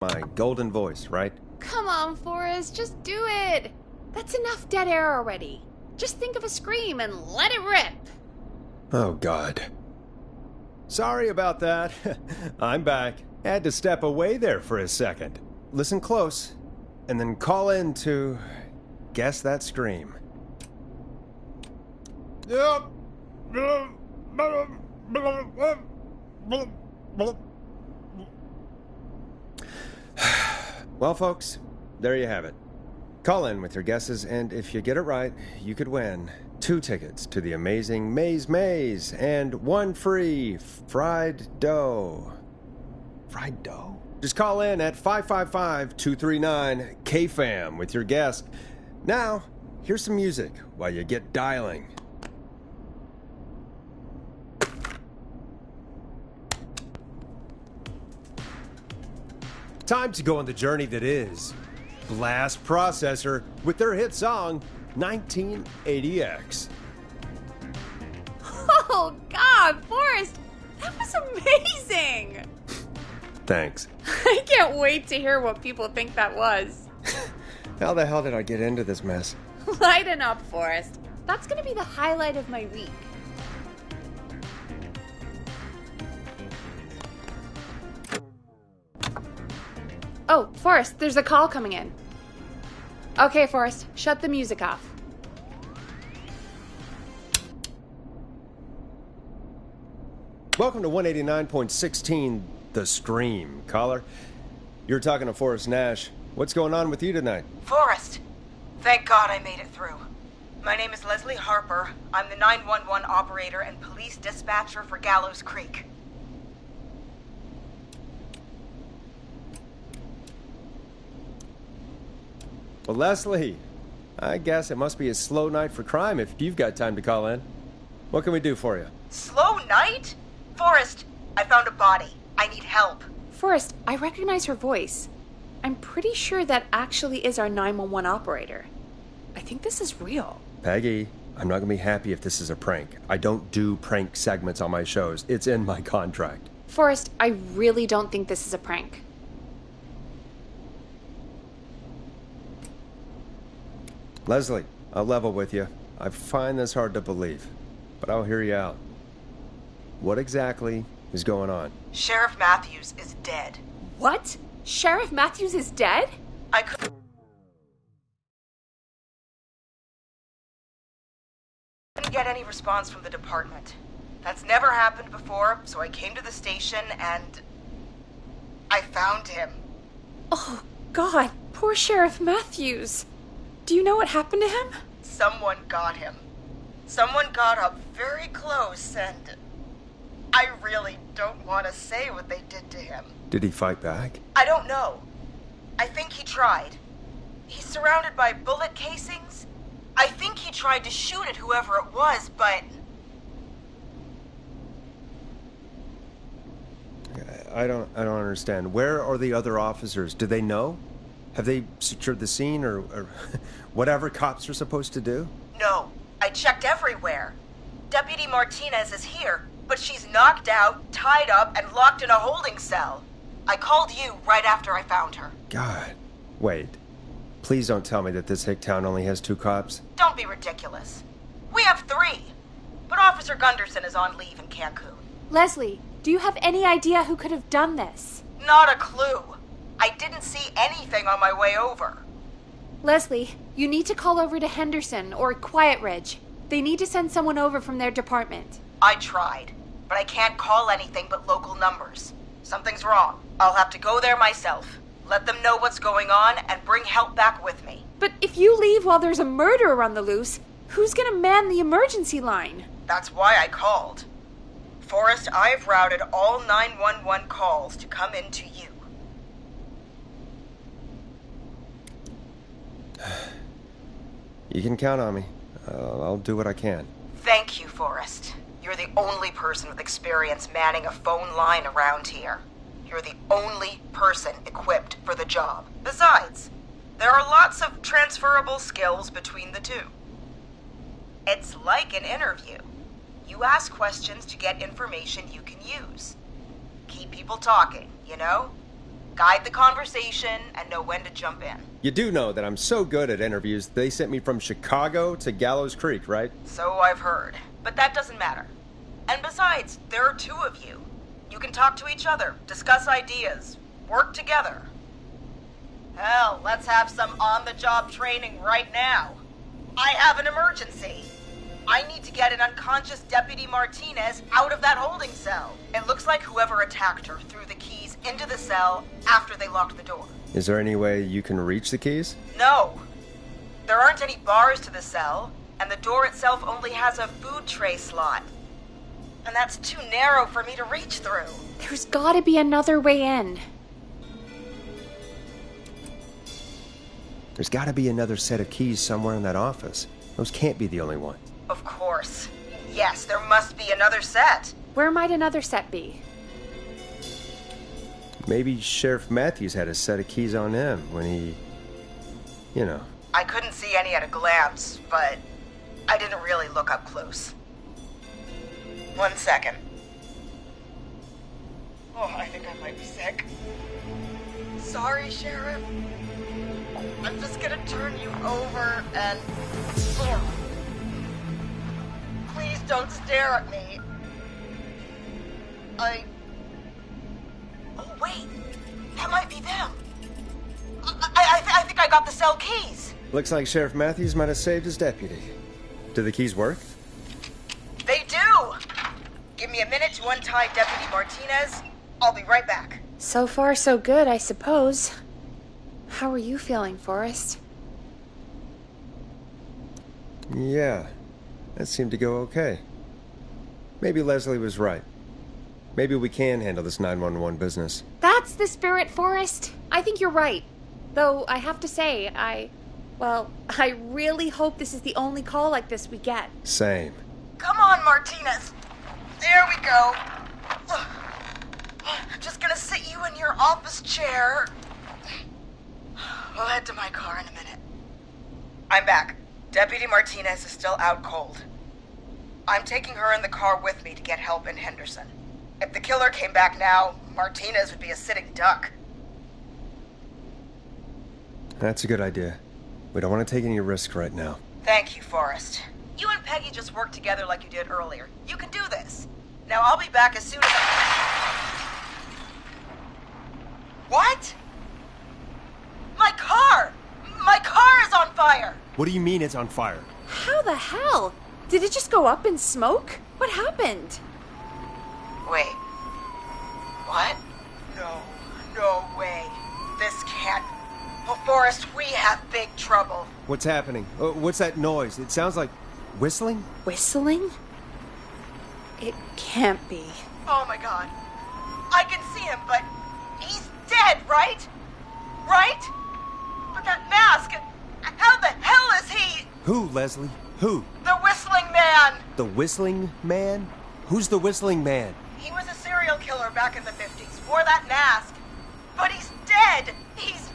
my golden voice, right? Come on, Forrest, just do it. That's enough dead air already. Just think of a scream and let it rip. Oh, God. Sorry about that. I'm back. Had to step away there for a second. Listen close, and then call in to guess that scream. Well, folks, there you have it. Call in with your guesses, and if you get it right, you could win 2 tickets to the amazing Maze Maze and 1 free fried dough. Fried dough? Just call in at 555-239-KFAM with your guess. Now, here's some music while you get dialing. Time to go on the journey that is Blast Processor with their hit song 1980X. Oh, God, Forrest, that was amazing! Thanks. I can't wait to hear what people think that was. How the hell did I get into this mess? Lighten up, Forrest. That's gonna be the highlight of my week. Oh, Forrest, there's a call coming in. Okay, Forrest, shut the music off. Welcome to 189.16 The Stream. Caller, you're talking to Forrest Nash. What's going on with you tonight? Forrest, thank God I made it through. My name is Leslie Harper. I'm the 911 operator and police dispatcher for Gallows Creek. Well, Leslie, I guess it must be a slow night for crime if you've got time to call in. What can we do for you? Slow night? Forrest, I found a body. I need help. Forrest, I recognize her voice. I'm pretty sure that actually is our 911 operator. I think this is real. Peggy, I'm not going to be happy if this is a prank. I don't do prank segments on my shows. It's in my contract. Forrest, I really don't think this is a prank. Leslie, I'll level with you. I find this hard to believe, but I'll hear you out. What exactly is going on? Sheriff Matthews is dead. What? Sheriff Matthews is dead? I couldn't get any response from the department. That's never happened before, so I came to the station and I found him. Oh, God, poor Sheriff Matthews. Do you know what happened to him? Someone got him. Someone got up very close and I really don't want to say what they did to him. Did he fight back? I don't know. I think he tried. He's surrounded by bullet casings. I think he tried to shoot at whoever it was, but... I don't understand. Where are the other officers? Do they know? Have they secured the scene or whatever cops are supposed to do? No. I checked everywhere. Deputy Martinez is here, but she's knocked out, tied up, and locked in a holding cell. I called you right after I found her. God. Wait. Please don't tell me that this hick town only has 2 cops. Don't be ridiculous. We have 3. But Officer Gunderson is on leave in Cancun. Leslie, do you have any idea who could have done this? Not a clue. I didn't see anything on my way over. Leslie, you need to call over to Henderson or Quiet Ridge. They need to send someone over from their department. I tried, but I can't call anything but local numbers. Something's wrong. I'll have to go there myself. Let them know what's going on and bring help back with me. But if you leave while there's a murderer on the loose, who's gonna man the emergency line? That's why I called. Forrest, I've routed all 911 calls to come in to you. You can count on me. I'll do what I can. Thank you, Forrest. You're the only person with experience manning a phone line around here. You're the only person equipped for the job. Besides, there are lots of transferable skills between the two. It's like an interview. You ask questions to get information you can use. Keep people talking, you know? Guide the conversation and know when to jump in. You do know that I'm so good at interviews, they sent me from Chicago to Gallows Creek, right? So I've heard. But that doesn't matter. And besides, there are 2 of you. You can talk to each other, discuss ideas, work together. Hell, let's have some on-the-job training right now. I have an emergency. I need to get an unconscious Deputy Martinez out of that holding cell. It looks like whoever attacked her threw the keys into the cell after they locked the door. Is there any way you can reach the keys? No. There aren't any bars to the cell, and the door itself only has a food tray slot. And that's too narrow for me to reach through. There's gotta be another way in. There's gotta be another set of keys somewhere in that office. Those can't be the only ones. Of course. Yes, there must be another set. Where might another set be? Maybe Sheriff Matthews had a set of keys on him when he... you know. I couldn't see any at a glance, but I didn't really look up close. 1 second. Oh, I think I might be sick. Sorry, Sheriff. I'm just gonna turn you over and... Please don't stare at me. Oh, wait. That might be them. I think I got the cell keys. Looks like Sheriff Matthews might have saved his deputy. Do the keys work? They do! Give me a minute to untie Deputy Martinez. I'll be right back. So far, so good, I suppose. How are you feeling, Forrest? Yeah, that seemed to go okay. Maybe Leslie was right. Maybe we can handle this 911 business. That's the spirit, Forrest. I think you're right. Though, I have to say, I really hope this is the only call like this we get. Same. Come on, Martinez. There we go. I'm just gonna sit you in your office chair. We'll head to my car in a minute. I'm back. Deputy Martinez is still out cold. I'm taking her in the car with me to get help in Henderson. If the killer came back now, Martinez would be a sitting duck. That's a good idea. We don't want to take any risk right now. Thank you, Forrest. You and Peggy just worked together like you did earlier. You can do this. Now I'll be back as soon as What? My car! My car is on fire! What do you mean it's on fire? How the hell? Did it just go up in smoke? What happened? Wait. What? No way. This can't... Oh, Forrest, we have big trouble. What's happening? What's that noise? It sounds like whistling? Whistling? It can't be. Oh my god. I can see him, but he's dead, right? Right? But that mask, how the hell is he? Who, Leslie? Who? The Whistling Man! The Whistling Man? Who's the Whistling Man? He was a serial killer back in the 50s, wore that mask. But he's dead! He's...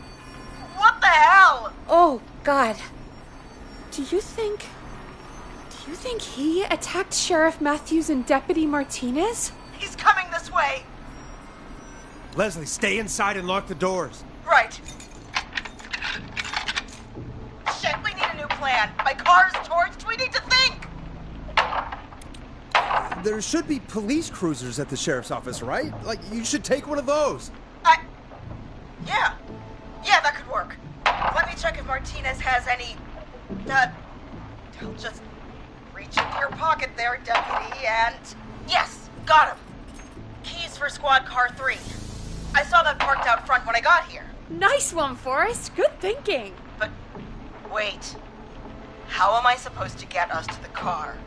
What the hell? Oh, God. Do you think he attacked Sheriff Matthews and Deputy Martinez? He's coming this way. Leslie, stay inside and lock the doors. Right. Shit, we need a new plan. My car's torched. We need to think. There should be police cruisers at the sheriff's office, right? Like, you should take one of those. Yeah, that could work. Let me check if Martinez has any... I'll just reach into your pocket there, Deputy, and... Yes, got him. Keys for Squad Car 3. I saw that parked out front when I got here. Nice one, Forrest. Good thinking. But, wait. How am I supposed to get us to the car?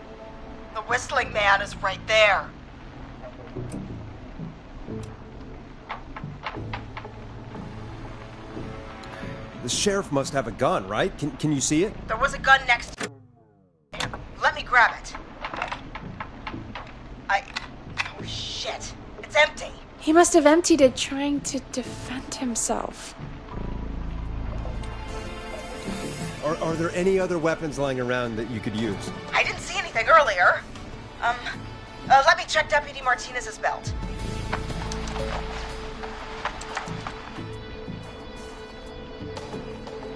The Whistling Man is right there. The sheriff must have a gun, right? Can you see it? There was a gun next to him. Let me grab it. Oh, shit. It's empty. He must have emptied it trying to defend himself. Are there any other weapons lying around that you could use? I didn't see anything earlier. Let me check Deputy Martinez's belt.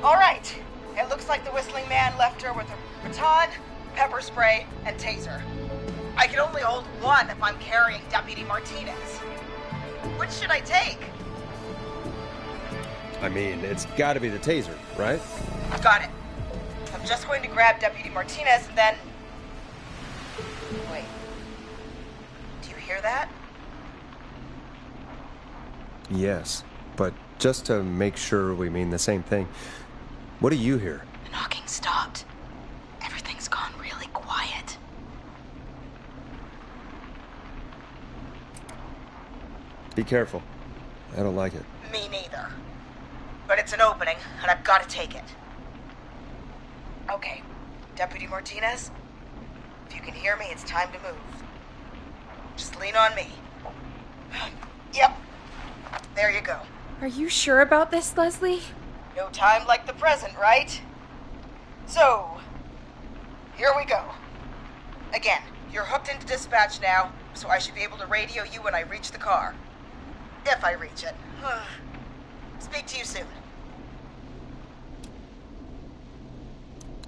All right. It looks like the Whistling Man left her with a baton, pepper spray, and taser. I can only hold one if I'm carrying Deputy Martinez. Which should I take? I mean, it's gotta be the taser, right? Got it. I'm just going to grab Deputy Martinez and then... Wait. Do you hear that? Yes, but just to make sure we mean the same thing, what do you hear? The knocking stopped. Everything's gone really quiet. Be careful. I don't like it. Me neither. But it's an opening, and I've got to take it. Okay, Deputy Martinez, if you can hear me, it's time to move. Just lean on me. Yep. There you go. Are you sure about this, Leslie? No time like the present, right? So, here we go. Again, you're hooked into dispatch now, so I should be able to radio you when I reach the car. If I reach it. Speak to you soon.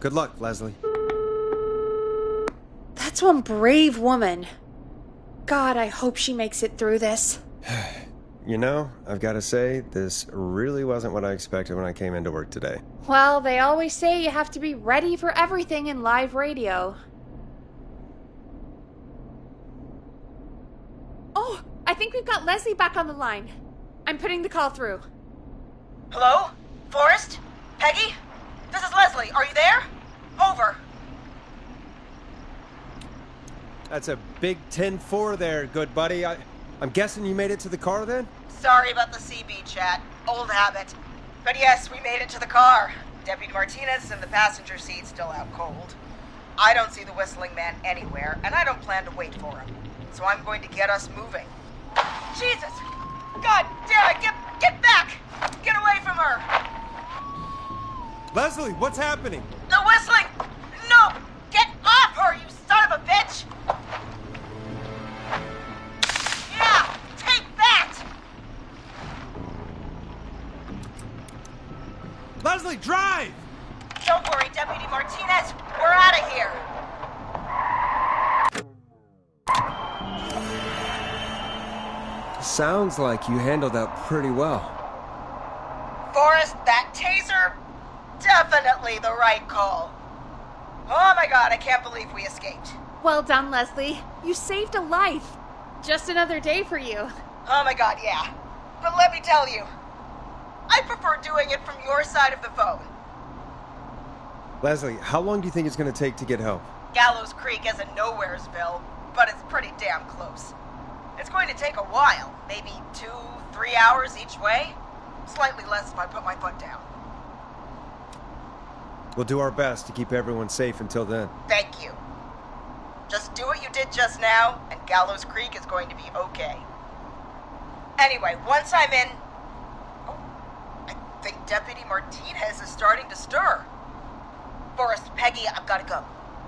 Good luck, Leslie. That's one brave woman. God, I hope she makes it through this. You know, I've got to say, this really wasn't what I expected when I came into work today. Well, they always say you have to be ready for everything in live radio. Oh, I think we've got Leslie back on the line. I'm putting the call through. Hello? Forrest? Peggy? This is Leslie. Are you there? Over. That's a big 10-4 there, good buddy. I'm guessing you made it to the car then? Sorry about the CB chat. Old habit. But yes, we made it to the car. Deputy Martinez is in the passenger seat, still out cold. I don't see the whistling man anywhere, and I don't plan to wait for him. So I'm going to get us moving. Jesus! God damn it! Get back! Get away from her! Leslie, what's happening? The whistling! No! Get off her, you son of a bitch! Yeah! Take that! Leslie, drive! Don't worry, Deputy Martinez. We're out of here. Sounds like you handled that pretty well. Forrest, that taser? Definitely the right call. Oh my god, I can't believe we escaped. Well done, Leslie. You saved a life. Just another day for you. Oh my god, yeah. But let me tell you, I prefer doing it from your side of the phone. Leslie, how long do you think it's going to take to get help? Gallows Creek isn't Nowheresville, but it's pretty damn close. It's going to take a while, maybe 2-3 hours each way. Slightly less if I put my foot down. We'll do our best to keep everyone safe until then. Thank you. Just do what you did just now, and Gallows Creek is going to be okay. Anyway, once I'm in... Oh, I think Deputy Martinez is starting to stir. Forrest, Peggy, I've got to go.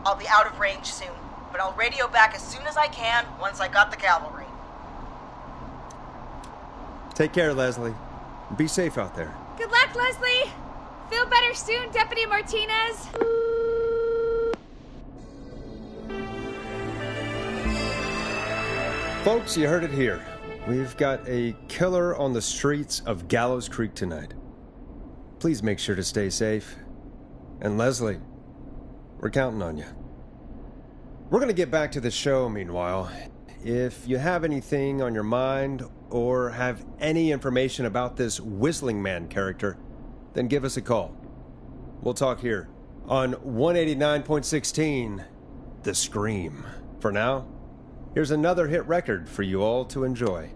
I'll be out of range soon, but I'll radio back as soon as I can once I got the cavalry. Take care, Leslie. Be safe out there. Good luck, Leslie. Feel better soon, Deputy Martinez. Folks, you heard it here. We've got a killer on the streets of Gallows Creek tonight. Please make sure to stay safe. And Leslie, we're counting on you. We're going to get back to the show meanwhile. If you have anything on your mind or have any information about this Whistling Man character, then give us a call. We'll talk here on 189.16, The Scream. For now, here's another hit record for you all to enjoy.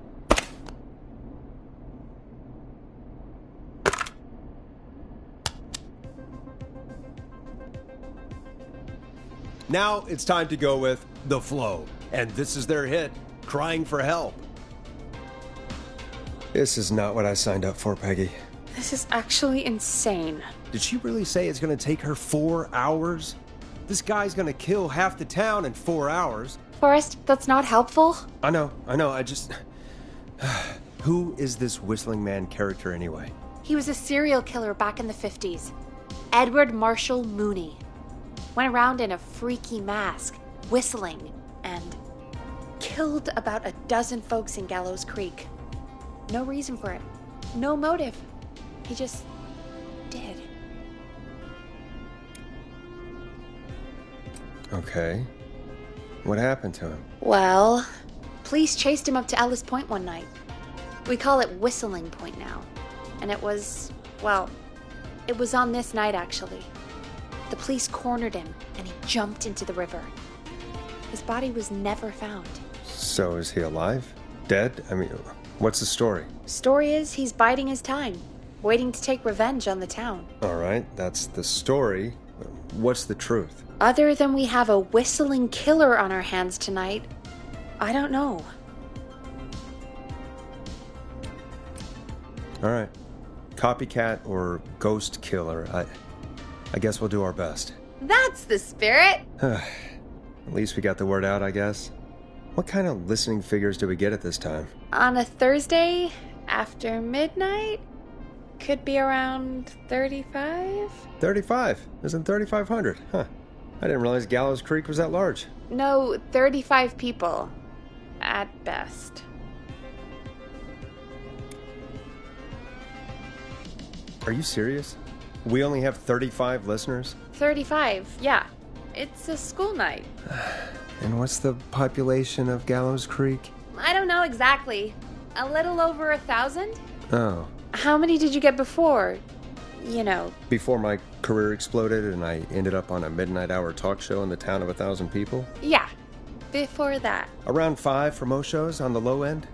Now it's time to go with The Flow, and this is their hit, Crying for Help. This is not what I signed up for, Peggy. This is actually insane. Did she really say it's going to take her 4 hours? This guy's going to kill half the town in 4 hours. Forrest, that's not helpful. I know, I just... Who is this Whistling Man character anyway? He was a serial killer back in the 50s. Edward Marshall Mooney. Went around in a freaky mask, whistling, and killed about a dozen folks in Gallows Creek. No reason for it. No motive. He just did. Okay. What happened to him? Well, police chased him up to Ellis Point one night. We call it Whistling Point now. And it was on this night actually. The police cornered him and he jumped into the river. His body was never found. So is he alive? Dead? I mean, what's the story? Story is he's biding his time, waiting to take revenge on the town. All right, that's the story. What's the truth? Other than we have a whistling killer on our hands tonight, I don't know. All right. Copycat or ghost killer, I guess we'll do our best. That's the spirit. At least we got the word out, I guess. What kind of listening figures do we get at this time? On a Thursday after midnight? Could be around 35? 35? Isn't 3,500? Huh. I didn't realize Gallows Creek was that large. No, 35 people. At best. Are you serious? We only have 35 listeners? 35, yeah. It's a school night. And what's the population of Gallows Creek? I don't know exactly. A little over 1,000? Oh. How many did you get before? You know. Before my career exploded and I ended up on a midnight hour talk show in the town of 1,000 people? Yeah, before that. Around 5 for most shows on the low end.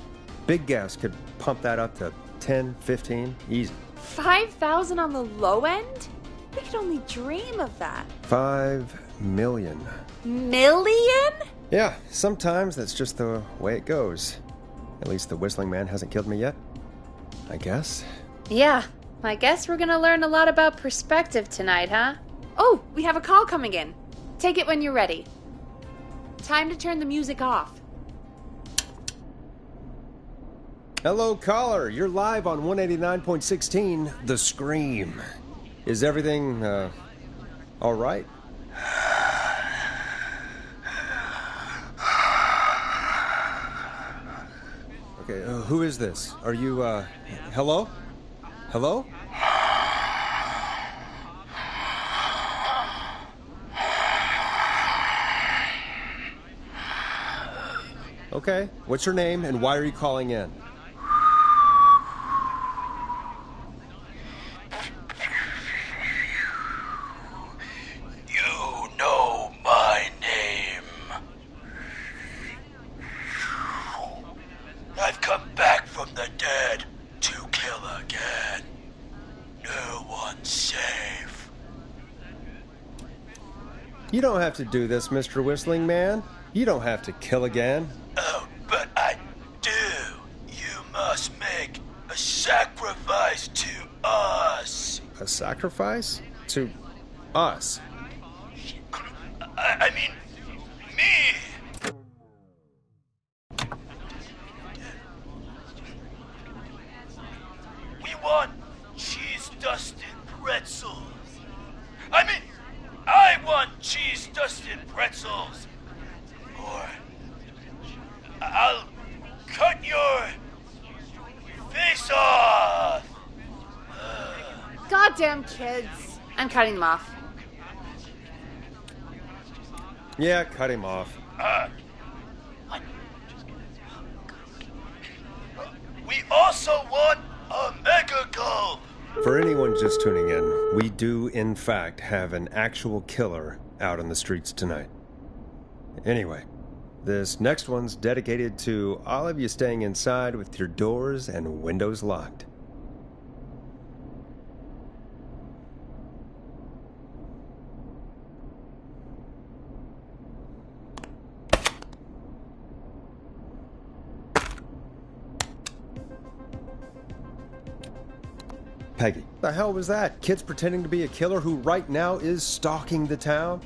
Big gas could pump that up to 10, 15, easy. 5,000 on the low end? We could only dream of that. 5 million. Million? Yeah, sometimes that's just the way it goes. At least the Whistling Man hasn't killed me yet. I guess. Yeah, I guess we're gonna learn a lot about perspective tonight, huh? Oh, we have a call coming in. Take it when you're ready. Time to turn the music off. Hello, caller. You're live on 189.16, The Scream. Is everything, all right? Okay, who is this? Are you, hello? Hello? Okay, what's your name and why are you calling in? You know my name. I've come back from the dead to kill again. No one's safe. You don't have to do this, Mr. Whistling Man. You don't have to kill again. Oh, but I do. You must make a sacrifice to us. A sacrifice? To us? I mean, me. We want cheese-dusted pretzels. I mean, I want cheese-dusted pretzels. Or I'll cut your face off. Goddamn kids. I'm cutting them off. Yeah, cut him off. We also want a mega gulp. For anyone just tuning in, we do, in fact, have an actual killer out on the streets tonight. Anyway, this next one's dedicated to all of you staying inside with your doors and windows locked. Peggy, the hell was that? Kids pretending to be a killer who right now is stalking the town?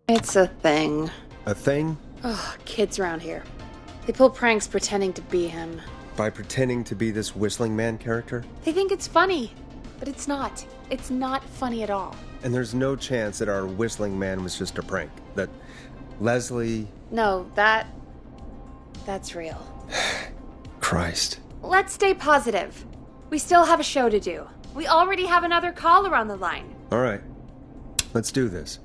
It's a thing. A thing? Oh, kids around here. They pull pranks pretending to be him. By pretending to be this Whistling Man character? They think it's funny, but it's not. It's not funny at all. And there's no chance that our Whistling Man was just a prank. That Leslie... No, that's real. Christ. Let's stay positive. We still have a show to do. We already have another caller on the line. All right. Let's do this.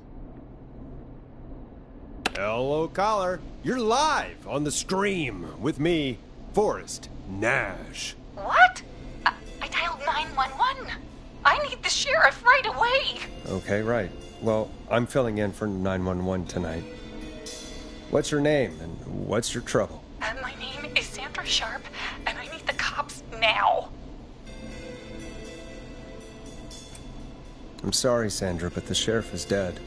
Hello, caller. You're live on The Scream with me, Forrest Nash. What? I dialed 911. I need the sheriff right away. Okay, right. Well, I'm filling in for 911 tonight. What's your name and what's your trouble? My name is Sandra Sharp, and I need the cops now. I'm sorry, Sandra, but the sheriff is dead.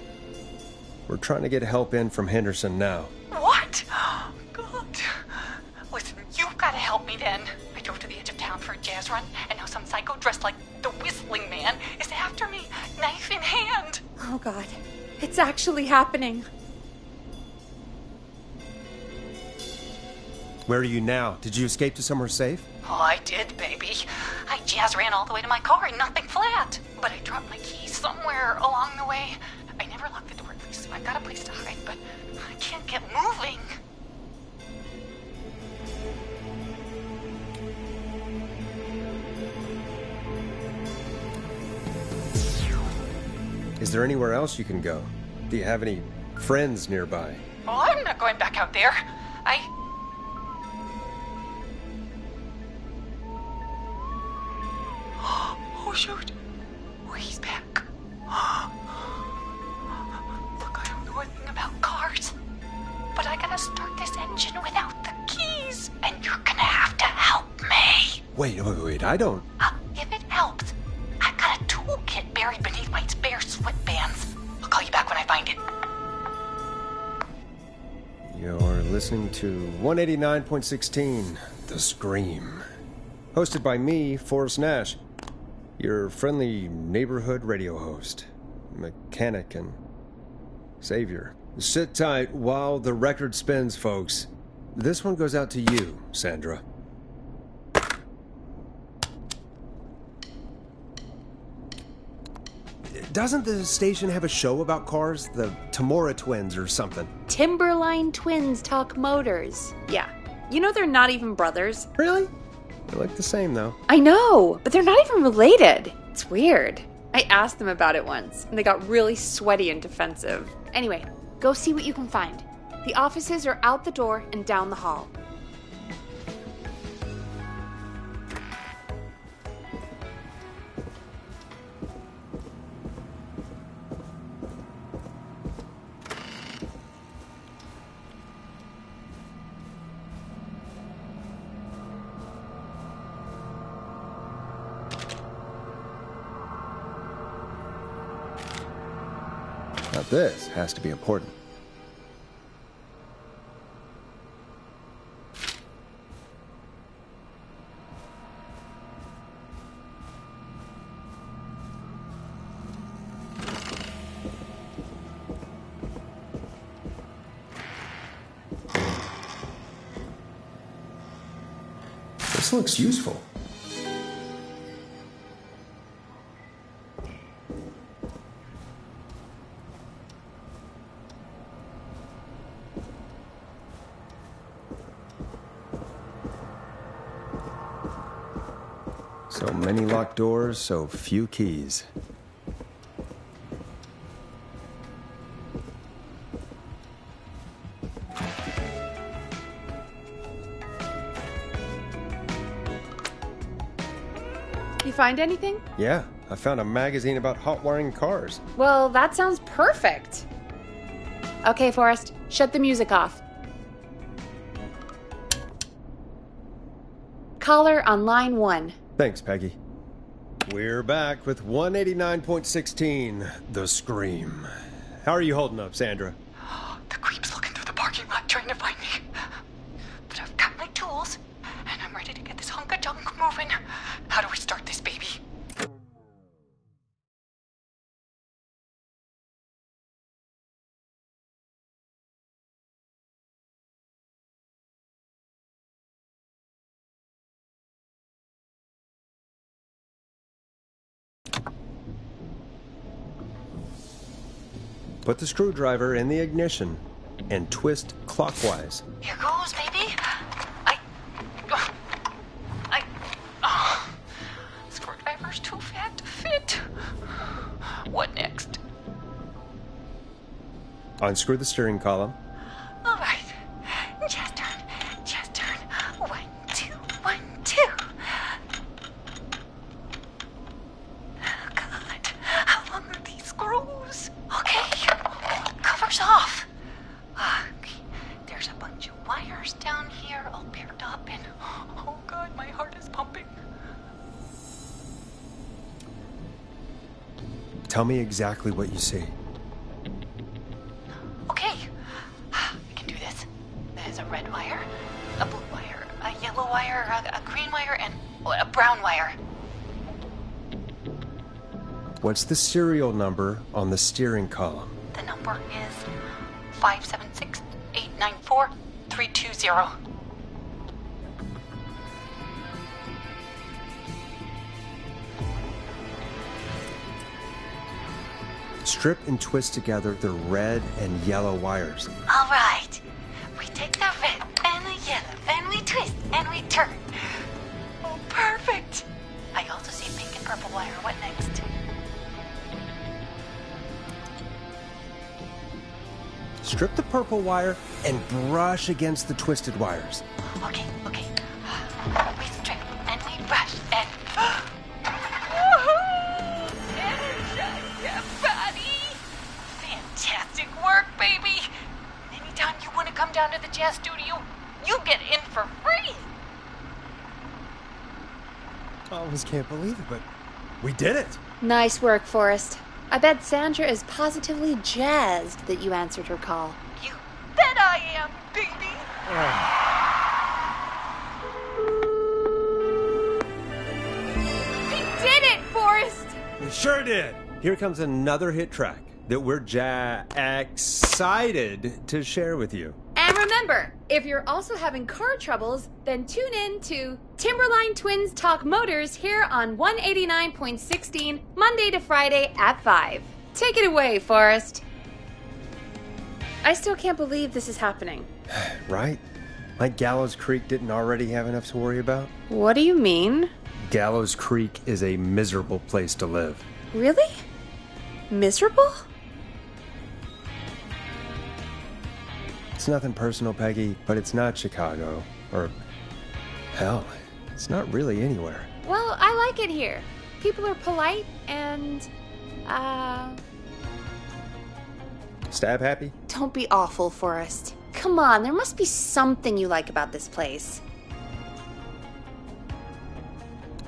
We're trying to get help in from Henderson now. What? God. Listen, you've got to help me then. I drove to the edge of town for a jazz run, and now some psycho dressed like the Whistling Man is after me, knife in hand. Oh, God. It's actually happening. Where are you now? Did you escape to somewhere safe? Oh, I did, baby. I jazz ran all the way to my car and nothing flat. But I dropped my keys somewhere along the way. I never locked the door, at least, so I got a place to hide, but I can't get moving. Is there anywhere else you can go? Do you have any friends nearby? Oh, I'm not going back out there. Oh, shoot. Oh, he's back. Look, I don't know anything about cars, but I gotta start this engine without the keys, and you're gonna have to help me. Wait, I don't... If it helps, I got a toolkit buried beneath my spare sweatbands. I'll call you back when I find it. You're listening to 189.16, The Scream. Hosted by me, Forrest Nash, your friendly neighborhood radio host, mechanic and savior. Sit tight while the record spins, folks. This one goes out to you, Sandra. Doesn't the station have a show about cars? The Tamora twins or something? Timberline twins talk motors. Yeah. You know they're not even brothers. Really? They look the same, though. I know, but they're not even related. It's weird. I asked them about it once, and they got really sweaty and defensive. Anyway, go see what you can find. The offices are out the door and down the hall. Now this has to be important. This looks useful. So many locked doors, so few keys. You find anything? Yeah, I found a magazine about hot wiring cars. Well, that sounds perfect. Okay, Forrest, shut the music off. Caller on line 1. Thanks, Peggy. We're back with 189.16, The Scream. How are you holding up, Sandra? The creep's looking through the parking lot trying to find me. But I've got my tools, and I'm ready to get this hunk of junk moving. How do we start this baby? Put the screwdriver in the ignition and twist clockwise. Here goes, baby. Screwdriver's too fat to fit. What next? Unscrew the steering column. All right. Just turn. 1, 2, 1, 2. Oh, God. How long are these screws? Okay. Cover's off. Okay. There's a bunch of wires down here all paired up, and oh, God, my heart is pumping. Tell me exactly what you see. Okay, I can do this. There's a red wire, a blue wire, a yellow wire, a green wire, and a brown wire. What's the serial number on the steering column? The number is 576-894-320. strip and twist together the red and yellow wires. All right. We take the red and the yellow and we twist and we turn. Oh, perfect. I also see pink and purple wire. What next? Strip the purple wire and brush against the twisted wires. Okay. We strip and we brush and... Energize your body. Fantastic work, baby. Anytime you want to come down to the jazz studio, you get in for free. I almost can't believe it, but we did it. Nice work, Forrest. I bet Sandra is positively jazzed that you answered her call. You bet I am, baby. We did it, Forrest! We sure did. Here comes another hit track that we're excited to share with you. And remember, if you're also having car troubles, then tune in to Timberline Twins Talk Motors here on 189.16, Monday to Friday at 5. Take it away, Forrest. I still can't believe this is happening. Right? Like Gallows Creek didn't already have enough to worry about? What do you mean? Gallows Creek is a miserable place to live. Really? Miserable? It's nothing personal, Peggy, but it's not Chicago. Or, hell, it's not really anywhere. Well, I like it here. People are polite and, Stab happy? Don't be awful, Forrest. Come on, there must be something you like about this place.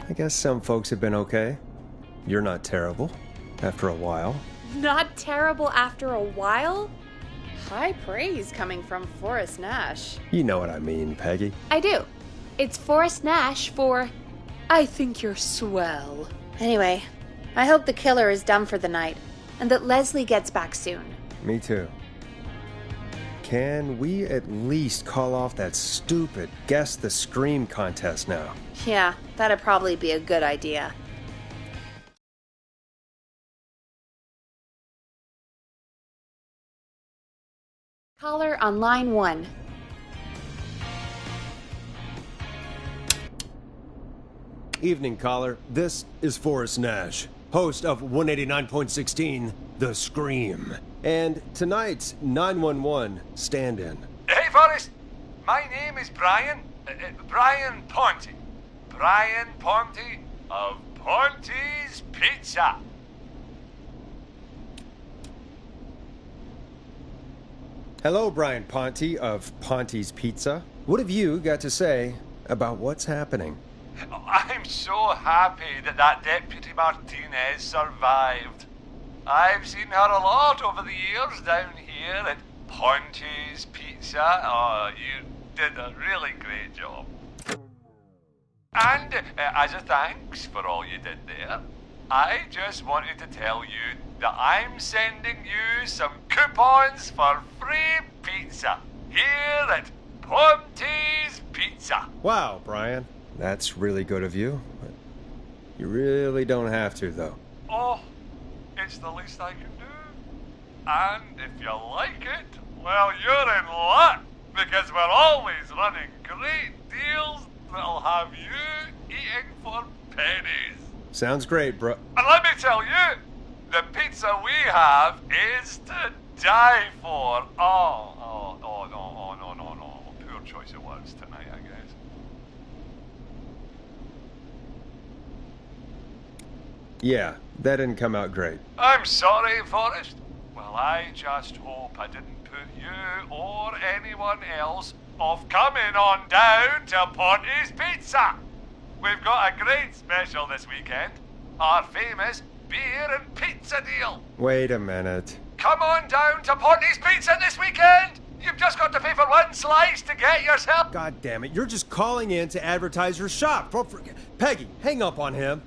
I guess some folks have been okay. You're not terrible. After a while. Not terrible after a while? High praise coming from Forrest Nash. You know what I mean, Peggy. I do. It's Forrest Nash for I think you're swell. Anyway, I hope the killer is done for the night and that Leslie gets back soon. Me too. Can we at least call off that stupid Guess the Scream contest now? Yeah, that'd probably be a good idea. Caller on line 1. Evening, caller. This is Forrest Nash, host of 189.16, The Scream. And tonight's 911 stand-in. Hey, Forrest. My name is Brian. Brian Ponte. Brian Ponte of Ponte's Pizza. Hello, Brian Ponte of Ponte's Pizza. What have you got to say about what's happening? I'm so happy that Deputy Martinez survived. I've seen her a lot over the years down here at Ponte's Pizza. Oh, you did a really great job. And as a thanks for all you did there, I just wanted to tell you that I'm sending you some coupons for free pizza here at Ponte's Pizza. Wow, Brian. That's really good of you. But you really don't have to, though. Oh, it's the least I can do. And if you like it, well, you're in luck, because we're always running great deals that'll have you eating for pennies. Sounds great, bro. And let me tell you, the pizza we have is to die for. No. Poor choice of words tonight, I guess. Yeah, that didn't come out great. I'm sorry, Forrest. Well, I just hope I didn't put you or anyone else off coming on down to Ponte's Pizza. We've got a great special this weekend. Our famous beer and pizza deal. Wait a minute. Come on down to Ponte's Pizza this weekend. You've just got to pay for one slice to get yourself... God damn it, you're just calling in to advertise your shop. Peggy, hang up on him.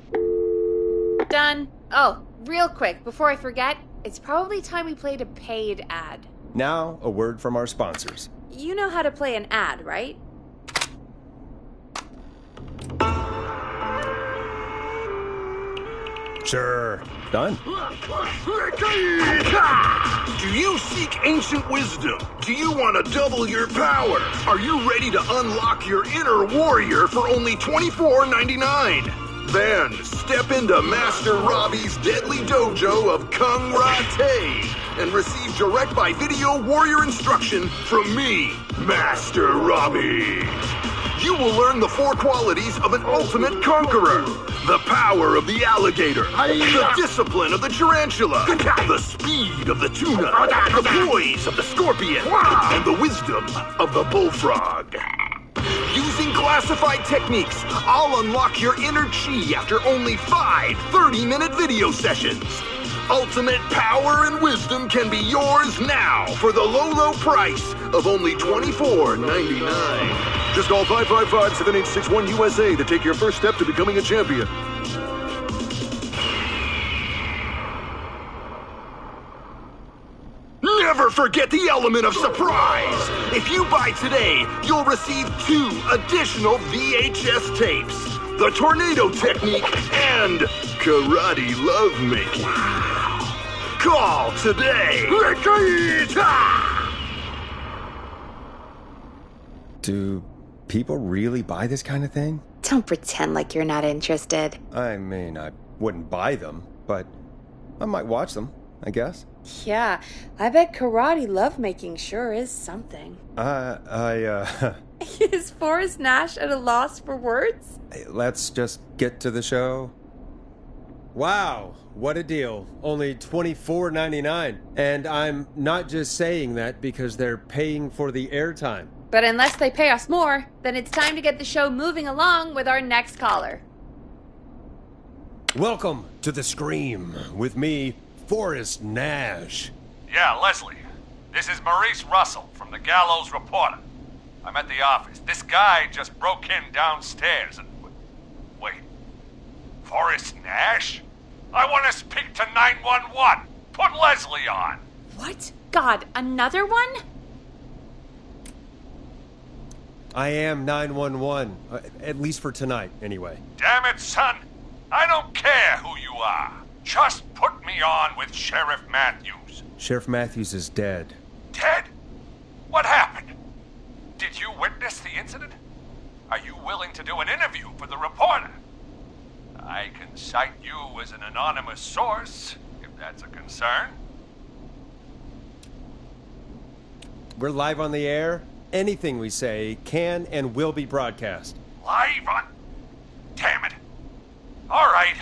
Done. Oh, real quick, before I forget, it's probably time we played a paid ad. Now, a word from our sponsors. You know how to play an ad, right? Sure. Done. Do you seek ancient wisdom? Do you want to double your power? Are you ready to unlock your inner warrior for only $24.99? Then step into Master Robbie's deadly dojo of Kung Ra-Te and receive direct by video warrior instruction from me, Master Robbie. You will learn the 4 qualities of an ultimate conqueror. The power of the alligator, the discipline of the tarantula, the speed of the tuna, the poise of the scorpion, and the wisdom of the bullfrog. Using classified techniques, I'll unlock your inner chi after only 5 30-minute video sessions. Ultimate power and wisdom can be yours now for the low price of only $24.99. Just call 555-7861 USA to take your first step to becoming a champion. Never forget the element of surprise! If you buy today, you'll receive 2 additional VHS tapes. The Tornado Technique and Karate Lovemaking. Call today! Do people really buy this kind of thing? Don't pretend like you're not interested. I mean, I wouldn't buy them, but I might watch them, I guess. Yeah, I bet karate lovemaking sure is something. Is Forrest Nash at a loss for words? Let's just get to the show. Wow, what a deal. Only $24.99. And I'm not just saying that because they're paying for the airtime. But unless they pay us more, then it's time to get the show moving along with our next caller. Welcome to The Scream with me, Forrest Nash. Yeah, Leslie. This is Maurice Russell from the Gallows Reporter. I'm at the office. This guy just broke in downstairs and... Wait. Forrest Nash? I want to speak to 911. Put Leslie on. What? God, another one? I am 911, at least for tonight, anyway. Damn it, son. I don't care who you are. Just put me on with Sheriff Matthews. Sheriff Matthews is dead. Dead? What happened? Did you witness the incident? Are you willing to do an interview for the Reporter? I can cite you as an anonymous source, if that's a concern. We're live on the air. Anything we say can and will be broadcast. Live on... Damn it. All right.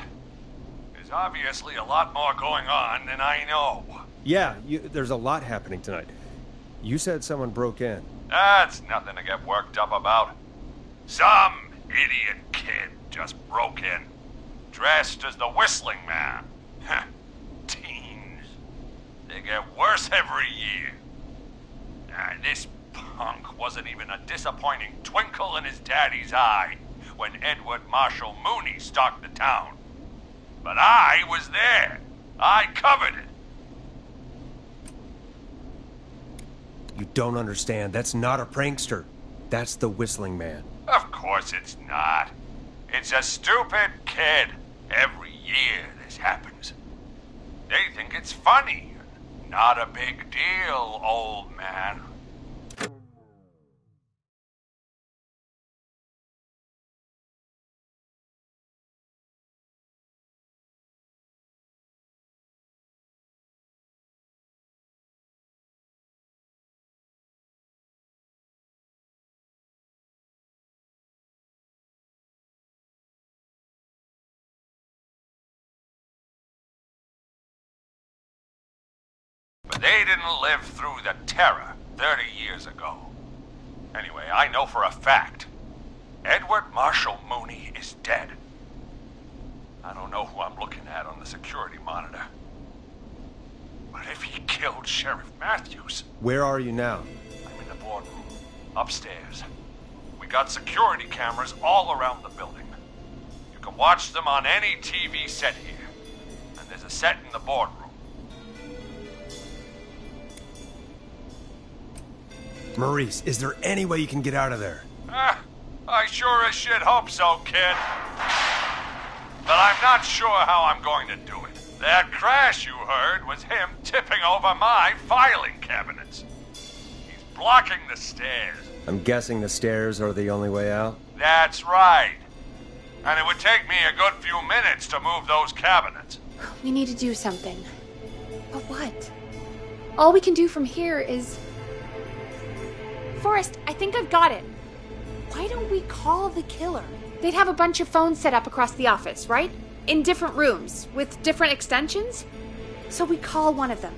There's obviously a lot more going on than I know. Yeah, there's a lot happening tonight. You said someone broke in. That's nothing to get worked up about. Some idiot kid just broke in, dressed as the Whistling Man. Teens. They get worse every year. This punk wasn't even a disappointing twinkle in his daddy's eye when Edward Marshall Mooney stalked the town. But I was there. I covered it. You don't understand. That's not a prankster. That's the Whistling Man. Of course it's not. It's a stupid kid. Every year this happens. They think it's funny. Not a big deal, old man. But they didn't live through the terror 30 years ago. Anyway, I know for a fact, Edward Marshall Mooney is dead. I don't know who I'm looking at on the security monitor. But if he killed Sheriff Matthews... Where are you now? I'm in the boardroom, upstairs. We got security cameras all around the building. You can watch them on any TV set here. And there's a set in the boardroom. Maurice, is there any way you can get out of there? I sure as shit hope so, kid. but I'm not sure how I'm going to do it. That crash you heard was him tipping over my filing cabinets. He's blocking the stairs. I'm guessing the stairs are the only way out? That's right. And it would take me a good few minutes to move those cabinets. We need to do something. But what? All we can do from here is... Forrest, I think I've got it. Why don't we call the killer? They'd have a bunch of phones set up across the office, right? In different rooms, with different extensions? So we call one of them.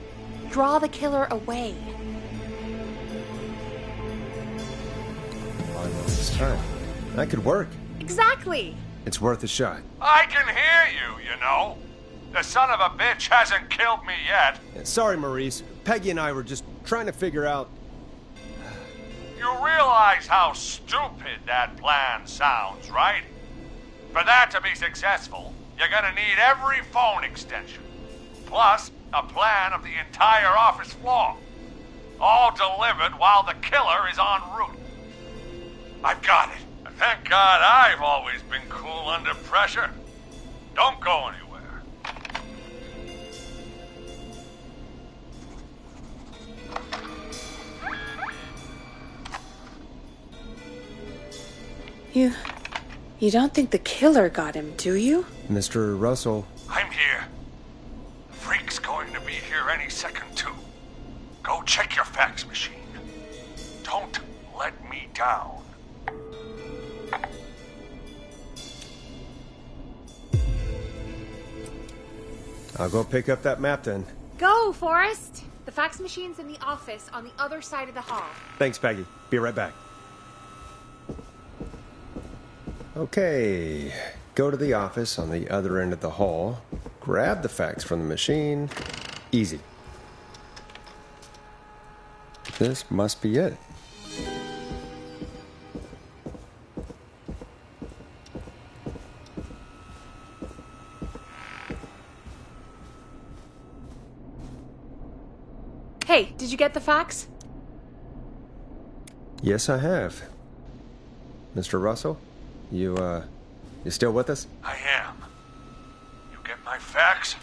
Draw the killer away. Why waste this time? That could work. Exactly! It's worth a shot. I can hear you, you know. The son of a bitch hasn't killed me yet. Sorry, Maurice. Peggy and I were just trying to figure out... You realize how stupid that plan sounds, right? For that to be successful, you're gonna need every phone extension, plus a plan of the entire office floor, all delivered while the killer is en route. I've got it. And thank God I've always been cool under pressure. Don't go anywhere. You don't think the killer got him, do you? Mr. Russell. I'm here. The freak's going to be here any second, too. Go check your fax machine. Don't let me down. I'll go pick up that map then. Go, Forrest! The fax machine's in the office on the other side of the hall. Thanks, Peggy. Be right back. Okay, go to the office on the other end of the hall, grab the fax from the machine. Easy. This must be it. Hey, did you get the fax? Yes, I have. Mr. Russell? You still with us? I am. You get my fax?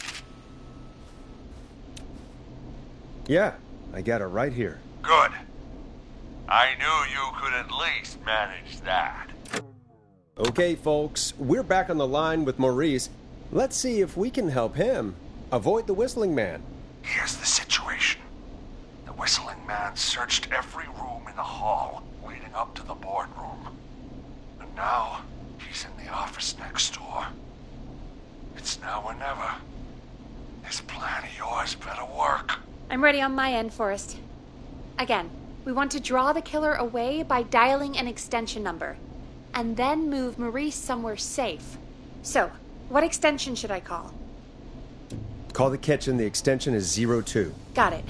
Yeah, I got it right here. Good. I knew you could at least manage that. Okay, folks, we're back on the line with Maurice. Let's see if we can help him avoid the Whistling Man. Here's the situation. The Whistling Man searched every room in the hall leading up to the boardroom. And now, he's in the office next door. It's now or never. This plan of yours better work. I'm ready on my end, Forrest. Again, we want to draw the killer away by dialing an extension number, and then move Maurice somewhere safe. So, what extension should I call? Call the kitchen. The extension is 02. Got it.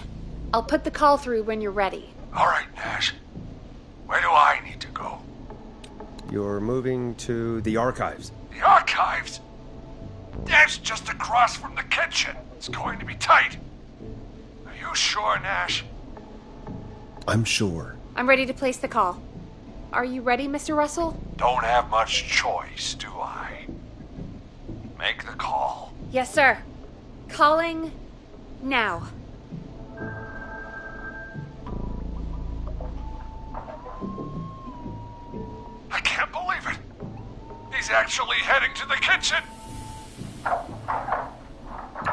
I'll put the call through when you're ready. All right, Nash. Where do I need to go? You're moving to the archives. The archives? That's just across from the kitchen. It's going to be tight. Are you sure, Nash? I'm sure. I'm ready to place the call. Are you ready, Mr. Russell? Don't have much choice, do I? Make the call. Yes, sir. Calling now. I can't believe it. He's actually heading to the kitchen.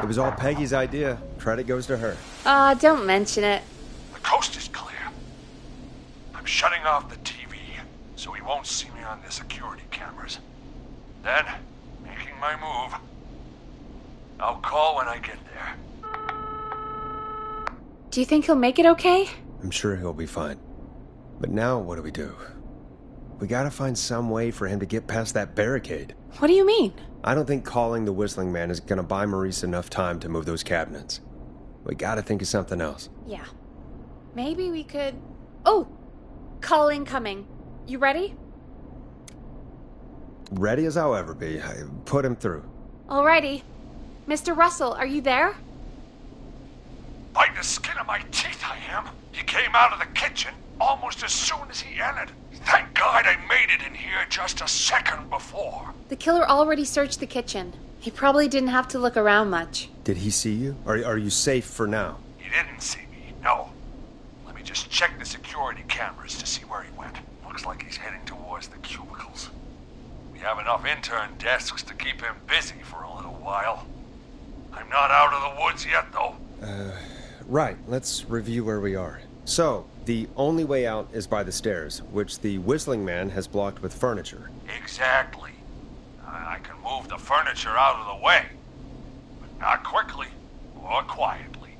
It was all Peggy's idea. Credit goes to her. Don't mention it. The coast is clear. I'm shutting off the TV so he won't see me on the security cameras. Then, making my move. I'll call when I get there. Do you think he'll make it okay? I'm sure he'll be fine. But now what do we do? We gotta find some way for him to get past that barricade. What do you mean? I don't think calling the Whistling Man is gonna buy Maurice enough time to move those cabinets. We gotta think of something else. Yeah. Maybe we could... Oh! Call incoming. You ready? Ready as I'll ever be. I put him through. Alrighty. Mr. Russell, are you there? By the skin of my teeth I am. You get came out of the kitchen almost as soon as he entered. Thank God I made it in here just a second before. The killer already searched the kitchen. He probably didn't have to look around much. Did he see you? Are you safe for now? He didn't see me, no. Let me just check the security cameras to see where he went. Looks like he's heading towards the cubicles. We have enough intern desks to keep him busy for a little while. I'm not out of the woods yet, though. Right. Let's review where we are. So, the only way out is by the stairs, which the Whistling Man has blocked with furniture. Exactly. I can move the furniture out of the way, but not quickly or quietly.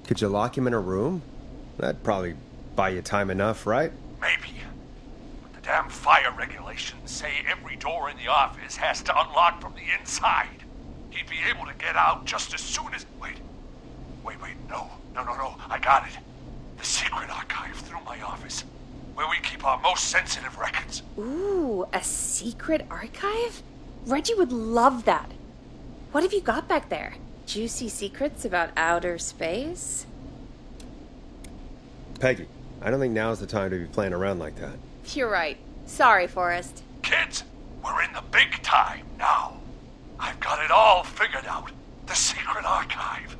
Could you lock him in a room? That'd probably buy you time enough, right? Maybe. But the damn fire regulations say every door in the office has to unlock from the inside. He'd be able to get out just as soon as... Wait, no, I got it. The secret archive through my office, where we keep our most sensitive records. Ooh, a secret archive? Reggie would love that. What have you got back there? Juicy secrets about outer space? Peggy, I don't think now's the time to be playing around like that. You're right. Sorry, Forrest. Kids, we're in the big time now. I've got it all figured out. The secret archive.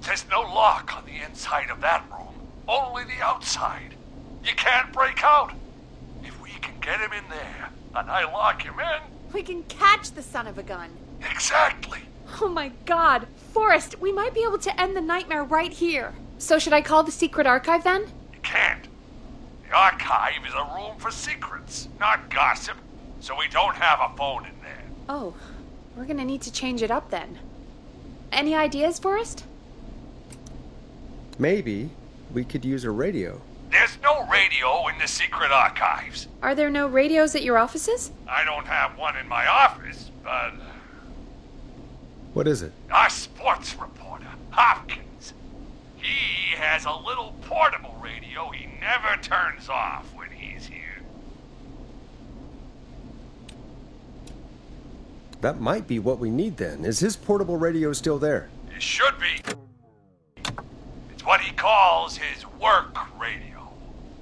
There's no lock on the inside of that room, only the outside. You can't break out. If we can get him in there, and I lock him in... We can catch the son of a gun. Exactly. Oh my God. Forrest, we might be able to end the nightmare right here. So should I call the secret archive then? You can't. The archive is a room for secrets, not gossip, so we don't have a phone in there. Oh, we're gonna need to change it up then. Any ideas, Forrest? Maybe we could use a radio. There's no radio in the secret archives. Are there no radios at your offices? I don't have one in my office, but... What is it? Our sports reporter, Hopkins. He has a little portable radio he never turns off when he's here. That might be what we need then. Is his portable radio still there? It should be. It's what he calls his work radio.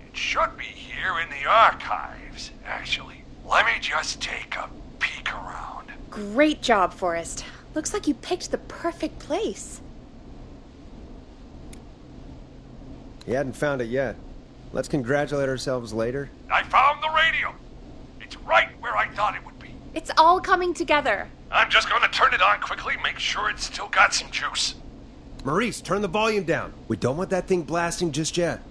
It should be here in the archives, actually. Let me just take a peek around. Great job, Forrest. Looks like you picked the perfect place. He hadn't found it yet. Let's congratulate ourselves later. I found the radio. It's right where I thought it would be. It's all coming together. I'm just gonna turn it on quickly, make sure it's still got some juice. Maurice, turn the volume down. We don't want that thing blasting just yet.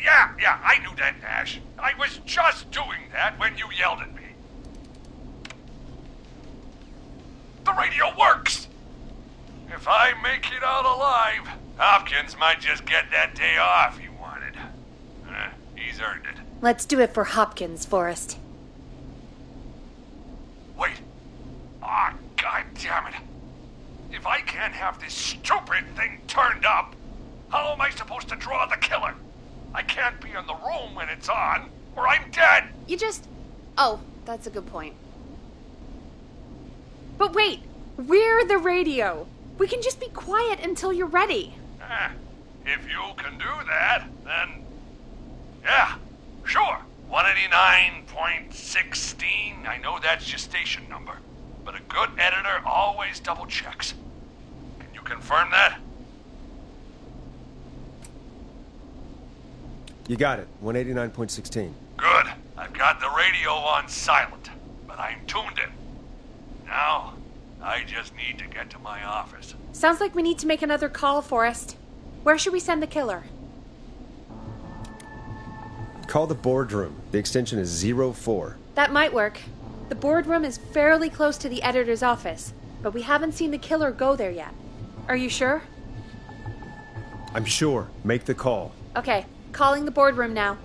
Yeah, I knew that, Nash. I was just doing that when you yelled at me. The radio works! If I make it out alive, Hopkins might just get that day off he wanted. He's earned it. Let's do it for Hopkins, Forrest. Wait. Ah, God damn it. If I can't have this stupid thing turned up, how am I supposed to draw the killer? I can't be in the room when it's on, or I'm dead. You just... Oh, that's a good point. But wait, we're the radio. We can just be quiet until you're ready. If you can do that, then... Yeah, sure. 189.16. I know that's your station number. But a good editor always double checks. Can you confirm that? You got it. 189.16. Good. I've got the radio on silent, but I'm tuned in. Now, I just need to get to my office. Sounds like we need to make another call, Forrest. Where should we send the killer? Call the boardroom. The extension is 04. That might work. The boardroom is fairly close to the editor's office, but we haven't seen the killer go there yet. Are you sure? I'm sure. Make the call. Okay, calling the boardroom now.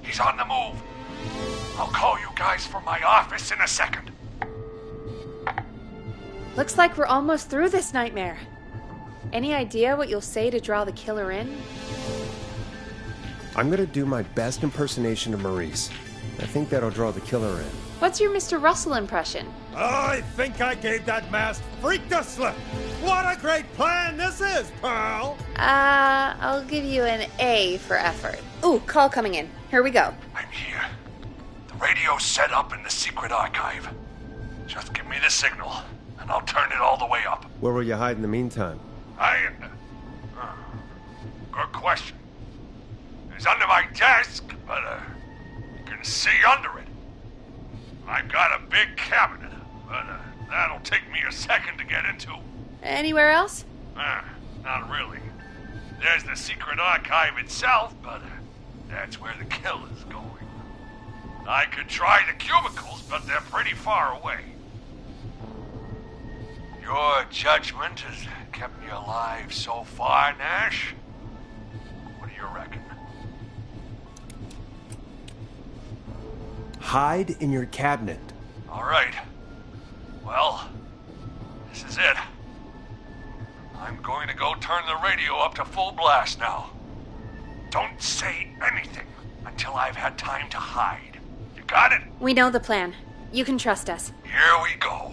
He's on the move. I'll call you guys from my office in a second. Looks like we're almost through this nightmare. Any idea what you'll say to draw the killer in? I'm gonna do my best impersonation of Maurice. I think that'll draw the killer in. What's your Mr. Russell impression? I think I gave that masked freak the slip. What a great plan this is, Pearl. I'll give you an A for effort. Ooh, call coming in. Here we go. I'm here. The radio's set up in the secret archive. Just give me the signal, and I'll turn it all the way up. Where will you hide in the meantime? Good question. It's under my desk, but you can see under it. I've got a big cabinet, but that'll take me a second to get into. Anywhere else? Not really. There's the secret archive itself, but that's where the killer's going. I could try the cubicles, but they're pretty far away. Your judgment has kept me alive so far, Nash. What do you reckon? Hide in your cabinet. All right. Well, this is it. I'm going to go turn the radio up to full blast now. Don't say anything until I've had time to hide. You got it? We know the plan. You can trust us. Here we go.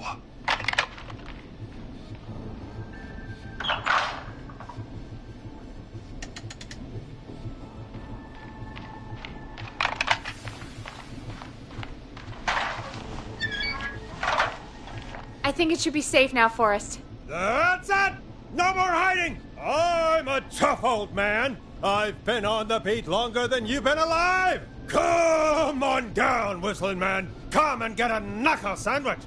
I think it should be safe now, Forrest. That's it! No more hiding! I'm a tough old man. I've been on the beat longer than you've been alive! Come on down, Whistling Man. Come and get a knuckle sandwich.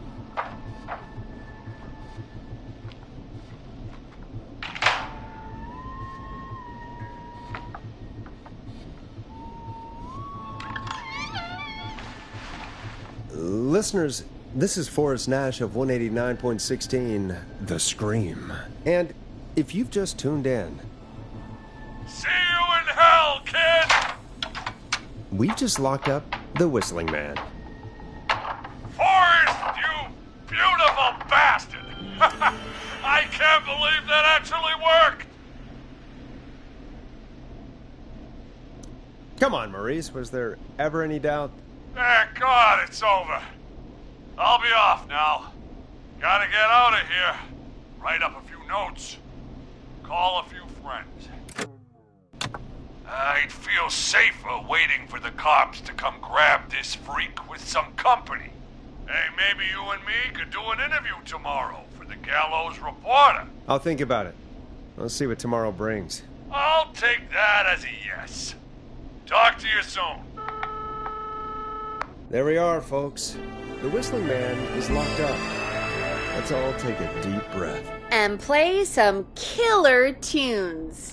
Listeners, this is Forrest Nash of 189.16, The Scream. And if you've just tuned in... See you in hell, kid! We just locked up the Whistling Man. Forrest, you beautiful bastard! I can't believe that actually worked! Come on, Maurice, was there ever any doubt? Thank God it's over. I'll be off now. Gotta get out of here. Write up a few notes. Call a few friends. I'd feel safer waiting for the cops to come grab this freak with some company. Hey, maybe you and me could do an interview tomorrow for the Gallows Reporter. I'll think about it. Let's see what tomorrow brings. I'll take that as a yes. Talk to you soon. There we are, folks. The Whistling Man is locked up. Let's all take a deep breath. And play some killer tunes.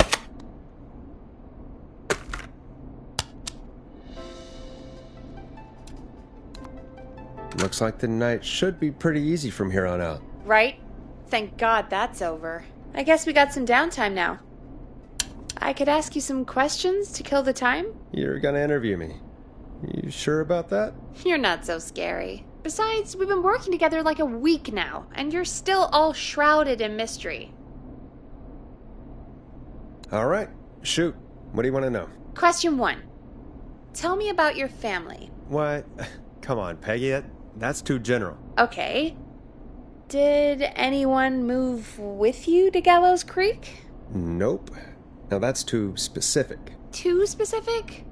Looks like the night should be pretty easy from here on out. Right? Thank God that's over. I guess we got some downtime now. I could ask you some questions to kill the time? You're gonna interview me. You sure about that? You're not so scary. Besides, we've been working together like a week now, and you're still all shrouded in mystery. All right, shoot. What do you want to know? Question 1. Tell me about your family. What? Come on, Peggy. That's too general. Okay. Did anyone move with you to Gallows Creek? Nope. Now that's too specific. Too specific?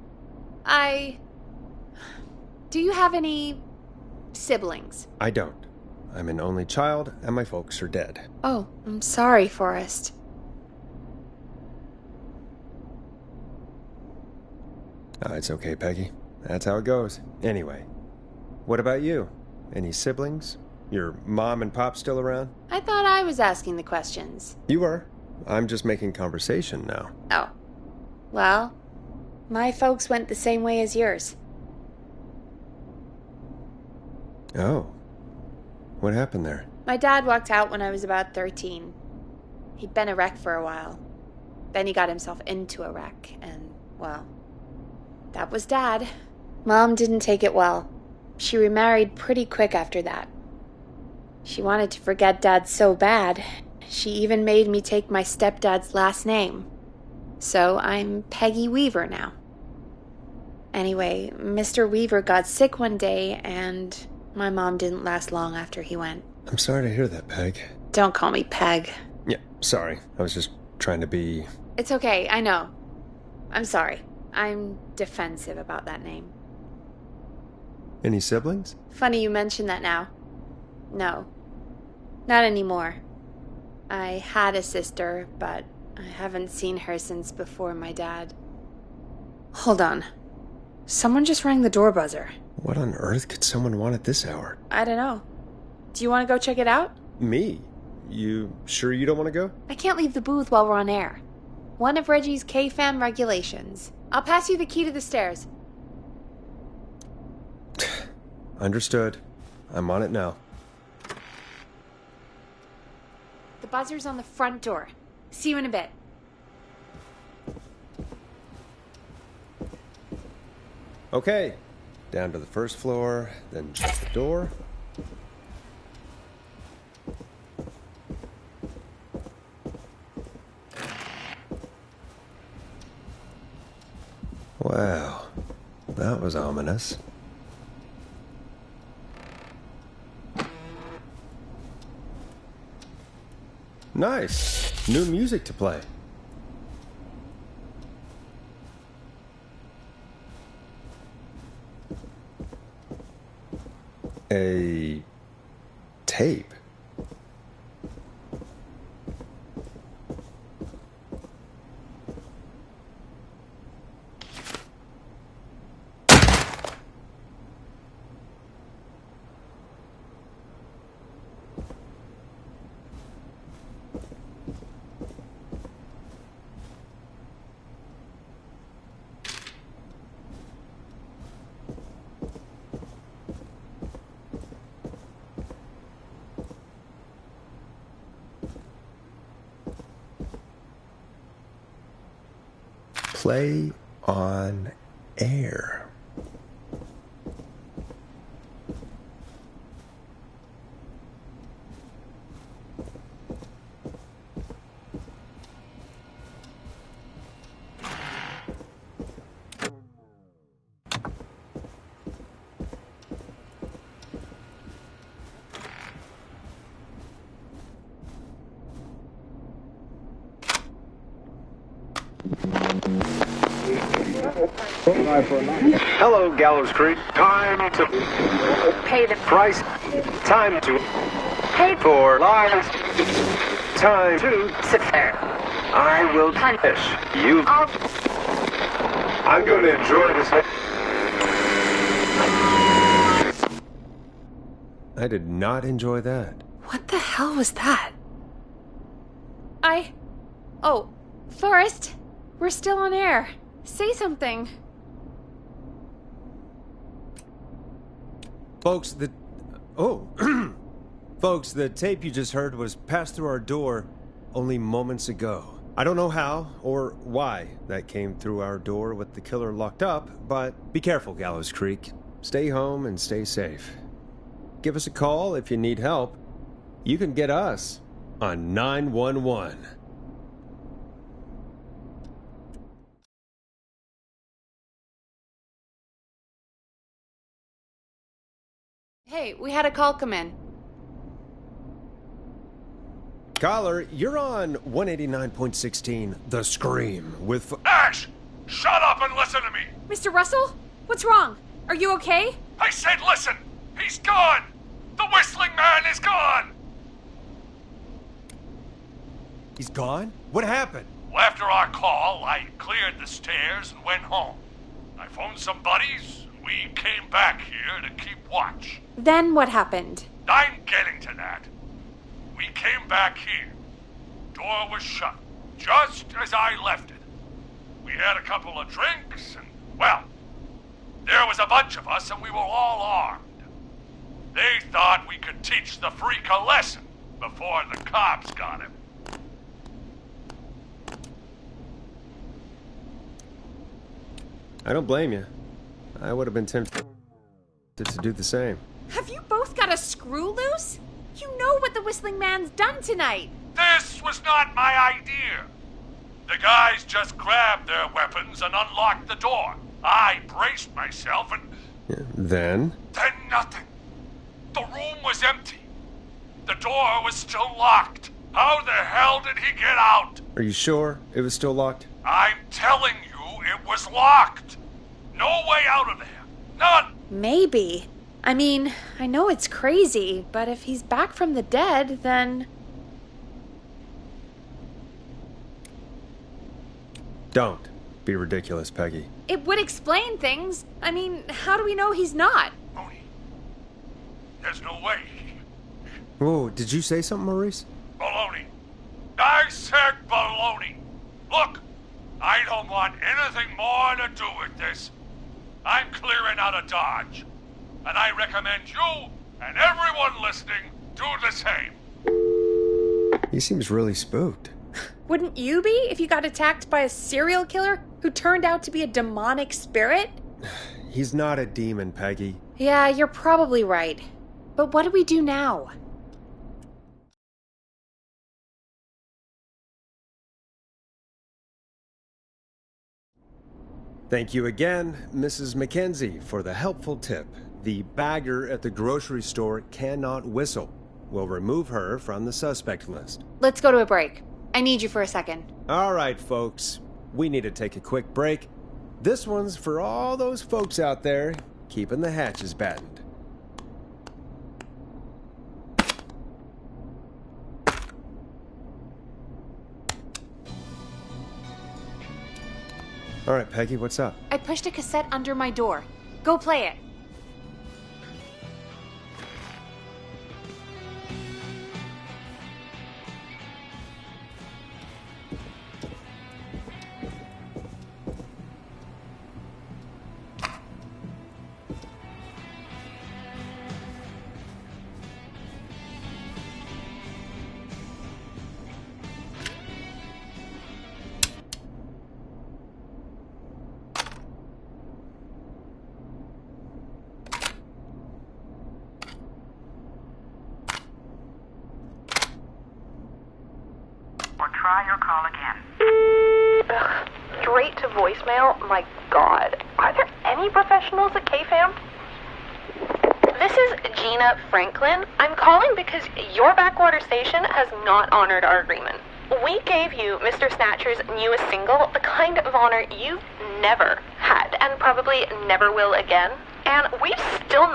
Do you have any siblings? I don't. I'm an only child, and my folks are dead. Oh, I'm sorry, Forrest. It's okay, Peggy. That's how it goes. Anyway, what about you? Any siblings? Your mom and pop still around? I thought I was asking the questions. You were. I'm just making conversation now. Oh. Well, my folks went the same way as yours. Oh. What happened there? My dad walked out when I was about 13. He'd been a wreck for a while. Then he got himself into a wreck, and, well, that was Dad. Mom didn't take it well. She remarried pretty quick after that. She wanted to forget Dad so bad, she even made me take my stepdad's last name. So I'm Peggy Weaver now. Anyway, Mr. Weaver got sick one day, and my mom didn't last long after he went. I'm sorry to hear that, Peg. Don't call me Peg. Yeah, sorry. I was just trying to be... It's okay, I know. I'm sorry. I'm defensive about that name. Any siblings? Funny you mention that now. No. Not anymore. I had a sister, but I haven't seen her since before my dad. Hold on. Someone just rang the door buzzer. What on earth could someone want at this hour? I don't know. Do you want to go check it out? Me? You sure you don't want to go? I can't leave the booth while we're on air. One of Reggie's KFAM regulations. I'll pass you the key to the stairs. Understood. I'm on it now. The buzzer's on the front door. See you in a bit. Okay. Down to the first floor, then shut the door. Wow. That was ominous. Nice. New music to play. A tape. Play on air. Hello, Gallows Creek. Time to Pay the price. Time to pay for lives. Time to sit there. I will punish you. I'm going to enjoy this. I did not enjoy that. What the hell was that? Oh, Forrest, we're still on air. Say something. Folks, Folks, the tape you just heard was passed through our door only moments ago. I don't know how or why that came through our door with the killer locked up, but be careful, Gallows Creek. Stay home and stay safe. Give us a call if you need help. You can get us on 911. Hey, we had a call come in. Caller, you're on 189.16, The Scream, with... Ash! Shut up and listen to me! Mr. Russell? What's wrong? Are you okay? I said listen! He's gone! The Whistling Man is gone! He's gone? What happened? Well, after our call, I cleared the stairs and went home. I phoned some buddies, and we came back here to keep watch. Then what happened? I'm getting to that. We came back here. Door was shut, just as I left it. We had a couple of drinks, and, well, there was a bunch of us, and we were all armed. They thought we could teach the freak a lesson before the cops got him. I don't blame you. I would have been tempted to do the same. Have you both got a screw loose? You know what the Whistling Man's done tonight. This was not my idea. The guys just grabbed their weapons and unlocked the door. I braced myself and... Then nothing. The room was empty. The door was still locked. How the hell did he get out? Are you sure it was still locked? I'm telling you, it was locked. No way out of there. None. Maybe. I mean, I know it's crazy, but if he's back from the dead, then... Don't be ridiculous, Peggy. It would explain things. I mean, how do we know he's not? There's no way. Whoa, did you say something, Maurice? Baloney. I said baloney. Look, I don't want anything more to do with this. I'm clearing out of Dodge. And I recommend you and everyone listening do the same. He seems really spooked. Wouldn't you be if you got attacked by a serial killer who turned out to be a demonic spirit? He's not a demon, Peggy. Yeah, you're probably right. But what do we do now? Thank you again, Mrs. Mackenzie, for the helpful tip. The bagger at the grocery store cannot whistle. We'll remove her from the suspect list. Let's go to a break. I need you for a second. All right, folks. We need to take a quick break. This one's for all those folks out there keeping the hatches battened. All right, Peggy, what's up? I pushed a cassette under my door. Go play it. Try your call again. Straight to voicemail? My God. Are there any professionals at KFAM? This is Gina Franklin. I'm calling because your backwater station has not honored our agreement. We gave you Mr. Snatcher's newest single, the kind of honor you've never had and probably never will again. And we've still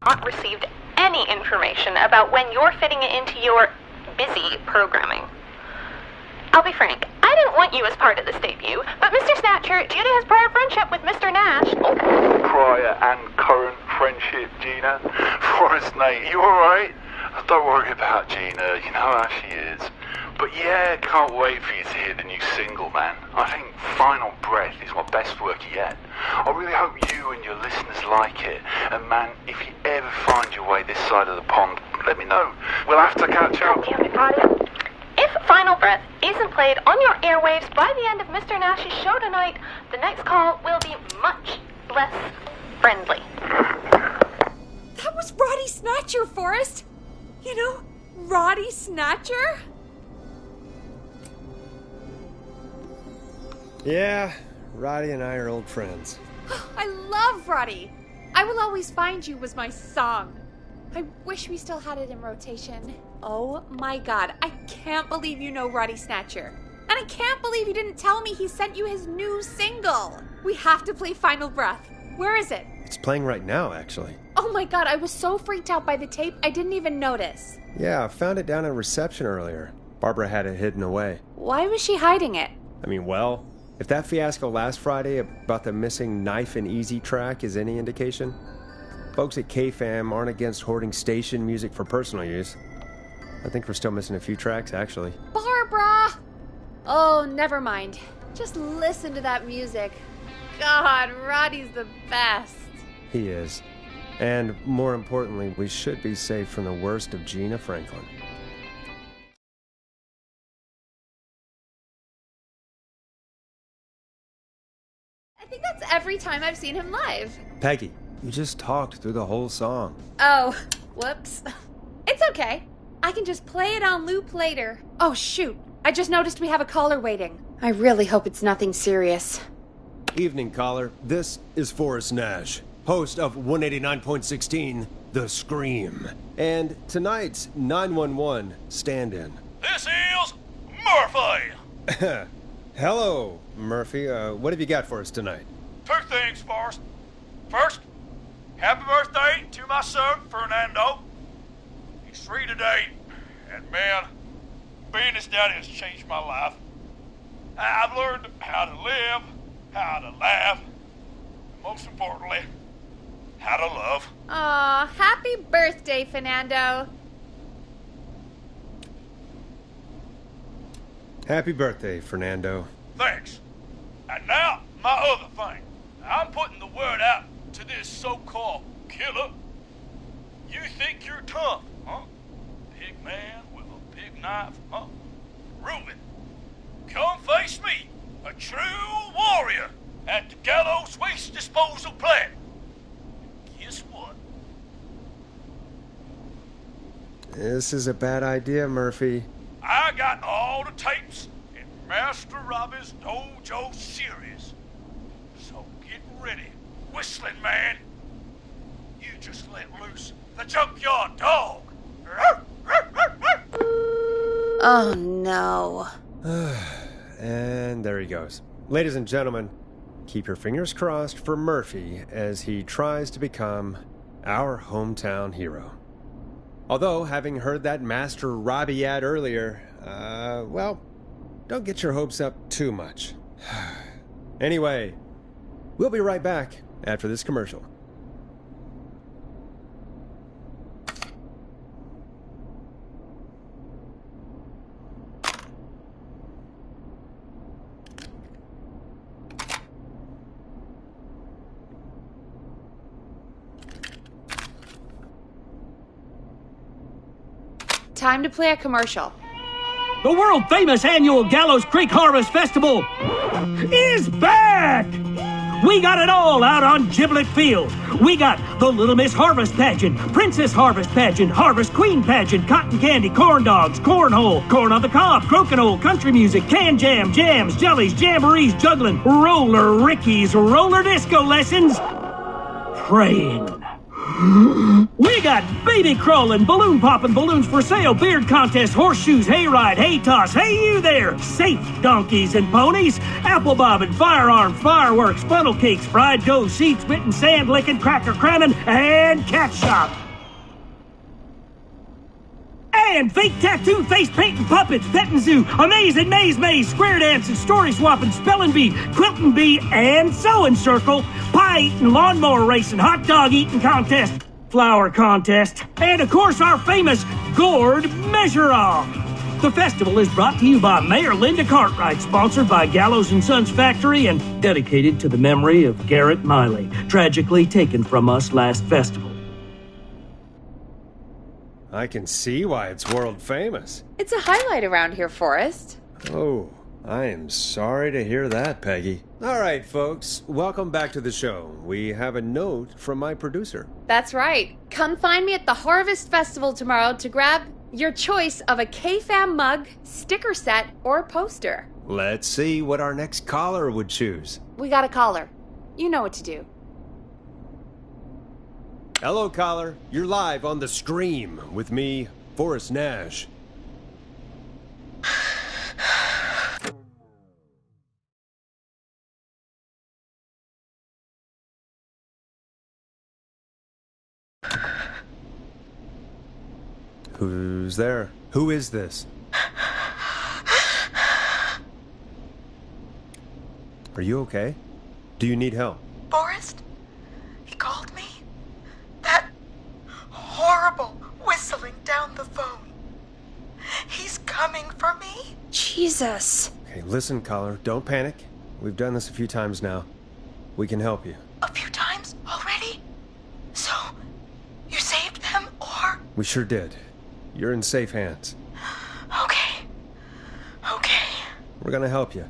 not received any information about when you're fitting it into your busy programming. I'll be frank, I didn't want you as part of this debut, but Mr. Snatcher, due to his prior friendship with Mr. Nash... Prior and current friendship, Gina. Forrest, mate, you alright? Don't worry about Gina, you know how she is. But yeah, can't wait for you to hear the new single, man. I think Final Breath is my best work yet. I really hope you and your listeners like it. And man, if you ever find your way this side of the pond, let me know. We'll have to catch up. Damn it, Roddy. If Final Breath isn't played on your airwaves by the end of Mr. Nash's show tonight, the next call will be much less friendly. That was Roddy Snatcher, Forrest. You know, Roddy Snatcher? Yeah, Roddy and I are old friends. I love Roddy. I Will Always Find You was my song. I wish we still had it in rotation. Oh my God, I can't believe you know Roddy Snatcher. And I can't believe you didn't tell me he sent you his new single. We have to play Final Breath. Where is it? It's playing right now, actually. Oh my God, I was so freaked out by the tape, I didn't even notice. Yeah, I found it down at reception earlier. Barbara had it hidden away. Why was she hiding it? I mean, well, if that fiasco last Friday about the missing Knife and Easy track is any indication, folks at KFAM aren't against hoarding station music for personal use. I think we're still missing a few tracks, actually. Barbara! Oh, never mind. Just listen to that music. God, Roddy's the best. He is. And more importantly, we should be safe from the worst of Gina Franklin. I think that's every time I've seen him live. Peggy, you just talked through the whole song. Oh, whoops. It's okay. I can just play it on loop later. Oh, shoot. I just noticed we have a caller waiting. I really hope it's nothing serious. Evening, caller. This is Forrest Nash, host of 189.16, The Scream, and tonight's 911 stand-in. This is Murphy! Hello, Murphy. What have you got for us tonight? Two things, Forrest. First, happy birthday to my son, Fernando. He's 3 today, and man, being his daddy has changed my life. I've learned how to live, how to laugh, and most importantly, how to love. Aw, happy birthday, Fernando. Happy birthday, Fernando. Thanks. And now, my other thing. I'm putting the word out to this so-called killer. You think you're tough, huh? Big man with a big knife, huh? Reuben, come face me, a true warrior, at the Gallows Waste Disposal Plant. Guess what? This is a bad idea, Murphy. I got all the tapes in Master Robbie's Dojo series. So get ready, Whistling Man. You just let loose the junkyard dog. Oh, no. And there he goes. Ladies and gentlemen, keep your fingers crossed for Murphy as he tries to become our hometown hero. Although, having heard that Master Robbie ad earlier, well, don't get your hopes up too much. Anyway, we'll be right back after this commercial. Time to play a commercial. The world-famous annual Gallows Creek Harvest Festival is back! We got it all out on Giblet Field. We got the Little Miss Harvest Pageant, Princess Harvest Pageant, Harvest Queen Pageant, cotton candy, corn dogs, cornhole, corn on the cob, crokinole, country music, can jam, jams, jellies, jamborees, juggling, roller rickies, roller disco lessons, praying. We got baby crawling, balloon popping, balloons for sale, beard contest, horseshoes, hayride, hay toss, hey you there, safe donkeys and ponies, apple bobbing, firearm, fireworks, funnel cakes, fried dough, seed spitting, sand licking, cracker cramming, and cat shop. And fake tattoo, face painting, puppets, petting zoo, amazing maze, square dancing, story swapping, spelling bee, quilting bee, and sewing circle, pie eating, lawnmower racing, hot dog eating contest, flower contest, and of course our famous gourd measure-off. The festival is brought to you by Mayor Linda Cartwright, sponsored by Gallows & Sons Factory, and dedicated to the memory of Garrett Miley, tragically taken from us last festival. I can see why it's world famous. It's a highlight around here, Forrest. Oh, I am sorry to hear that, Peggy. All right, folks, welcome back to the show. We have a note from my producer. That's right. Come find me at the Harvest Festival tomorrow to grab your choice of a KFAM mug, sticker set, or poster. Let's see what our next caller would choose. We got a caller. You know what to do. Hello, caller. You're live on The Scream with me, Forrest Nash. Who's there? Who is this? Are you okay? Do you need help? Forrest? He called me? That horrible whistling down the phone. He's coming for me? Jesus. Okay, listen, caller. Don't panic. We've done this a few times now. We can help you. A few times already? So, you saved them, or? We sure did. You're in safe hands. Okay. Okay. We're gonna help you.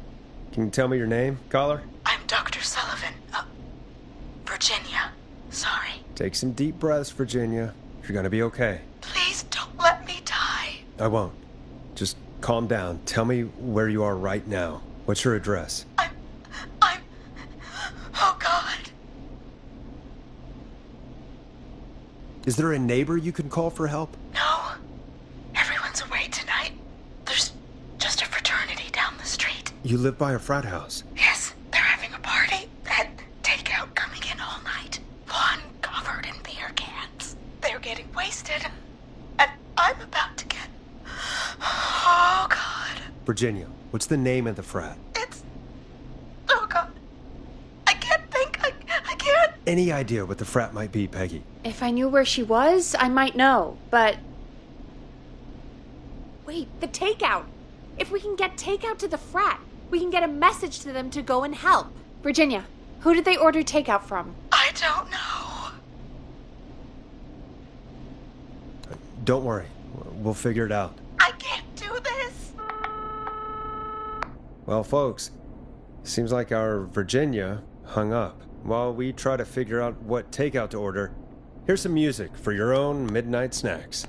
Can you tell me your name, caller? I'm Dr. Sullivan. Virginia. Sorry. Take some deep breaths, Virginia. You're gonna be okay. Please don't let me die. I won't. Just calm down. Tell me where you are right now. What's your address? I'm Is there a neighbor you can call for help? No. Everyone's away tonight. There's just a fraternity down the street. You live by a frat house. Yes, they're having a party. Had takeout coming in all night. Lawn covered in beer cans. They're getting wasted. And I'm about to get... Oh, God. Virginia, what's the name of the frat? Oh, God. I can't think. I can't. Any idea what the frat might be, Peggy? If I knew where she was, I might know, but... Wait, the takeout! If we can get takeout to the frat, we can get a message to them to go and help. Virginia, who did they order takeout from? I don't know. Don't worry. We'll figure it out. I can't do this. Well, folks, seems like our Virginia hung up. While we try to figure out what takeout to order, here's some music for your own midnight snacks.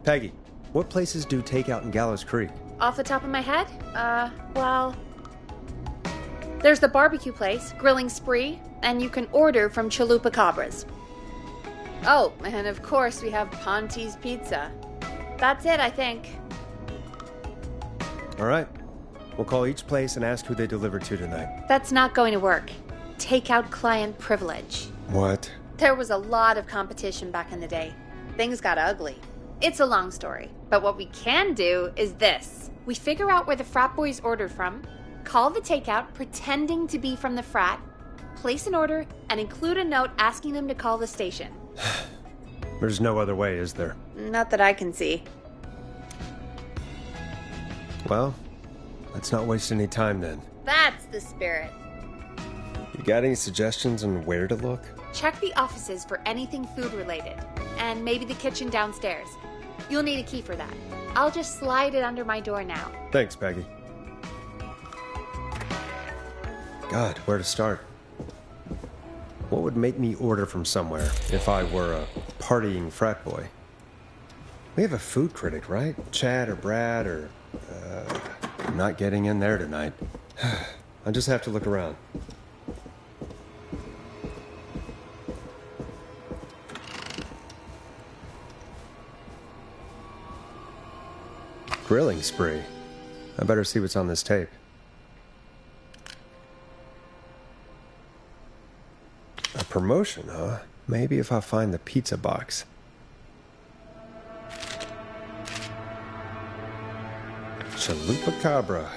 Peggy, what places do takeout in Gallows Creek? Off the top of my head? Well... There's the barbecue place, Grilling Spree, and you can order from Chalupa Cabras. Oh, and of course we have Ponte's Pizza. That's it, I think. All right. We'll call each place and ask who they deliver to tonight. That's not going to work. Takeout client privilege. What? There was a lot of competition back in the day. Things got ugly. It's a long story, but what we can do is this. We figure out where the frat boys ordered from, call the takeout pretending to be from the frat, place an order, and include a note asking them to call the station. There's no other way, is there? Not that I can see. Well, let's not waste any time then. That's the spirit. You got any suggestions on where to look? Check the offices for anything food related, and maybe the kitchen downstairs. You'll need a key for that. I'll just slide it under my door now. Thanks, Peggy. God, where to start? What would make me order from somewhere if I were a partying frat boy? We have a food critic, right? Chad or Brad or... I'm not getting in there tonight. I'll just have to look around. Grilling Spree. I better see what's on this tape. A promotion, huh? Maybe if I find the pizza box. Chalupa Cabra.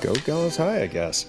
Go Gallows High, I guess.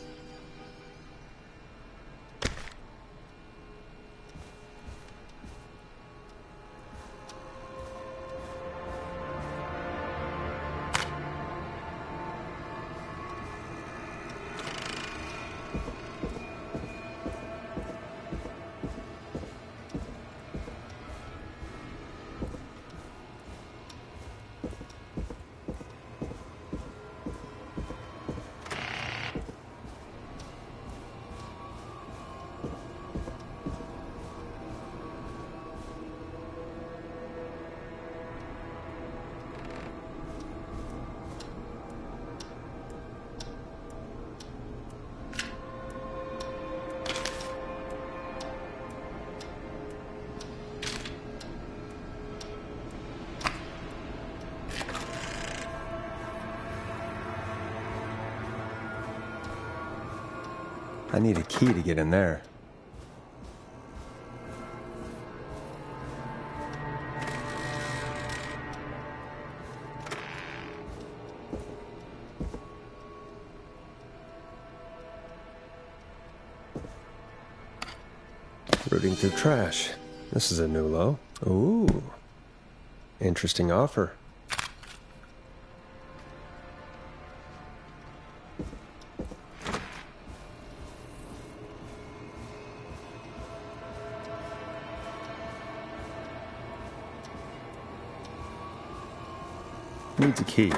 I need a key to get in there. Rooting through trash. This is a new low. Ooh. Interesting offer. Needs a key.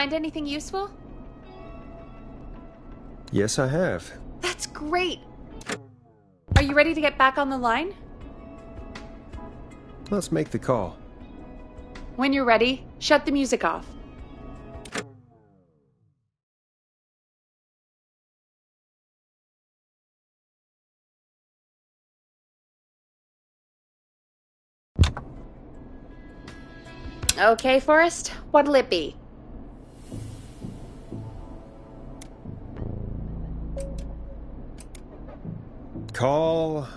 find anything useful? Yes, I have. That's great! Are you ready to get back on the line? Let's make the call. When you're ready, shut the music off. Okay, Forrest, what'll it be? Call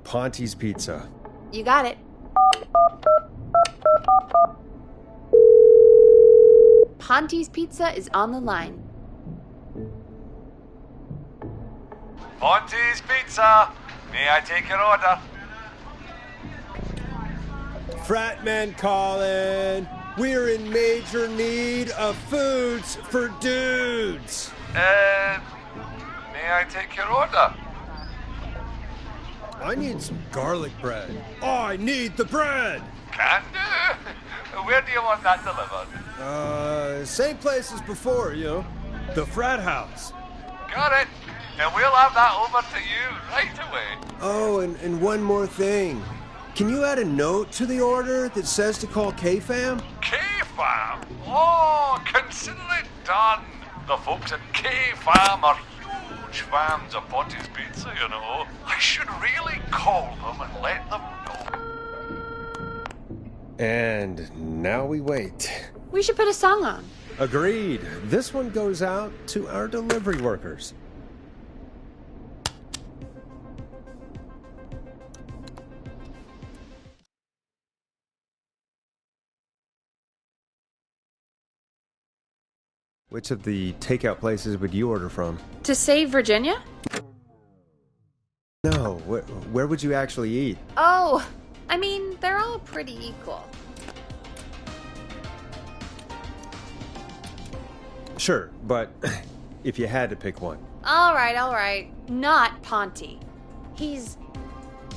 Ponte's Pizza. You got it. Ponte's Pizza is on the line. Ponte's Pizza. May I take your order? Frat men calling. We're in major need of foods for dudes. May I take your order? I need some garlic bread. I need the bread. Can do. Where do you want that delivered? Same place as before, you know. The frat house. Got it. And we'll have that over to you right away. Oh, and one more thing. Can you add a note to the order that says to call K-Fam? K-Fam? Oh, consider it done. The folks at K-Fam are huge fans of Ponte's Pizza, you know. I should really call them and let them know. And now we wait. We should put a song on. Agreed. This one goes out to our delivery workers. Which of the takeout places would you order from? To save Virginia? No, where would you actually eat? Oh, I mean, they're all pretty equal. Sure, but if you had to pick one. All right. Not Ponte. He's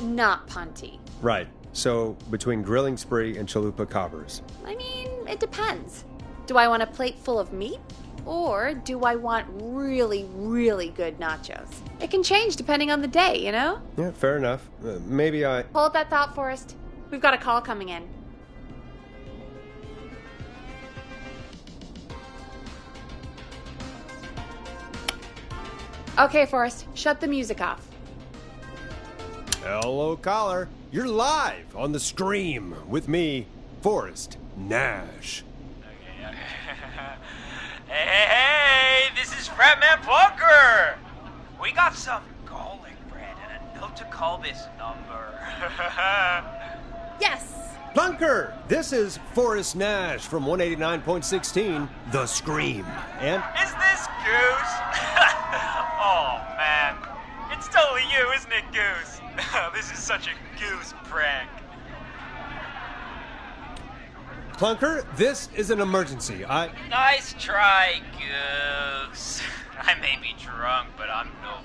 not Ponte. Right. So, between Grilling Spree and Chalupa Cobbers. I mean, it depends. Do I want a plate full of meat? Or do I want really, really good nachos? It can change depending on the day, you know? Yeah, fair enough. Maybe I... Hold that thought, Forrest. We've got a call coming in. Okay, Forrest, shut the music off. Hello, caller. You're live on the stream with me, Forrest Nash. Hey, this is Fratman Plunker. We got some garlic bread and a note to call this number. Yes. Plunker, this is Forrest Nash from 189.16, The Scream. And is this Goose? Oh, man. It's totally you, isn't it, Goose? This is such a Goose prank. Plunker, this is an emergency. Nice try, Goose. I may be drunk, but I'm no...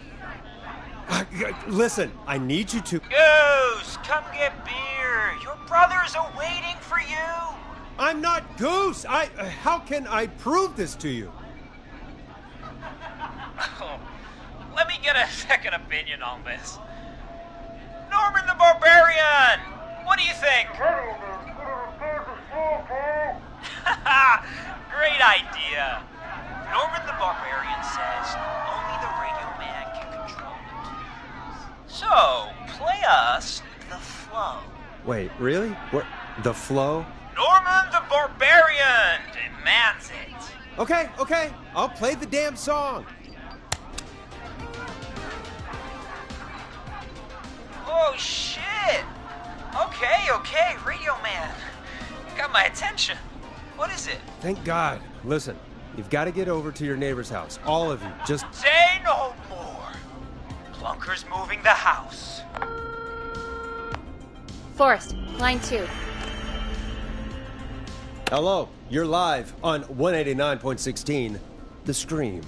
Listen, I need you to... Goose, come get beer. Your brothers are waiting for you. I'm not Goose. How can I prove this to you? Oh, let me get a second opinion on this. Norman the Barbarian! What do you think? Great idea. Norman the Barbarian says only the Radio Man can control the keys. So, play us the flow. Wait, really? What? The flow? Norman the Barbarian demands it. Okay. I'll play the damn song. Oh, shit. Okay, Radio Man. You got my attention. What is it? Thank God. Listen, you've got to get over to your neighbor's house. All of you. Just... Say no more. Plunker's moving the house. Forrest, line 2. Hello, you're live on 189.16, The Scream.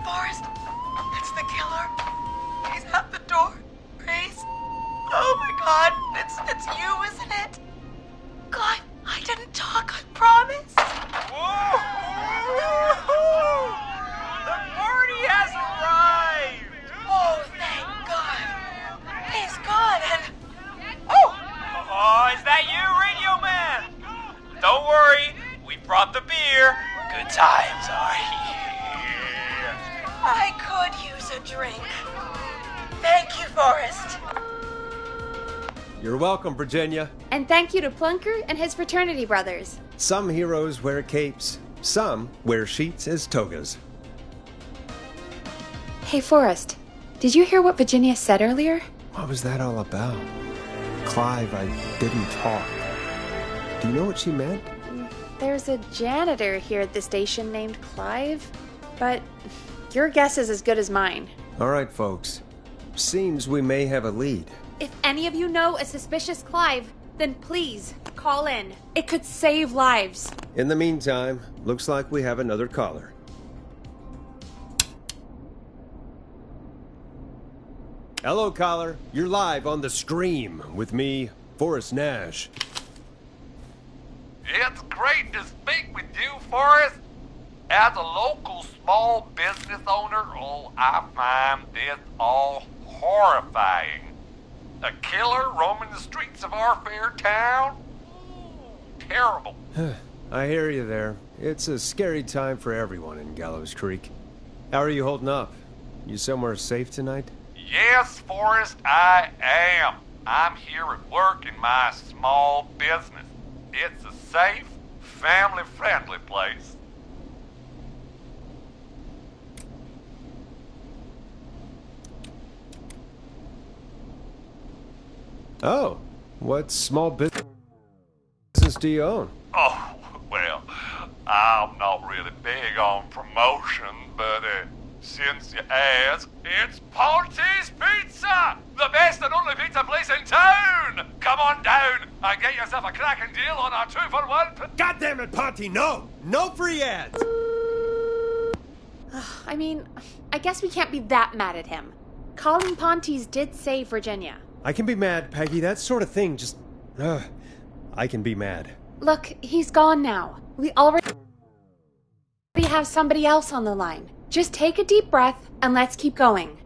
Forrest, it's the killer. He's at the door. Grace. Oh my God, it's you, isn't it? God, I didn't talk, I promise. Whoa! I could use a drink. Thank you, Forrest. You're welcome, Virginia. And thank you to Plunker and his fraternity brothers. Some heroes wear capes, some wear sheets as togas. Hey, Forrest, did you hear what Virginia said earlier? What was that all about? Clive, I didn't talk. Do you know what she meant? There's a janitor here at the station named Clive, but your guess is as good as mine. All right, folks. Seems we may have a lead. If any of you know a suspicious Clive, then please call in. It could save lives. In the meantime, looks like we have another caller. Hello, caller. You're live on The Scream with me, Forrest Nash. It's great to speak with you, Forrest. As a local small business owner, I find this all horrifying. A killer roaming the streets of our fair town? Ooh, terrible. I hear you there. It's a scary time for everyone in Gallows Creek. How are you holding up? You somewhere safe tonight? Yes, Forrest, I am. I'm here at work in my small business. It's a safe, family-friendly place. Oh, what small business do you own? Oh, well, I'm not really big on promotion, but since you ask, it's Ponty's Pizza! The best and only pizza place in town! Come on down and get yourself a cracking deal on our 2-for-1. God damn it, Ponty, no! No free ads! I mean, I guess we can't be that mad at him. Calling Ponty's did save Virginia. I can be mad, Peggy. That sort of thing just... I can be mad. Look, he's gone now. We already have somebody else on the line. Just take a deep breath and let's keep going.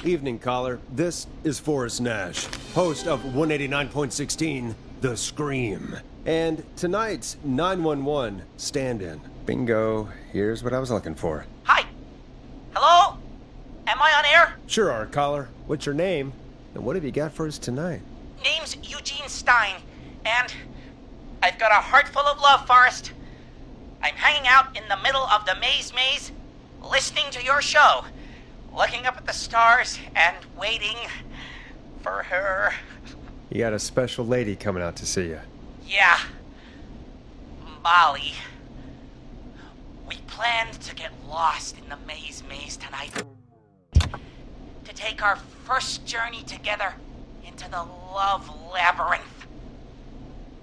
Evening, caller. This is Forrest Nash, host of 189.16, The Scream. And tonight's 911 stand-in. Bingo. Here's what I was looking for. Hi. Hello? Am I on air? Sure are, caller. What's your name? And what have you got for us tonight? Name's Eugene Stein, and I've got a heart full of love, Forrest. I'm hanging out in the middle of the maze, listening to your show, looking up at the stars and waiting for her. You got a special lady coming out to see you. Yeah. Molly. We planned to get lost in the maze tonight. To take our first journey together into the love labyrinth.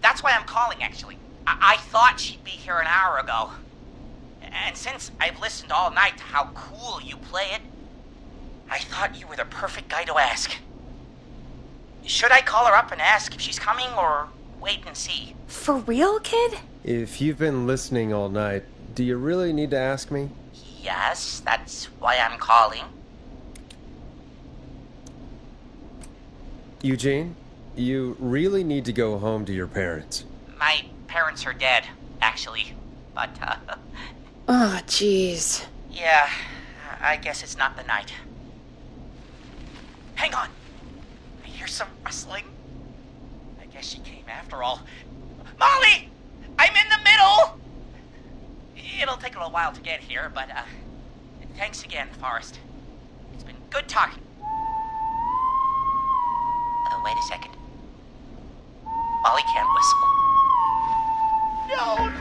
That's why I'm calling, actually. I thought she'd be here an hour ago. And since I've listened all night to how cool you play it, I thought you were the perfect guy to ask. Should I call her up and ask if she's coming, or wait and see? For real, kid? If you've been listening all night, do you really need to ask me? Yes, that's why I'm calling. Eugene, you really need to go home to your parents. My parents are dead, actually. But, Oh, jeez. yeah, I guess it's not the night. Hang on. I hear some rustling. I guess she came after all. Molly! I'm in the middle! It'll take a little while to get here, but, thanks again, Forrest. It's been good talking. Oh, wait a second. Molly can't whistle.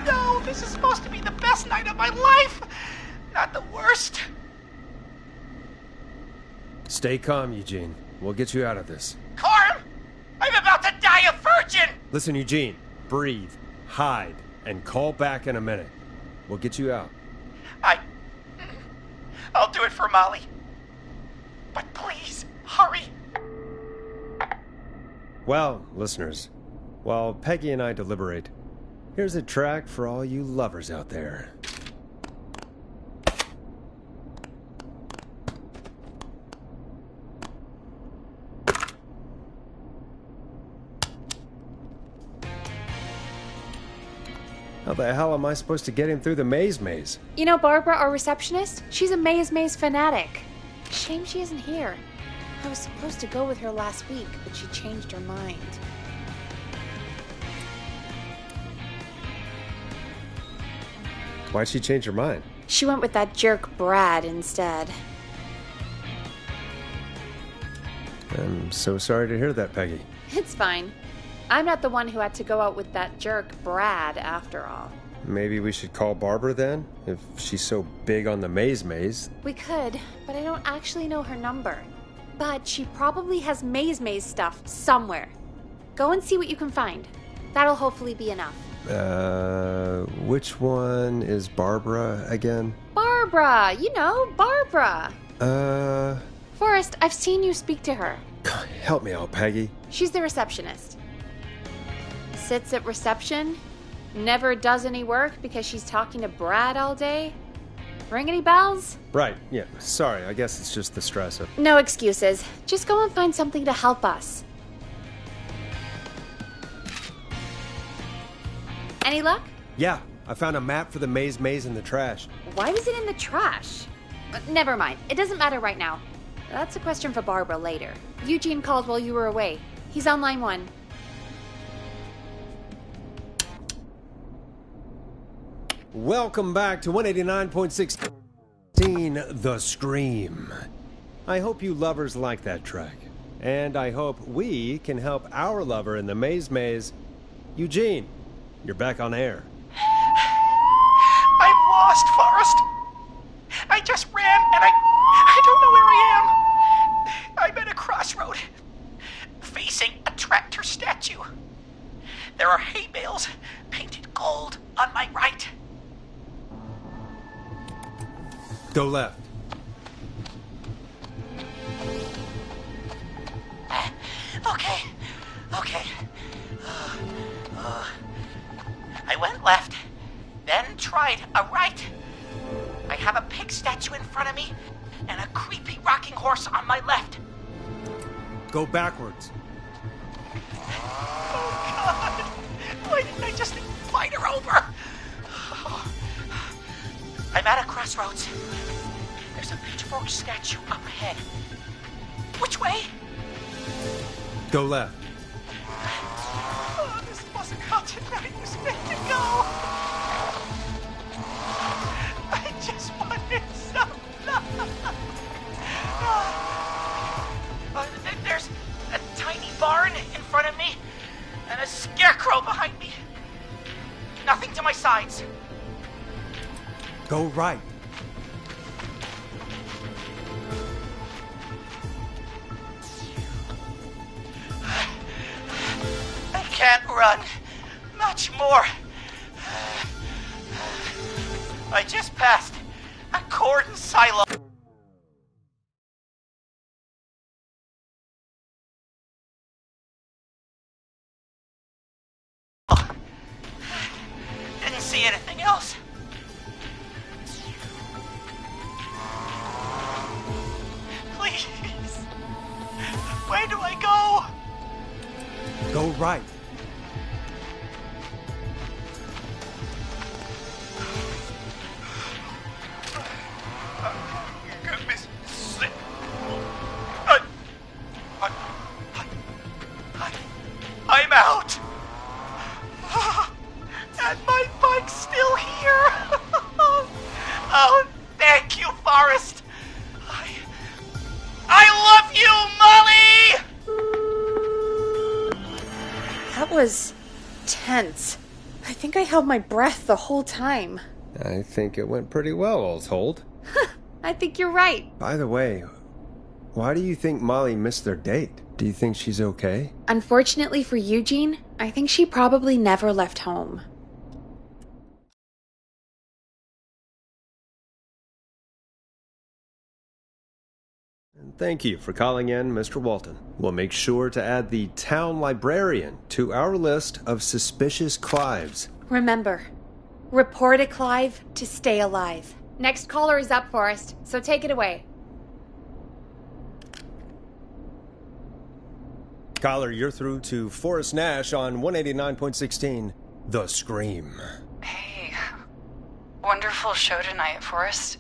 No, this is supposed to be the best night of my life! Not the worst. Stay calm, Eugene. We'll get you out of this. Carm! I'm about to die a virgin! Listen, Eugene, breathe, hide, and call back in a minute. We'll get you out. I'll do it for Molly. But please, hurry. Well, listeners, while Peggy and I deliberate, here's a track for all you lovers out there. How the hell am I supposed to get him through the maze? You know Barbara, our receptionist? She's a maze fanatic. Shame she isn't here. I was supposed to go with her last week, but she changed her mind. Why'd she change her mind? She went with that jerk Brad instead. I'm so sorry to hear that, Peggy. It's fine. I'm not the one who had to go out with that jerk Brad after all. Maybe we should call Barbara then, if she's so big on the maze. We could, but I don't actually know her number. But she probably has maze stuff somewhere. Go and see what you can find. That'll hopefully be enough. Which one is Barbara again? Barbara! You know, Barbara! Forrest, I've seen you speak to her. Help me out, Peggy. She's the receptionist. Sits at reception, never does any work because she's talking to Brad all day. Ring any bells? Right, yeah. Sorry, I guess it's just the stress of... No excuses. Just go and find something to help us. Any luck? Yeah, I found a map for the maze in the trash. Why was it in the trash? Never mind. It doesn't matter right now. That's a question for Barbara later. Eugene called while you were away. He's on line 1. Welcome back to 189.16 The Scream. I hope you lovers like that track. And I hope we can help our lover in the maze. Eugene, you're back on air. I'm lost, Forrest. I just ran and I don't know where I am. I'm at a crossroad, facing a tractor statue. There are hay bales painted gold on my right. Go left. Okay. I went left, then tried a right. I have a pig statue in front of me and a creepy rocking horse on my left. Go backwards. Oh, God. Why didn't I just invite her over? I'm at a crossroads. There's a pitchfork statue up ahead. Which way? Go left. Oh, this wasn't how tonight was meant to go. I just wanted some love. There's a tiny barn in front of me and a scarecrow behind me. Nothing to my sides. Go right. I can't run much more. I just passed a corn silo. Didn't see anything else. Please. Where do I go? Go right. I'm out. And my bike's still here. Oh, thank you, Forrest. I love you, Molly! That was tense. I think I held my breath the whole time. I think it went pretty well, all told. I think you're right. By the way, why do you think Molly missed their date? Do you think she's okay? Unfortunately for Eugene, I think she probably never left home. Thank you for calling in, Mr. Walton. We'll make sure to add the town librarian to our list of suspicious Clives. Remember, report a Clive to stay alive. Next caller is up, Forrest, so take it away. Caller, you're through to Forrest Nash on 189.16 The Scream. Hey, Wonderful show tonight, Forrest.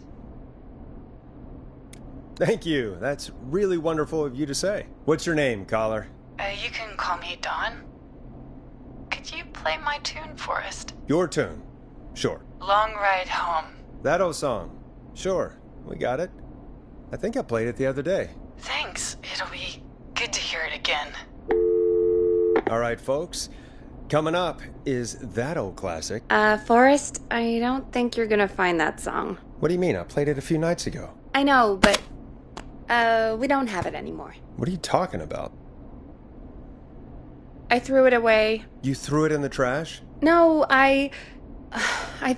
Thank you. That's really wonderful of you to say. What's your name, caller? You can call me Dawn. Could you play my tune, Forrest? Your tune. Sure. Long Ride Home. That old song. Sure. We got it. I think I played it the other day. Thanks. It'll be good to hear it again. All right, folks. Coming up is that old classic. Forrest, I don't think you're gonna find that song. What do you mean? I played it a few nights ago. I know, but, we don't have it anymore. What are you talking about? I threw it away. You threw it in the trash? No, I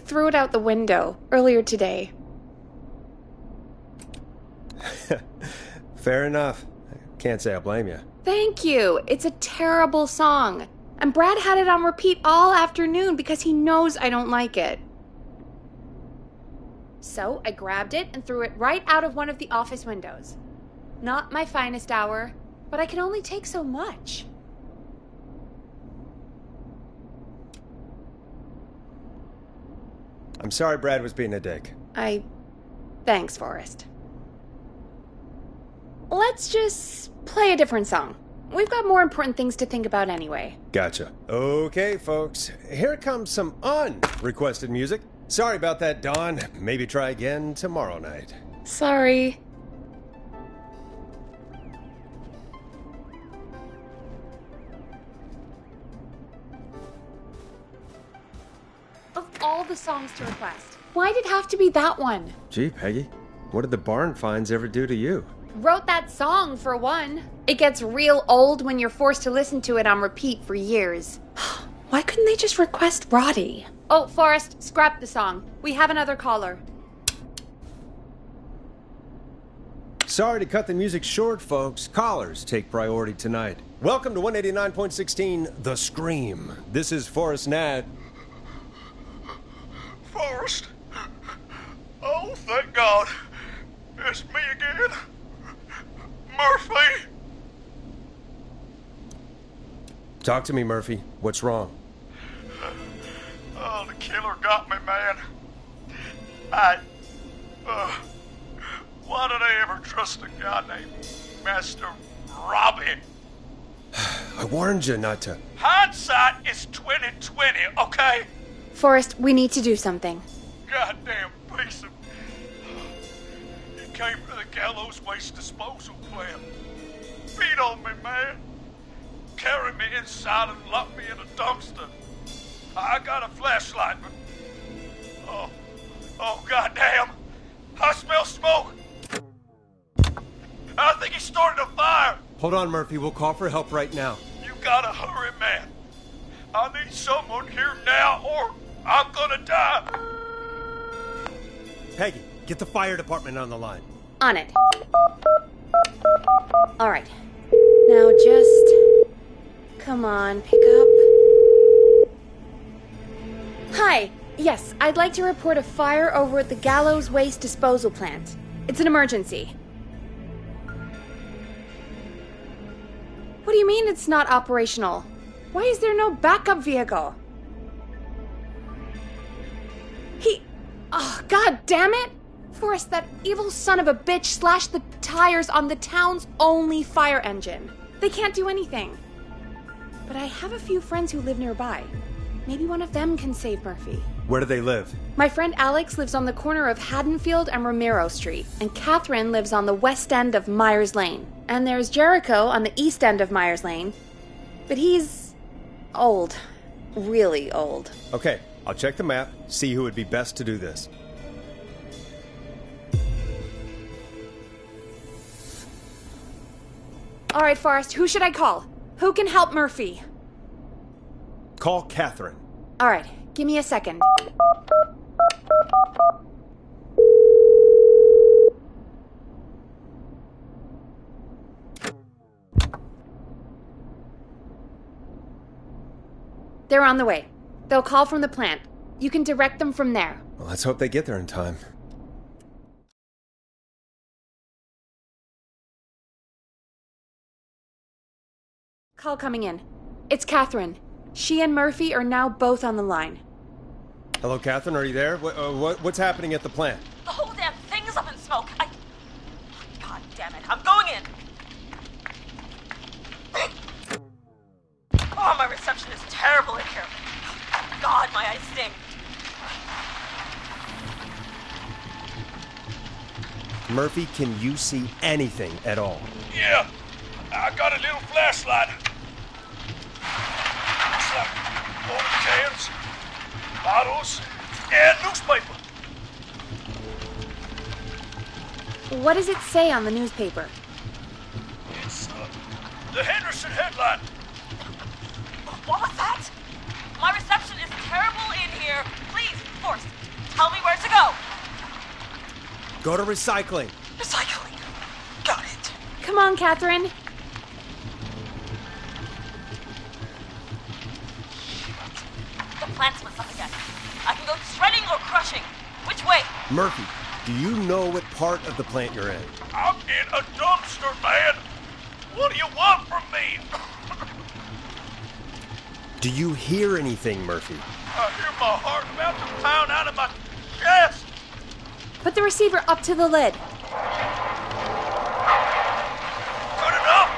threw it out the window earlier today. Fair enough. Can't say I blame you. Thank you. It's a terrible song. And Brad had it on repeat all afternoon because he knows I don't like it. So I grabbed it and threw it right out of one of the office windows. Not my finest hour, but I can only take so much. I'm sorry Brad was being a dick. Thanks, Forrest. Let's just play a different song. We've got more important things to think about anyway. Gotcha. Okay, folks. Here comes some unrequested music. Sorry about that, Dawn. Maybe try again tomorrow night. Sorry. Of all the songs to request, why'd it have to be that one? Gee, Peggy, what did the barn finds ever do to you? Wrote that song, for one. It gets real old when you're forced to listen to it on repeat for years. Why couldn't they just request Roddy? Oh, Forrest, scrap the song. We have another caller. Sorry to cut the music short, folks. Callers take priority tonight. Welcome to 189.16 The Scream. This is Forrest Nat. Forrest? Oh, thank God. It's me again. Murphy! Talk to me, Murphy. What's wrong? Oh, the killer got me, man. Why did I ever trust a guy named Master Robbie? I warned you not to. Hindsight is 20/20, okay? Forrest, we need to do something. Goddamn piece of... He came to the Gallows Waste Disposal Plant. Beat on me, man. Carry me inside and lock me in a dumpster. I got a flashlight, but... Oh, goddamn. I smell smoke. I think he started a fire. Hold on, Murphy. We'll call for help right now. You gotta hurry, man. I need someone here now or I'm gonna die. Peggy, get the fire department on the line. On it. All right. Now just... Come on, pick up. Hi. Yes, I'd like to report a fire over at the Gallows Waste Disposal Plant. It's an emergency. What do you mean it's not operational? Why is there no backup vehicle? Oh, God damn it! Forrest, that evil son of a bitch slashed the tires on the town's only fire engine. They can't do anything. But I have a few friends who live nearby. Maybe one of them can save Murphy. Where do they live? My friend Alex lives on the corner of Haddonfield and Romero Street, and Catherine lives on the west end of Myers Lane. And there's Jericho on the east end of Myers Lane. But he's... old. Really old. Okay, I'll check the map, see who would be best to do this. All right, Forrest, who should I call? Who can help Murphy? Call Catherine. All right, give me a second. They're on the way. They'll call from the plant. You can direct them from there. Well, let's hope they get there in time. Call coming in. It's Catherine. She and Murphy are now both on the line. Hello, Catherine, are you there? What's happening at the plant? The whole damn thing is up in smoke. God damn it, I'm going in. Oh, my reception is terrible in here. God, my eyes sting. Murphy, can you see anything at all? Yeah, I got a little flashlight. Looks like old cans, bottles, and newspaper. What does it say on the newspaper? It's the Henderson headline. What was that? My reception is terrible in here. Please, Forrest, tell me where to go. Go to recycling. Recycling. Got it. Come on, Catherine. The plant's must up again. I can go shredding or crushing. Which way? Murphy, do you know what part of the plant you're in? I'm in a dumpster, man. What do you want from me? Do you hear anything, Murphy? I hear my heart about to pound out of my chest. Put the receiver up to the lid. Good enough.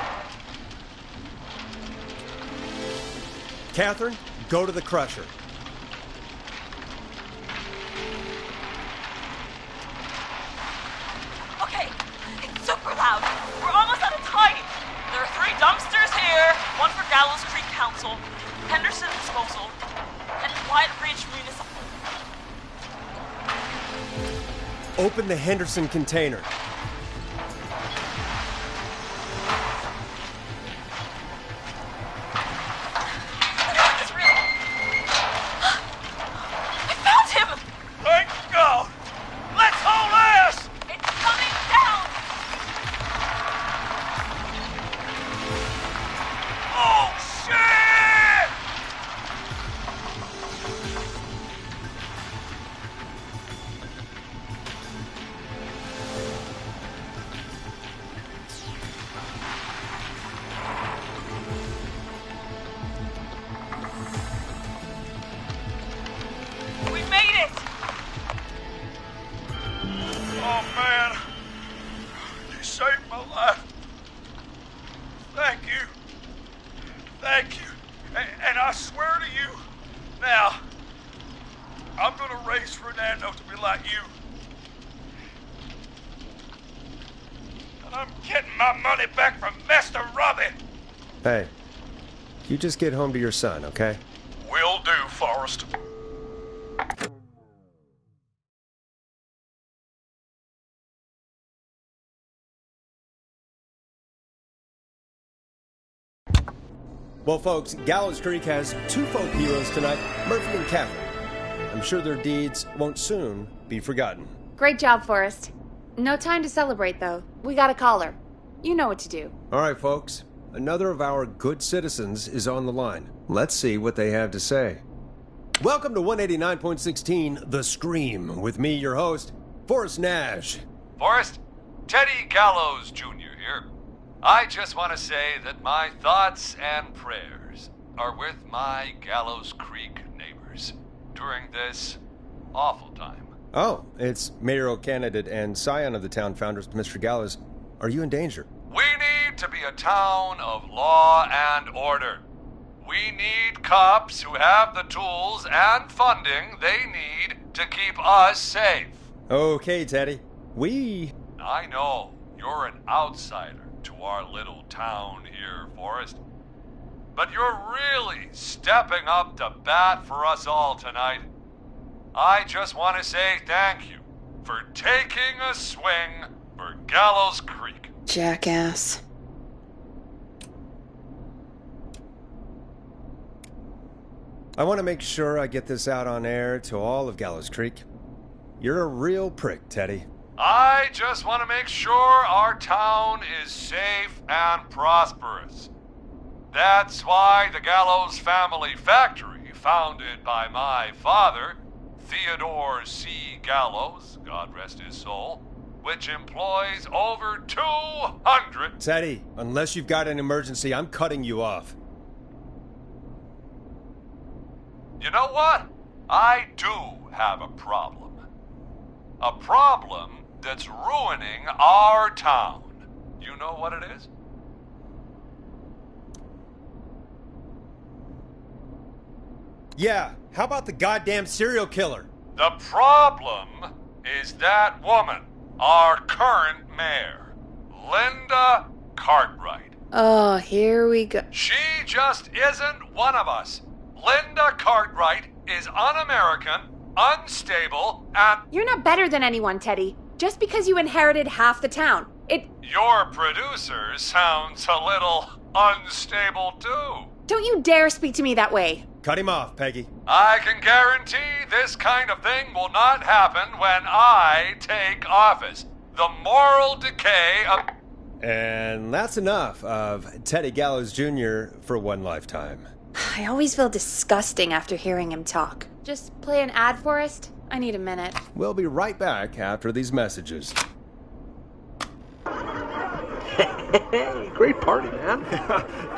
Catherine, go to the crusher. Okay, it's super loud. We're almost out of time. There are 3 dumpsters here, one for Gallows Creek Council, Henderson Disposal, and Wyatt Ridge Municipal. Open the Henderson container. I found him! Thank God! Let's haul ass! It's coming down! Oh, shit! We made it! Oh, man. You saved my life. Thank you. Thank you. And I swear to you, now, I'm gonna raise Fernando to be like you. And I'm getting my money back from Mr. Robbie. Hey, you just get home to your son, okay? Will do, Forrest. Well, folks, Gallows Creek has 2 folk heroes tonight, Murphy and Catherine. I'm sure their deeds won't soon be forgotten. Great job, Forrest. No time to celebrate, though. We got a caller. You know what to do. All right, folks. Another of our good citizens is on the line. Let's see what they have to say. Welcome to 189.16 The Scream, with me, your host, Forrest Nash. Forrest, Teddy Gallows Jr. here. I just want to say that my thoughts and prayers are with my Gallows Creek neighbors during this awful time. Oh, it's mayoral candidate and scion of the town founders, Mr. Gallows. Are you in danger? We need to be a town of law and order. We need cops who have the tools and funding they need to keep us safe. Okay, Teddy. I know you're an outsider to our little town here, Forrest. But you're really stepping up to bat for us all tonight. I just want to say thank you for taking a swing for Gallows Creek. Jackass. I want to make sure I get this out on air to all of Gallows Creek. You're a real prick, Teddy. I just want to make sure our town is safe and prosperous. That's why the Gallows Family Factory, founded by my father, Theodore C. Gallows, God rest his soul, which employs over 200... Teddy, unless you've got an emergency, I'm cutting you off. You know what? I do have a problem. A problem that's ruining our town. You know what it is? Yeah, how about the goddamn serial killer? The problem is that woman, our current mayor, Linda Cartwright. Oh, here we go. She just isn't one of us. Linda Cartwright is un-American, unstable, and... You're not better than anyone, Teddy. Just because you inherited half the town. Your producer sounds a little unstable, too. Don't you dare speak to me that way. Cut him off, Peggy. I can guarantee this kind of thing will not happen when I take office. The moral decay of... And that's enough of Teddy Gallows Jr. for one lifetime. I always feel disgusting after hearing him talk. Just play an ad for us? I need a minute. We'll be right back after these messages. Hey, great party, man.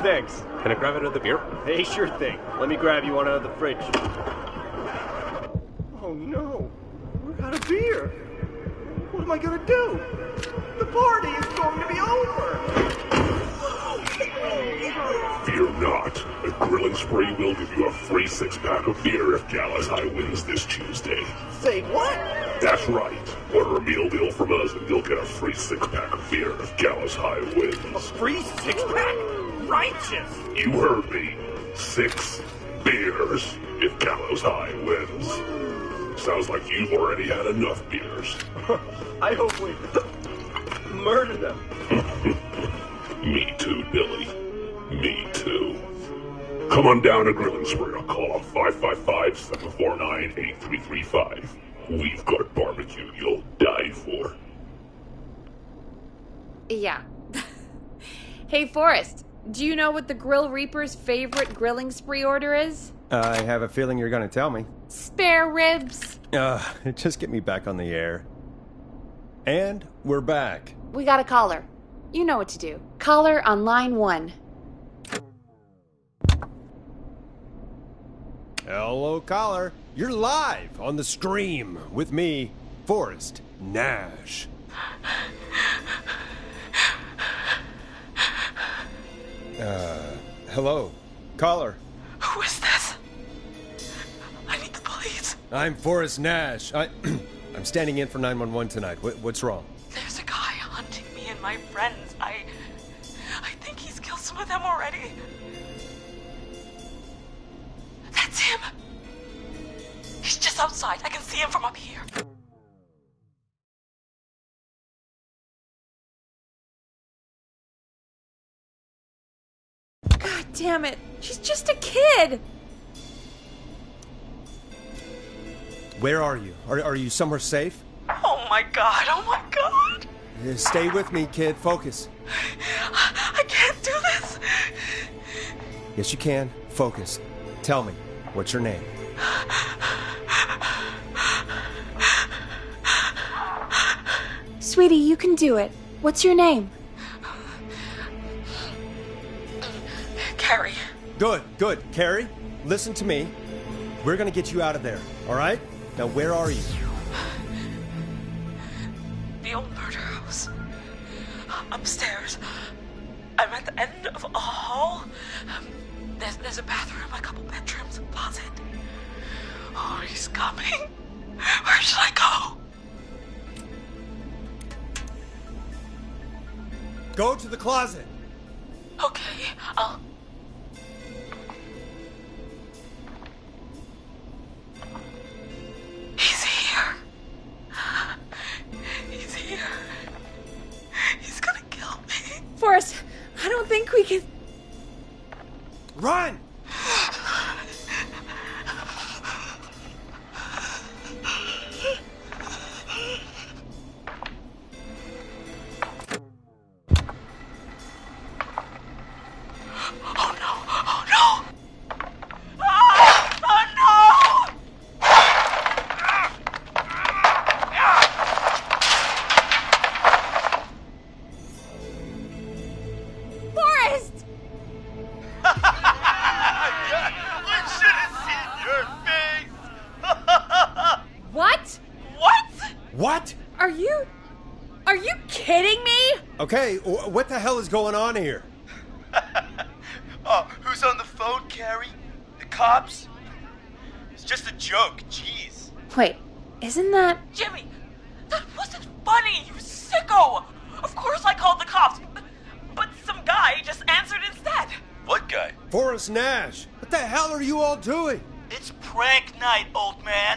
Thanks. Can I grab another beer? Hey, sure thing. Let me grab you one out of the fridge. Oh no, we're out of beer. What am I gonna do? The party is going to be over. Fear not. A Grilling Spree will give you a free 6-pack of beer if Gallows High wins this Tuesday. Say what? That's right. Order a meal deal from us and you'll get a free 6-pack of beer if Gallows High wins. A free 6-pack? Righteous! You heard me. 6 beers if Gallows High wins. Sounds like you've already had enough beers. I hope we murder them. Me too, Billy. Me too. Come on down to Grilling Spree or call 555-749-8335. We've got barbecue you'll die for. Yeah. Hey, Forrest, do you know what the Grill Reaper's favorite grilling spree order is? I have a feeling you're going to tell me. Spare ribs. Just get me back on the air. And we're back. We got a caller. You know what to do. Caller on line 1. Hello, caller. You're live on the stream with me, Forrest Nash. Hello, caller. Who is this? I need the police. I'm Forrest Nash. I'm standing in for 911 tonight. What's wrong? There's a guy hunting me and my friends. I think he's killed some of them already. That's him. He's just outside. I can see him from up here. God damn it. She's just a kid. Where are you? Are you somewhere safe? Oh my god. Oh my god. Stay with me, kid. Focus. I can't do this. Yes, you can. Focus. Tell me, what's your name? Sweetie, you can do it. What's your name? Carrie. Good. Carrie, listen to me. We're gonna get you out of there, all right? Now, where are you? The old murder house. Upstairs. I'm at the end of a hall. There's a bathroom, a couple bedrooms, a closet. Oh, he's coming. Where should I go? Go to the closet. Okay, I'll... He's here. He's here. He's gonna kill me. Forrest, I don't think we can... Run! Oh no! Oh no! Ah! Oh no! Forrest! Okay, what the hell is going on here? Oh, who's on the phone, Carrie? The cops? It's just a joke, jeez. Wait, isn't that... Jimmy, that wasn't funny, you sicko! Of course I called the cops, but some guy just answered instead. What guy? Forrest Nash. What the hell are you all doing? It's prank night, old man.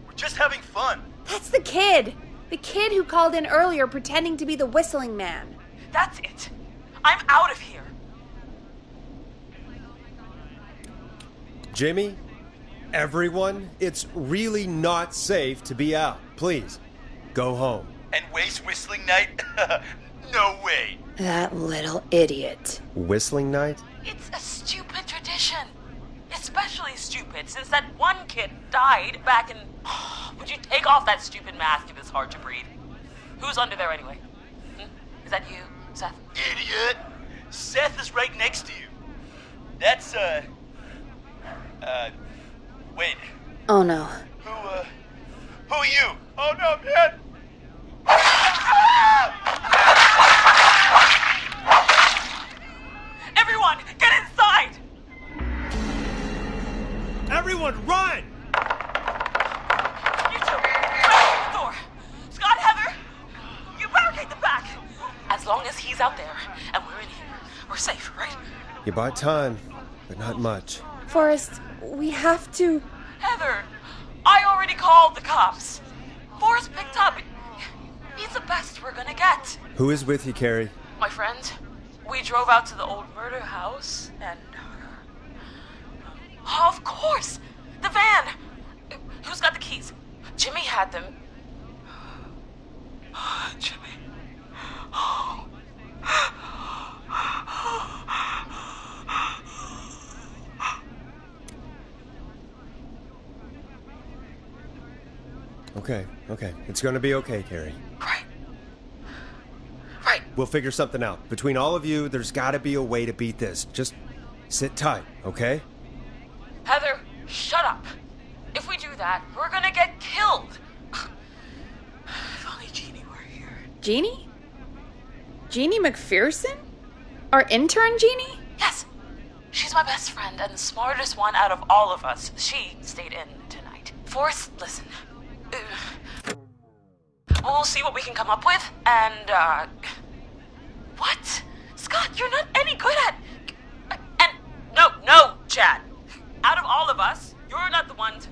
We're just having fun. That's the kid! The kid who called in earlier pretending to be the whistling man. That's it. I'm out of here. Jimmy, everyone, it's really not safe to be out. Please, go home. And waste whistling night? No way. That little idiot. Whistling night? It's a stupid tradition. Especially stupid since that one kid died back in... Would you take off that stupid mask if it's hard to breathe? Who's under there anyway? Is that you, Seth? Idiot! Seth is right next to you. That's, wait. Oh no. Who are you? Oh no, man! Everyone, get inside! Everyone, run! You two, barricade the door. Scott, Heather, you barricade the back. As long as he's out there and we're in here, we're safe, right? You bought time, but not much. Forrest, we have to... Heather, I already called the cops. Forrest picked up. He's the best we're gonna get. Who is with you, Carrie? My friend, we drove out to the old murder house and... Of course! The van! Who's got the keys? Jimmy had them. Jimmy. Okay. It's gonna be okay, Carrie. Right. We'll figure something out. Between all of you, there's gotta be a way to beat this. Just sit tight, okay? Heather, shut up. If we do that, we're gonna get killed. If only Jeannie were here. Jeannie? Jeannie McPherson? Our intern Jeannie? Yes. She's my best friend and the smartest one out of all of us. She stayed in tonight. Forrest, listen. We'll see what we can come up with, and, What? Scott, you're not any good at... And... No, Chad. Out of all of us, you're not the one to...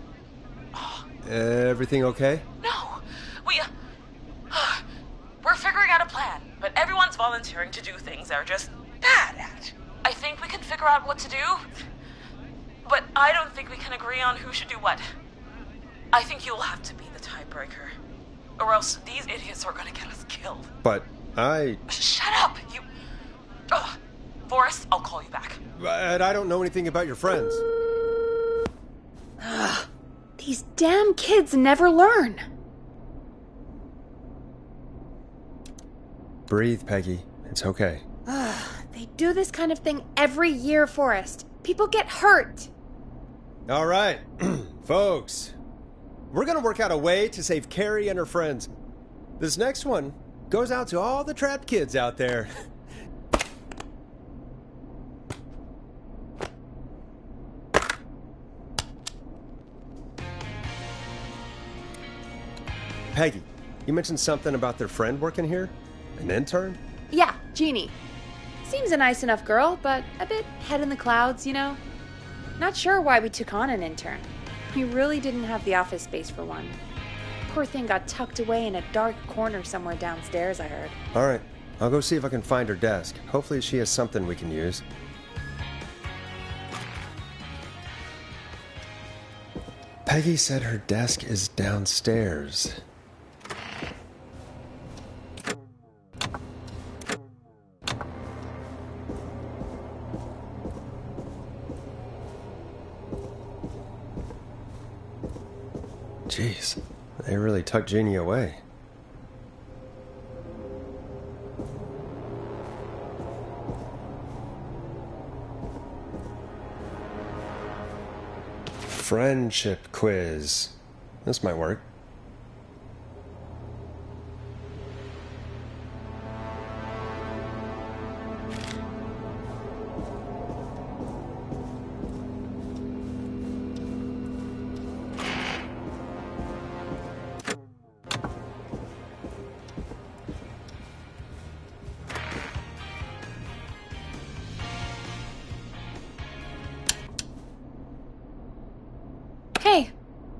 Everything okay? No. We're figuring out a plan, but everyone's volunteering to do things they're just bad at. I think we can figure out what to do, but I don't think we can agree on who should do what. I think you'll have to be the tiebreaker, or else these idiots are gonna get us killed. But I... Shut up, you... Forrest, I'll call you back. But I don't know anything about your friends. These damn kids never learn. Breathe, Peggy. It's okay. They do this kind of thing every year, Forrest. People get hurt. All right, folks. We're gonna work out a way to save Carrie and her friends. This next one goes out to all the trapped kids out there. Peggy, you mentioned something about their friend working here? An intern? Yeah, Jeannie. Seems a nice enough girl, but a bit head in the clouds, you know? Not sure why we took on an intern. We really didn't have the office space for one. Poor thing got tucked away in a dark corner somewhere downstairs, I heard. All right, I'll go see if I can find her desk. Hopefully she has something we can use. Peggy said her desk is downstairs. Jeez, they really tucked Jeannie away. Friendship quiz. This might work.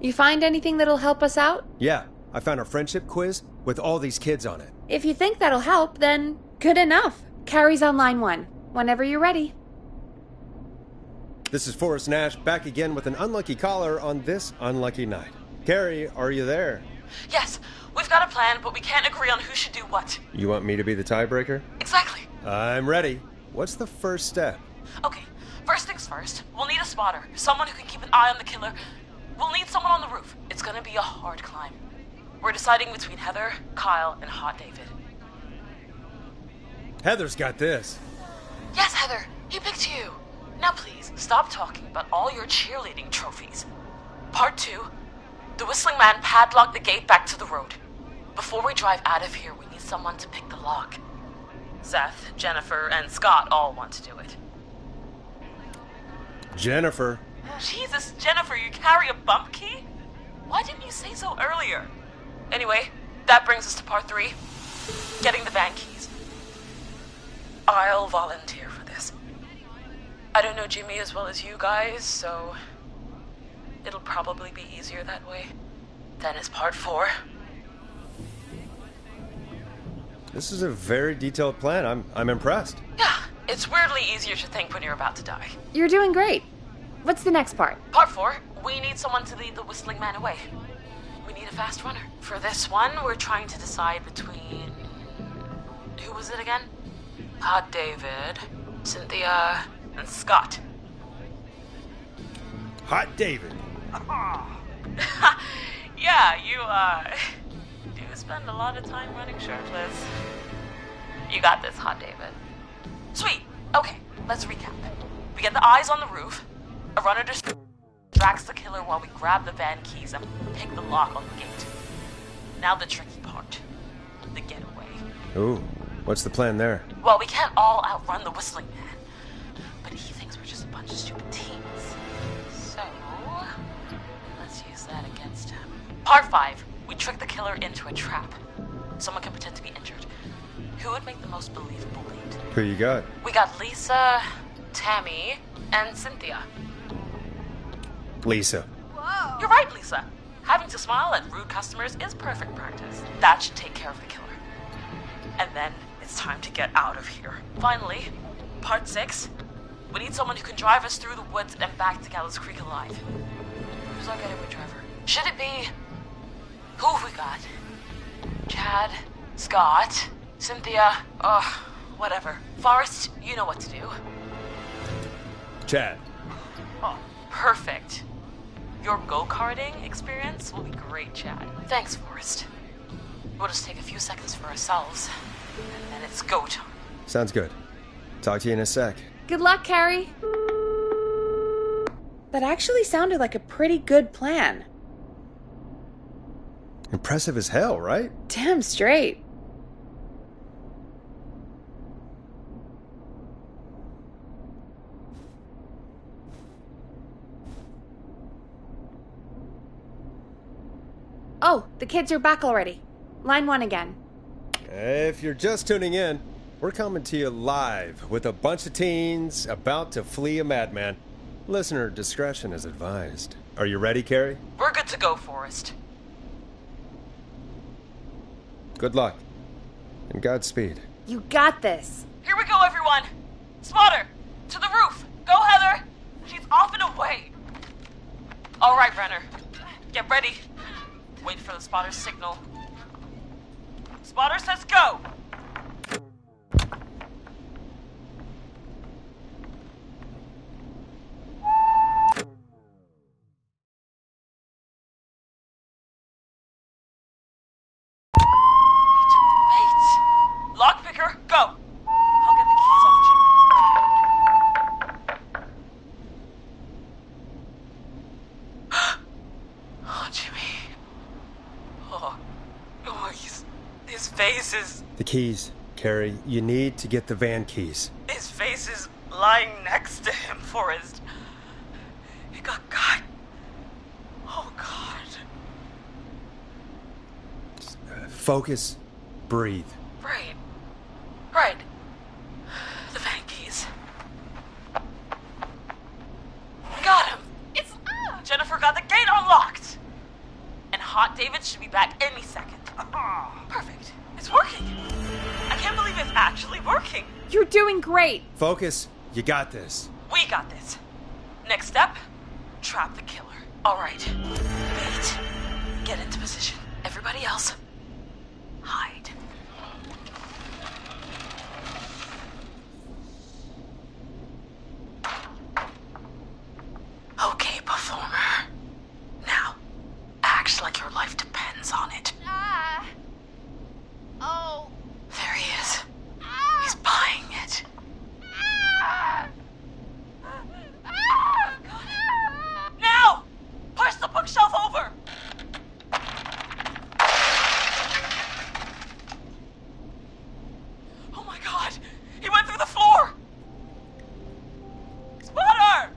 You find anything that'll help us out? Yeah, I found a friendship quiz with all these kids on it. If you think that'll help, then good enough. Carrie's on line 1. Whenever you're ready. This is Forrest Nash, back again with an unlucky caller on this unlucky night. Carrie, are you there? Yes, we've got a plan, but we can't agree on who should do what. You want me to be the tiebreaker? Exactly. I'm ready. What's the first step? Okay, first things first. We'll need a spotter. Someone who can keep an eye on the killer. We'll need someone on the roof. It's gonna be a hard climb. We're deciding between Heather, Kyle, and Hot David. Heather's got this. Yes, Heather. He picked you. Now please, stop talking about all your cheerleading trophies. Part 2. The Whistling Man padlocked the gate back to the road. Before we drive out of here, we need someone to pick the lock. Seth, Jennifer, and Scott all want to do it. Jennifer. Jesus, Jennifer, you carry a bump key? Why didn't you say so earlier? Anyway, that brings us to part 3. Getting the van keys. I'll volunteer for this. I don't know Jimmy as well as you guys, so it'll probably be easier that way. Then it's part 4. This is a very detailed plan. I'm impressed. Yeah, it's weirdly easier to think when you're about to die. You're doing great. What's the next part? Part 4, we need someone to lead the Whistling Man away. We need a fast runner. For this one, we're trying to decide between... Who was it again? Hot David, Cynthia, and Scott. Hot David. Yeah, you, do spend a lot of time running shirtless. You got this, Hot David. Sweet. Okay, let's recap. We get the eyes on the roof. A runner distracts the killer while we grab the van keys and pick the lock on the gate. Now the tricky part. The getaway. Ooh, what's the plan there? Well, we can't all outrun the Whistling Man. But he thinks we're just a bunch of stupid teens. So, let's use that against him. Part 5. We trick the killer into a trap. Someone can pretend to be injured. Who would make the most believable lead? Who you got? We got Lisa, Tammy, and Cynthia. Lisa. Whoa. You're right, Lisa. Having to smile at rude customers is perfect practice. That should take care of the killer. And then it's time to get out of here. Finally, part 6. We need someone who can drive us through the woods and back to Gallows Creek alive. Who's our getaway driver? Should it be... Who have we got? Chad, Scott, Cynthia, whatever. Forrest, you know what to do. Chad. Oh, perfect. Your go-karting experience will be great, Chad. Thanks, Forrest. We'll just take a few seconds for ourselves, and then it's go time. Sounds good. Talk to you in a sec. Good luck, Carrie. That actually sounded like a pretty good plan. Impressive as hell, right? Damn straight. Oh, the kids are back already. Line 1 again. If you're just tuning in, we're coming to you live with a bunch of teens about to flee a madman. Listener discretion is advised. Are you ready, Carrie? We're good to go, Forrest. Good luck. And Godspeed. You got this. Here we go, everyone. Spotter, to the roof. Go, Heather. She's off and away. All right, Renner. Get ready. Wait for the spotter's signal. Spotter says go. Lockpicker, go! I'll get the keys off Jimmy. Oh, Jimmy. Oh, his face is... The keys, Carrie. You need to get the van keys. His face is lying next to him, Forrest. He got cut. Oh, God. Focus. Breathe. Right. The van keys. Got him. It's... Jennifer got the gate unlocked. actually working. You're doing great. Focus. You got this. We got this. Next step, trap the killer. All right. Wait. Get into position. Everybody else, hide. Okay, performer. Now, act like your life depends on it. Oh. There he is. He's buying it. Now! Push the bookshelf over! Oh my god! He went through the floor! Spotter!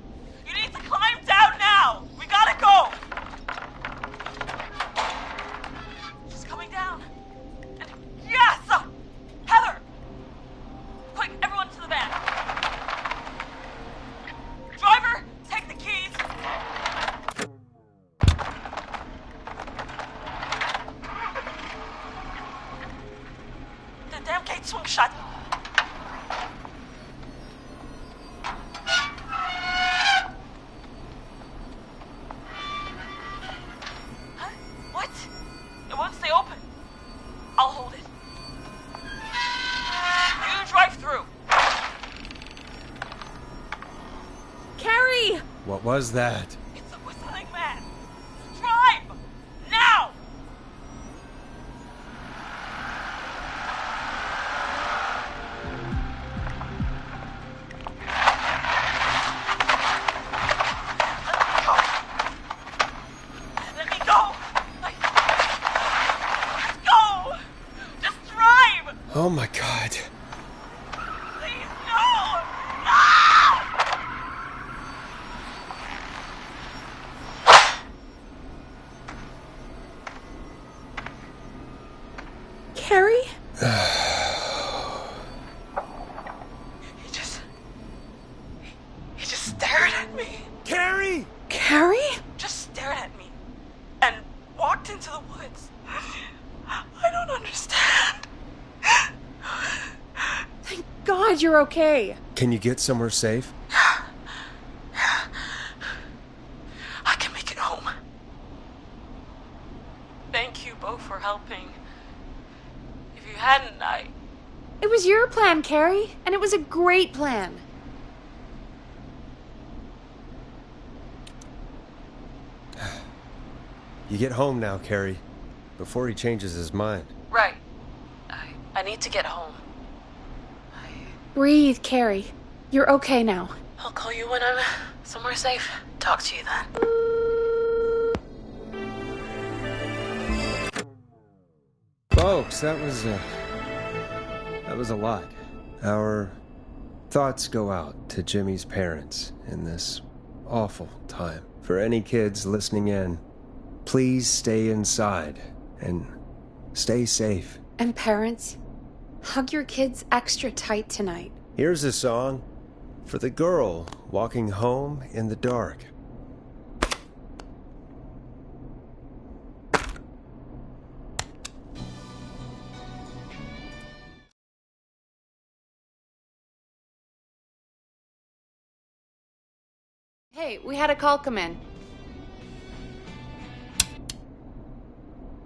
You need to climb down now! We gotta go! She's coming down. And yes! Heather! Quick, everyone to the van. Driver, take the keys. The damn gate swung shut. Huh? What? It won't stay open. I'll hold it. You drive through. Carrie! What was that? It's a whistling man. Drive! Now! Let me go! Let's go! Just drive! Oh my god. Please, no! No! Carrie? He just stared at me. Carrie! Carrie? Just stared at me and walked into the woods. I don't understand. Thank God you're okay. Can you get somewhere safe? I can make it home. Thank you both for helping. If you hadn't, It was your plan, Carrie, and it was a great plan. You get home now, Carrie, before he changes his mind. Right. I need to get home. Breathe, Carrie. You're okay now. I'll call you when I'm somewhere safe. Talk to you then. Folks, that was a lot. Our thoughts go out to Jimmy's parents in this awful time. For any kids listening in, please stay inside and stay safe. And parents, hug your kids extra tight tonight. Here's a song for the girl walking home in the dark. Hey, we had a call come in.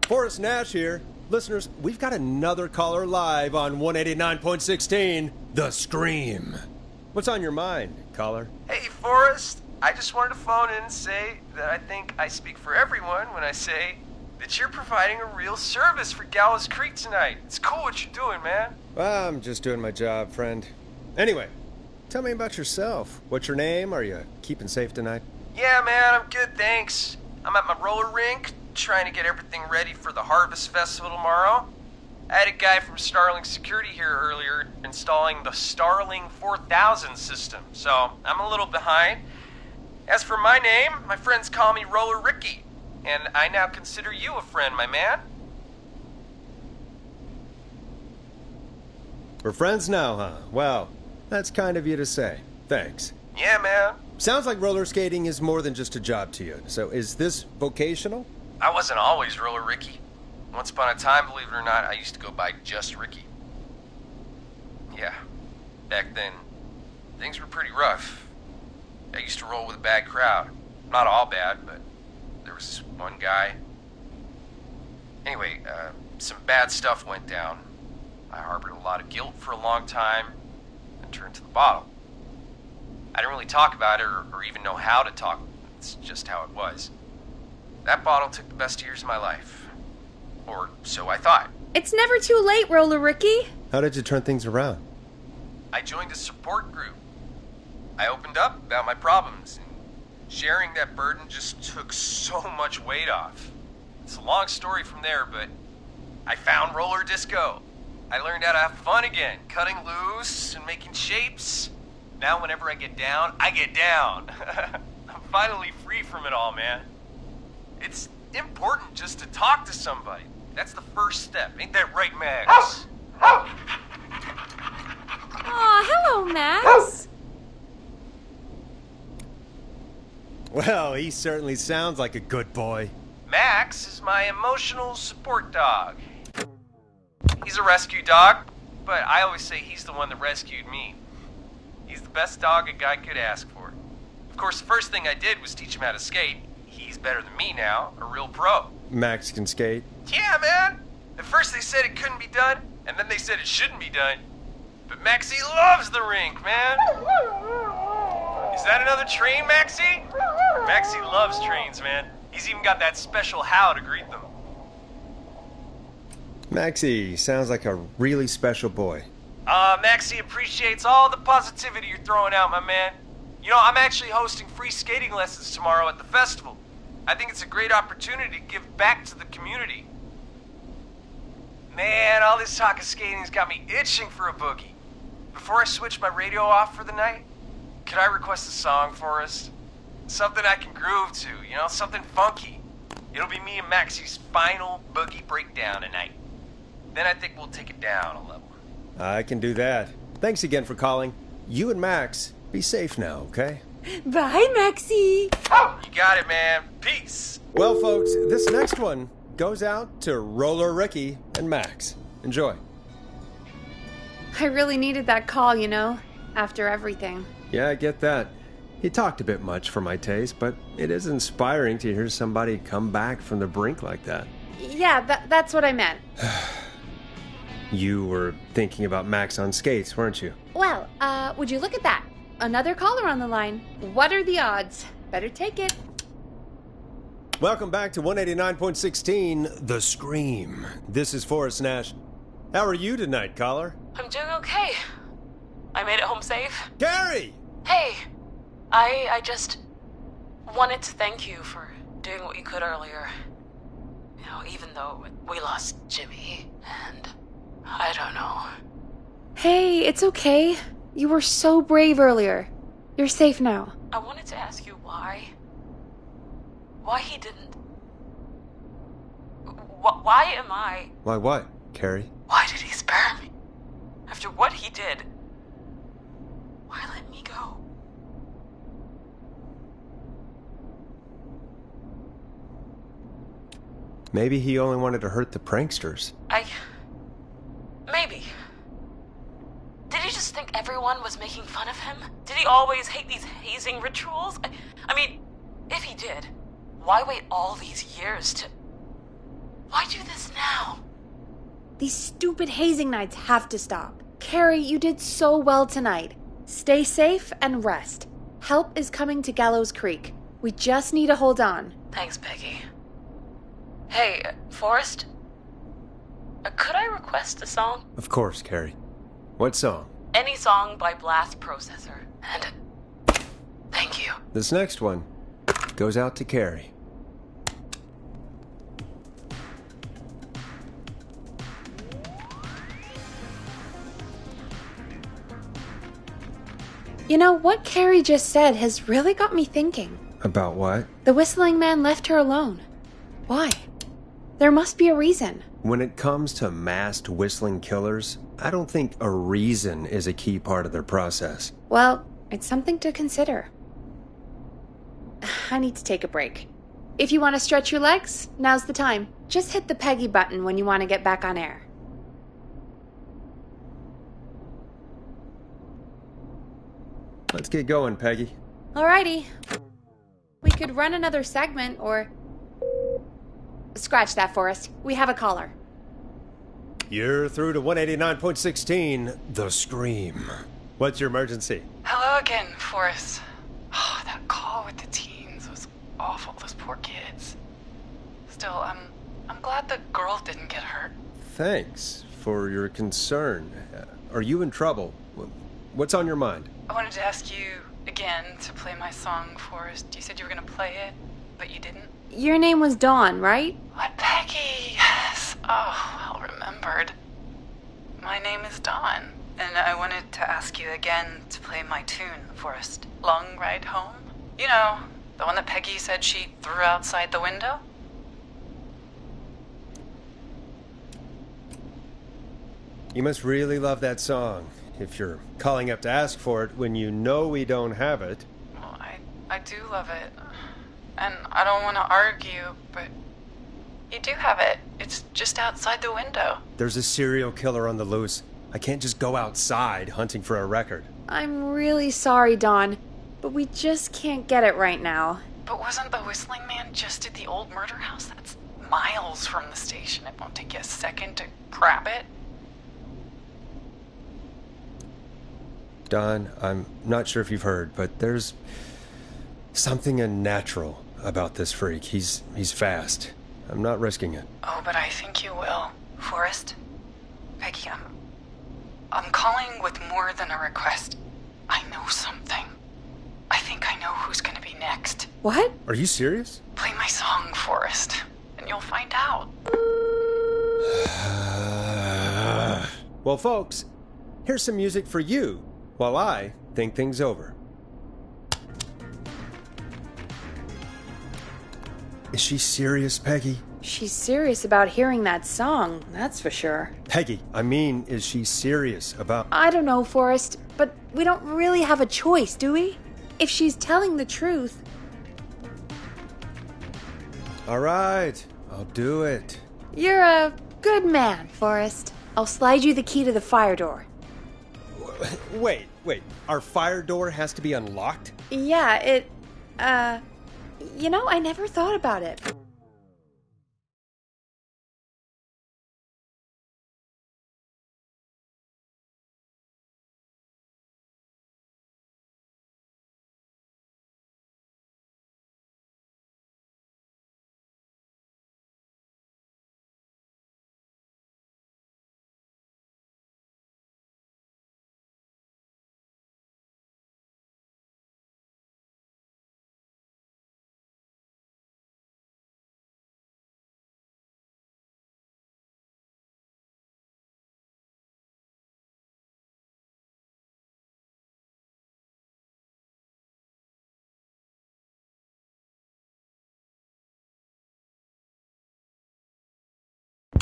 Forrest Nash here. Listeners, we've got another caller live on 189.16, The Scream. What's on your mind, caller? Hey, Forrest. I just wanted to phone in and say that I think I speak for everyone when I say that you're providing a real service for Gallows Creek tonight. It's cool what you're doing, man. Well, I'm just doing my job, friend. Anyway, tell me about yourself. What's your name? Are you keeping safe tonight? Yeah, man, I'm good, thanks. I'm at my roller rink, trying to get everything ready for the Harvest Festival tomorrow. I had a guy from Starling Security here earlier installing the Starling 4000 system, so I'm a little behind. As for my name, my friends call me Roller Ricky, and I now consider you a friend, my man. We're friends now, huh? Well, that's kind of you to say. Thanks. Yeah, man. Sounds like roller skating is more than just a job to you. So is this vocational? I wasn't always Roller Ricky. Once upon a time, believe it or not, I used to go by just Ricky. Back then, things were pretty rough. I used to roll with a bad crowd. Not all bad, but there was one guy. Anyway, some bad stuff went down. I harbored a lot of guilt for a long time and turned to the bottle. I didn't really talk about it or even know how to talk. It's just how it was. That bottle took the best years of my life. Or so I thought. It's never too late, Roller Ricky. How did you turn things around? I joined a support group. I opened up about my problems, and sharing that burden just took so much weight off. It's a long story from there, but I found roller disco. I learned how to have fun again, cutting loose and making shapes. Now whenever I get down, I get down. I'm finally free from it all, man. It's important just to talk to somebody. That's the first step. Ain't that right, Max? Aw, hello, Max. Well, he certainly sounds like a good boy. Max is my emotional support dog. He's a rescue dog, but I always say he's the one that rescued me. He's the best dog a guy could ask for. Of course, the first thing I did was teach him how to skate. He's better than me now, a real pro. Max can skate? Yeah, man! At first they said it couldn't be done, and then they said it shouldn't be done. But Maxie loves the rink, man! Is that another train, Maxie? Maxie loves trains, man. He's even got that special how to greet them. Maxie sounds like a really special boy. Maxie appreciates all the positivity you're throwing out, my man. You know, I'm actually hosting free skating lessons tomorrow at the festival. I think it's a great opportunity to give back to the community. Man, all this talk of skating's got me itching for a boogie. Before I switch my radio off for the night, could I request a song for us? Something I can groove to, you know, something funky. It'll be me and Maxie's final boogie breakdown tonight. Then I think we'll take it down a level. I can do that. Thanks again for calling. You and Max, be safe now, okay? Bye, Maxie. You got it, man. Peace. Well, folks, this next one goes out to Roller Ricky and Max. Enjoy. I really needed that call, you know, after everything. Yeah, I get that. He talked a bit much for my taste, but it is inspiring to hear somebody come back from the brink like that. Yeah, that's what I meant. You were thinking about Max on skates, weren't you? Well, would you look at that? Another caller on the line. What are the odds? Better take it. Welcome back to 189.16, The Scream. This is Forrest Nash. How are you tonight, caller? I'm doing okay. I made it home safe. Gary! Hey, I just wanted to thank you for doing what you could earlier. You know, even though we lost Jimmy, and I don't know. Hey, it's okay. You were so brave earlier. You're safe now. I wanted to ask you why. Why he didn't. Why am I... Why what, Carrie? Why did he spare me? After what he did, why let me go? Maybe he only wanted to hurt the pranksters. Maybe. Did he just think everyone was making fun of him? Did he always hate these hazing rituals? I mean, if he did, why wait all these years to... Why do this now? These stupid hazing nights have to stop. Carrie, you did so well tonight. Stay safe and rest. Help is coming to Gallows Creek. We just need to hold on. Thanks, Peggy. Hey, Forrest? Could I request a song? Of course, Carrie. What song? Any song by Blast Processor. And thank you. This next one goes out to Carrie. You know, what Carrie just said has really got me thinking. About what? The Whistling Man left her alone. Why? There must be a reason. When it comes to masked whistling killers, I don't think a reason is a key part of their process. Well, it's something to consider. I need to take a break. If you want to stretch your legs, now's the time. Just hit the Peggy button when you want to get back on air. Let's get going, Peggy. Alrighty. We could run another segment, or... Scratch that, Forrest. We have a caller. You're through to 189.16, The Scream. What's your emergency? Hello again, Forrest. Oh, that call with the teens was awful, those poor kids. Still, I'm glad the girl didn't get hurt. Thanks for your concern. Are you in trouble? What's on your mind? I wanted to ask you again to play my song, Forrest. You said you were going to play it, but you didn't. Your name was Dawn, right? What, Peggy? Yes. Oh, well remembered. My name is Dawn, and I wanted to ask you again to play my tune, Forrest. Long Ride Home? You know, the one that Peggy said she threw outside the window? You must really love that song, if you're calling up to ask for it when you know we don't have it. Well, I do love it. And I don't want to argue, but you do have it. It's just outside the window. There's a serial killer on the loose. I can't just go outside hunting for a record. I'm really sorry, Dawn, but we just can't get it right now. But wasn't the Whistling Man just at the old murder house? That's miles from the station. It won't take you a second to grab it. Don, I'm not sure if you've heard, but there's something unnatural about this freak. He's fast. I'm not risking it. Oh, but I think you will. Forrest? Peggy, I'm calling with more than a request. I know something. I think I know who's gonna be next. What? Are you serious? Play my song, Forrest, and you'll find out. Well, folks, here's some music for you while I think things over. Is she serious, Peggy? She's serious about hearing that song, that's for sure. Peggy, I mean, is she serious about... I don't know, Forrest, but we don't really have a choice, do we? If she's telling the truth... All right, I'll do it. You're a good man, Forrest. I'll slide you the key to the fire door. Wait. Our fire door has to be unlocked? Yeah, it... You know, I never thought about it.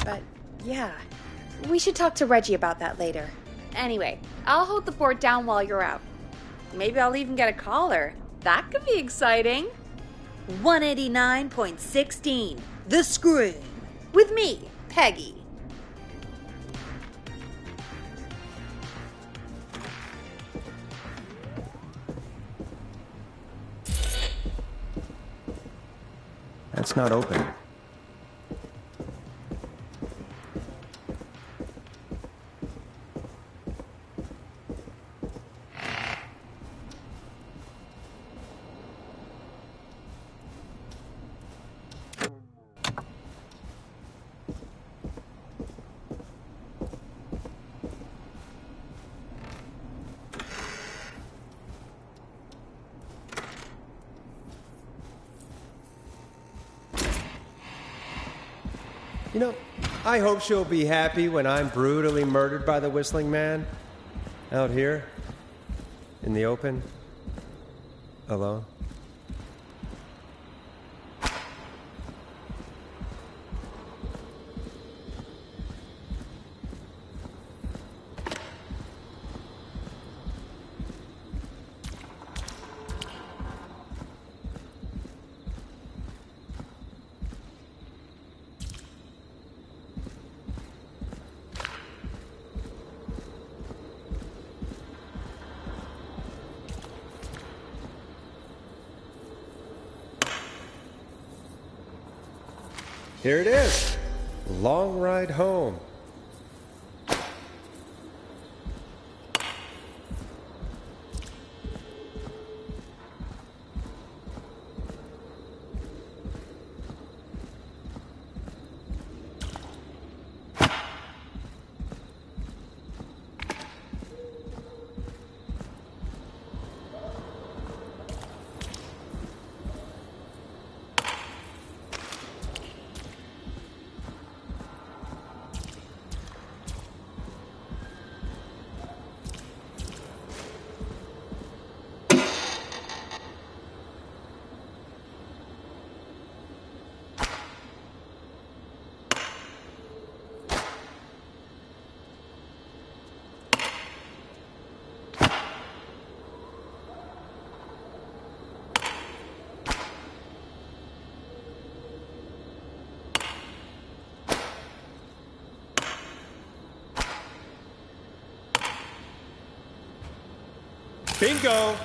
But, yeah, we should talk to Reggie about that later. Anyway, I'll hold the fort down while you're out. Maybe I'll even get a caller. That could be exciting. 189.16, The Scream. With me, Peggy. That's not open. You know, I hope she'll be happy when I'm brutally murdered by the Whistling Man. Out here, in the open, alone. Here it is. Long ride home. Bingo!